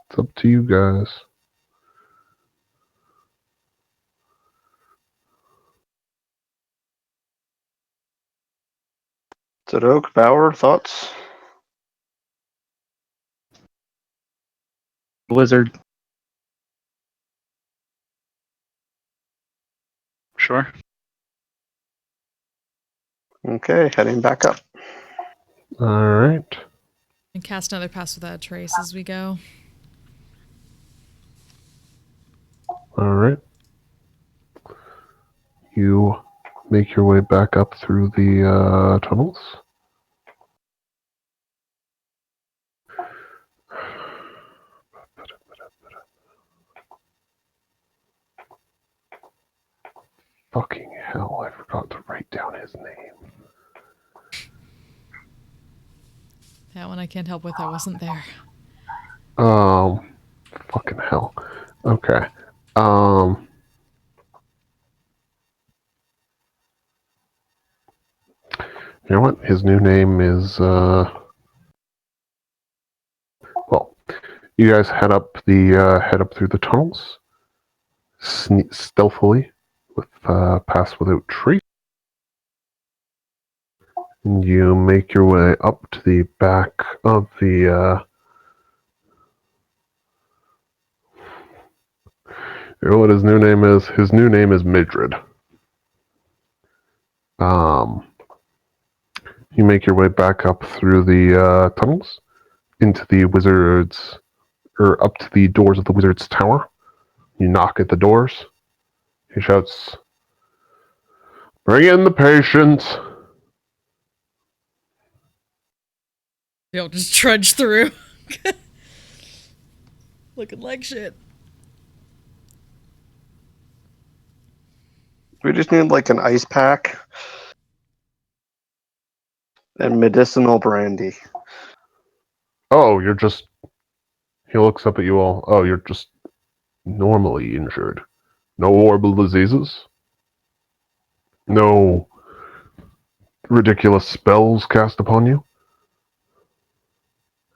It's up to you guys. Zadok, Bauer, thoughts? Blizzard. Sure. Okay, heading back up. All right. And cast another Pass Without a Trace as we go. All right. You make your way back up through the tunnels. Fucking hell, I forgot to write down his name. That one I can't help with. I wasn't there. Fucking hell. Okay. You know what? His new name is, well, you guys head up through the tunnels, stealthily, with, pass without trace. And you make your way up to the back of the, you know what his new name is? His new name is Midrid. You make your way back up through the tunnels into the wizard's, or up to the doors of the wizard's tower. You knock at the doors. He shouts, "Bring in the patients." They'll just trudge through. Looking like shit. We just need like an ice pack and medicinal brandy. Oh, you're just... He looks up at you all. Oh, you're just normally injured. No horrible diseases? No ridiculous spells cast upon you?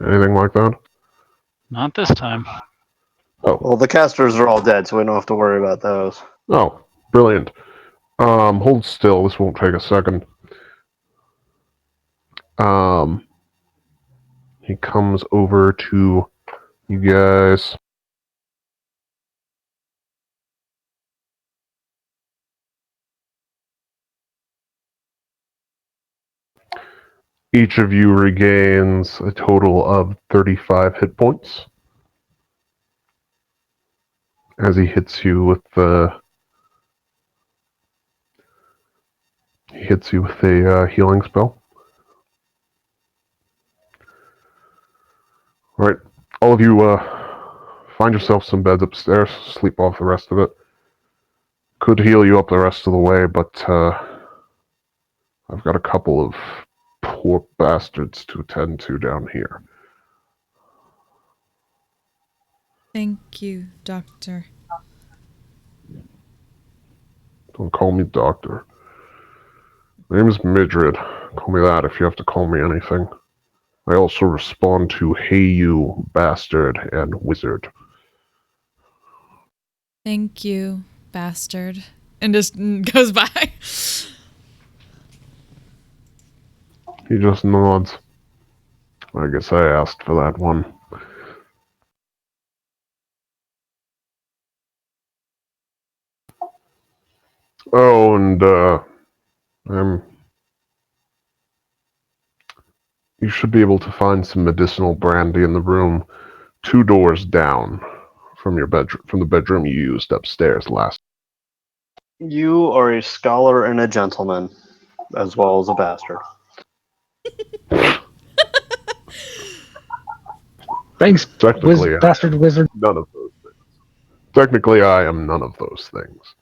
Anything like that? Not this time. Oh, Well, the casters are all dead, so we don't have to worry about those. oh, brilliant. Hold still. This won't take a second. He comes over to you guys. Each of you regains a total of 35 hit points as he hits you with a healing spell. All right, all of you find yourself some beds upstairs. Sleep off the rest of it. Could heal you up the rest of the way, but I've got a couple of poor bastards to attend to down here. Thank you, Doctor. Don't call me doctor. My name is Midrid. Call me that if you have to call me anything. I also respond to "Hey you, bastard" and "wizard." Thank you, bastard. And just goes by. He just nods. I guess I asked for that one. Oh, and you should be able to find some medicinal brandy in the room 2 doors down from your bedroom, from the bedroom you used upstairs last. You are a scholar and a gentleman, as well as a bastard. Thanks, Technically, bastard wizard. none of those things. Technically, I am none of those things,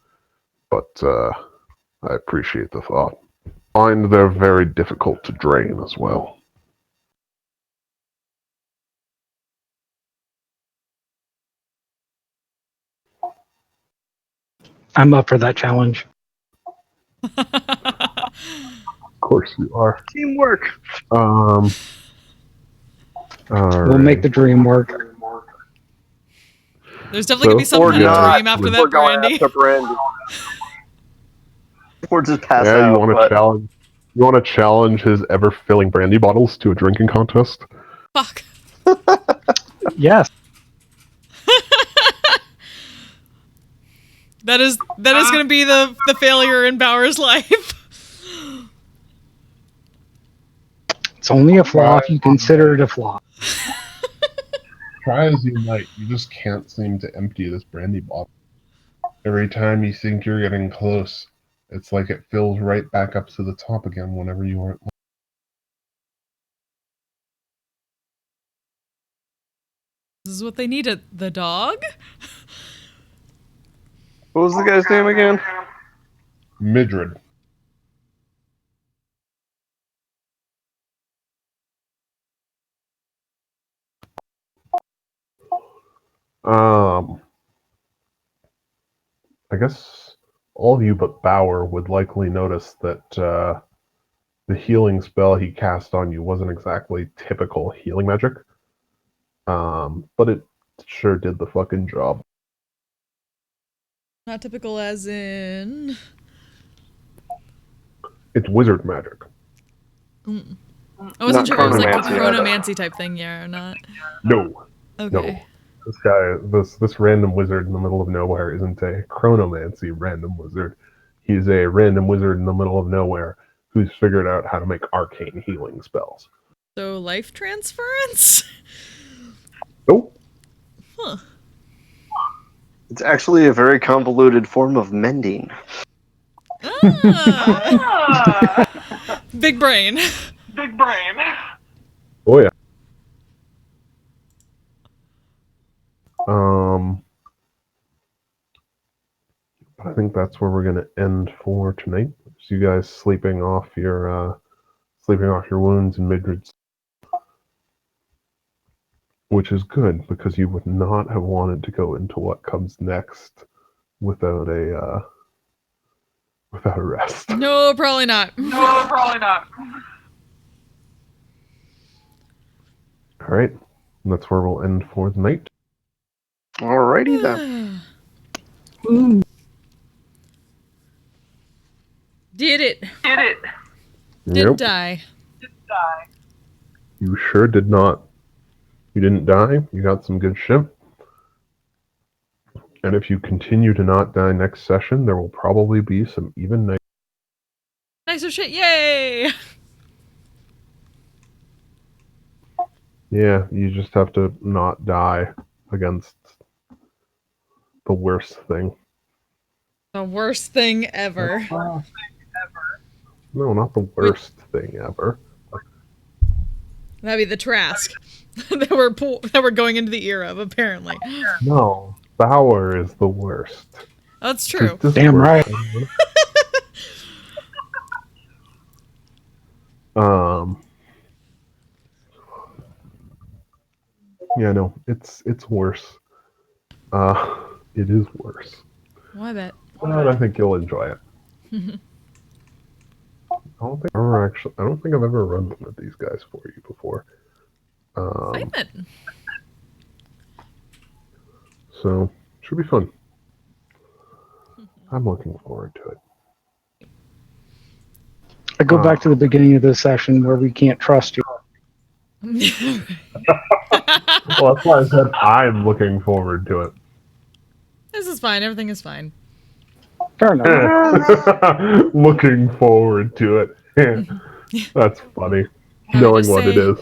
but I appreciate the thought. Find they're very difficult to drain as well. I'm up for that challenge. Of course you are. Teamwork. All We'll make the dream work. There's definitely gonna be So, something in the not. dream after We're that, going Brandy. after brandy. Or just pass Yeah, out. you want to but challenge? You want to challenge his ever-filling brandy bottles to a drinking contest? Fuck. Yes. That is gonna be the failure in Bauer's life. It's only a flaw if you consider it a flaw. Try as you might, you just can't seem to empty this brandy bottle. Every time you think you're getting close, it's like it fills right back up to the top again whenever you aren't. This is what they needed. The dog? what was the guy's name again? Midrid. I guess all of you but Bauer would likely notice that the healing spell he cast on you wasn't exactly typical healing magic. But it sure did the fucking job. Not typical as in... It's wizard magic. I wasn't Not sure if it was like a chronomancy. chronomancy type thing, yeah, or not. No. Okay. This random wizard in the middle of nowhere isn't a chronomancy random wizard. He's a random wizard in the middle of nowhere who's figured out how to make arcane healing spells. So life transference? Oh, Huh. It's actually a very convoluted form of mending. Ah. Big brain. Big brain. oh yeah. I think that's where we're gonna end for tonight. So you guys sleeping off your wounds and midrids, which is good because you would not have wanted to go into what comes next without a rest. No, probably not. No, probably not. All right, and that's where we'll end for the night. Alrighty then. Did it. Did it. Didn't die. Die. You sure did not. You didn't die. You got some good shit. And if you continue to not die next session, there will probably be some even Nicer shit, yay! Yeah, you just have to not die against the worst thing. The worst thing ever. No, not the worst thing ever. That'd be the Trask that we're going into the era of, apparently. No, Bauer is the worst. That's true. Just Damn worst. right. Yeah, no, it's worse. It is worse. Well, I bet. But I think you'll enjoy it. I don't think I've ever run one of these guys for you before. Excitement. So should be fun. I'm looking forward to it. I go back to the beginning of this session where we can't trust you. Well, that's why I said I'm looking forward to it. This is fine. Everything is fine. Fair enough. Looking forward to it. That's funny. I Knowing just what it say- is.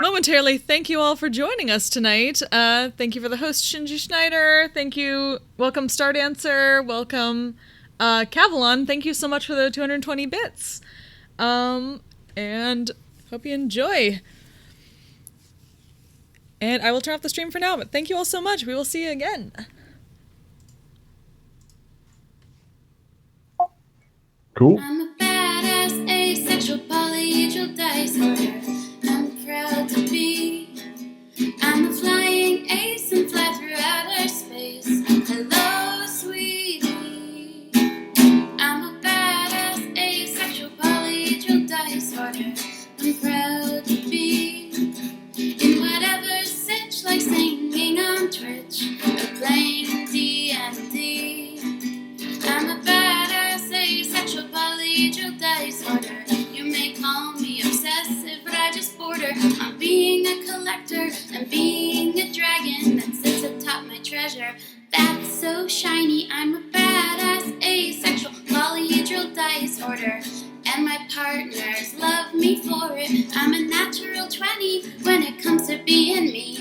Momentarily, thank you all for joining us tonight. Thank you for the host, Shinji Schneider. Thank you. Welcome, Stardancer. Welcome, Cavalon. Thank you so much for the 220 bits. And hope you enjoy. And I will turn off the stream for now, but thank you all so much. We will see you again. Cool. I'm a badass, asexual, polyhedral dice holder. I'm proud to be. I'm a flying ace and fly through outer space. Hello, sweetie. I'm a badass, asexual, polyhedral dice holder. I'm proud to be in whatever sitch, like singing on Twitch or playing D&D. I'm a badass, asexual, polyhedral dice holder. You may call me obsessive, but I just border on being a collector and being a dragon that sits atop my treasure. That's so shiny. I'm a badass, asexual, polyhedral dice hoarder. And my partners love me for it. I'm a natural 20 when it comes to being me.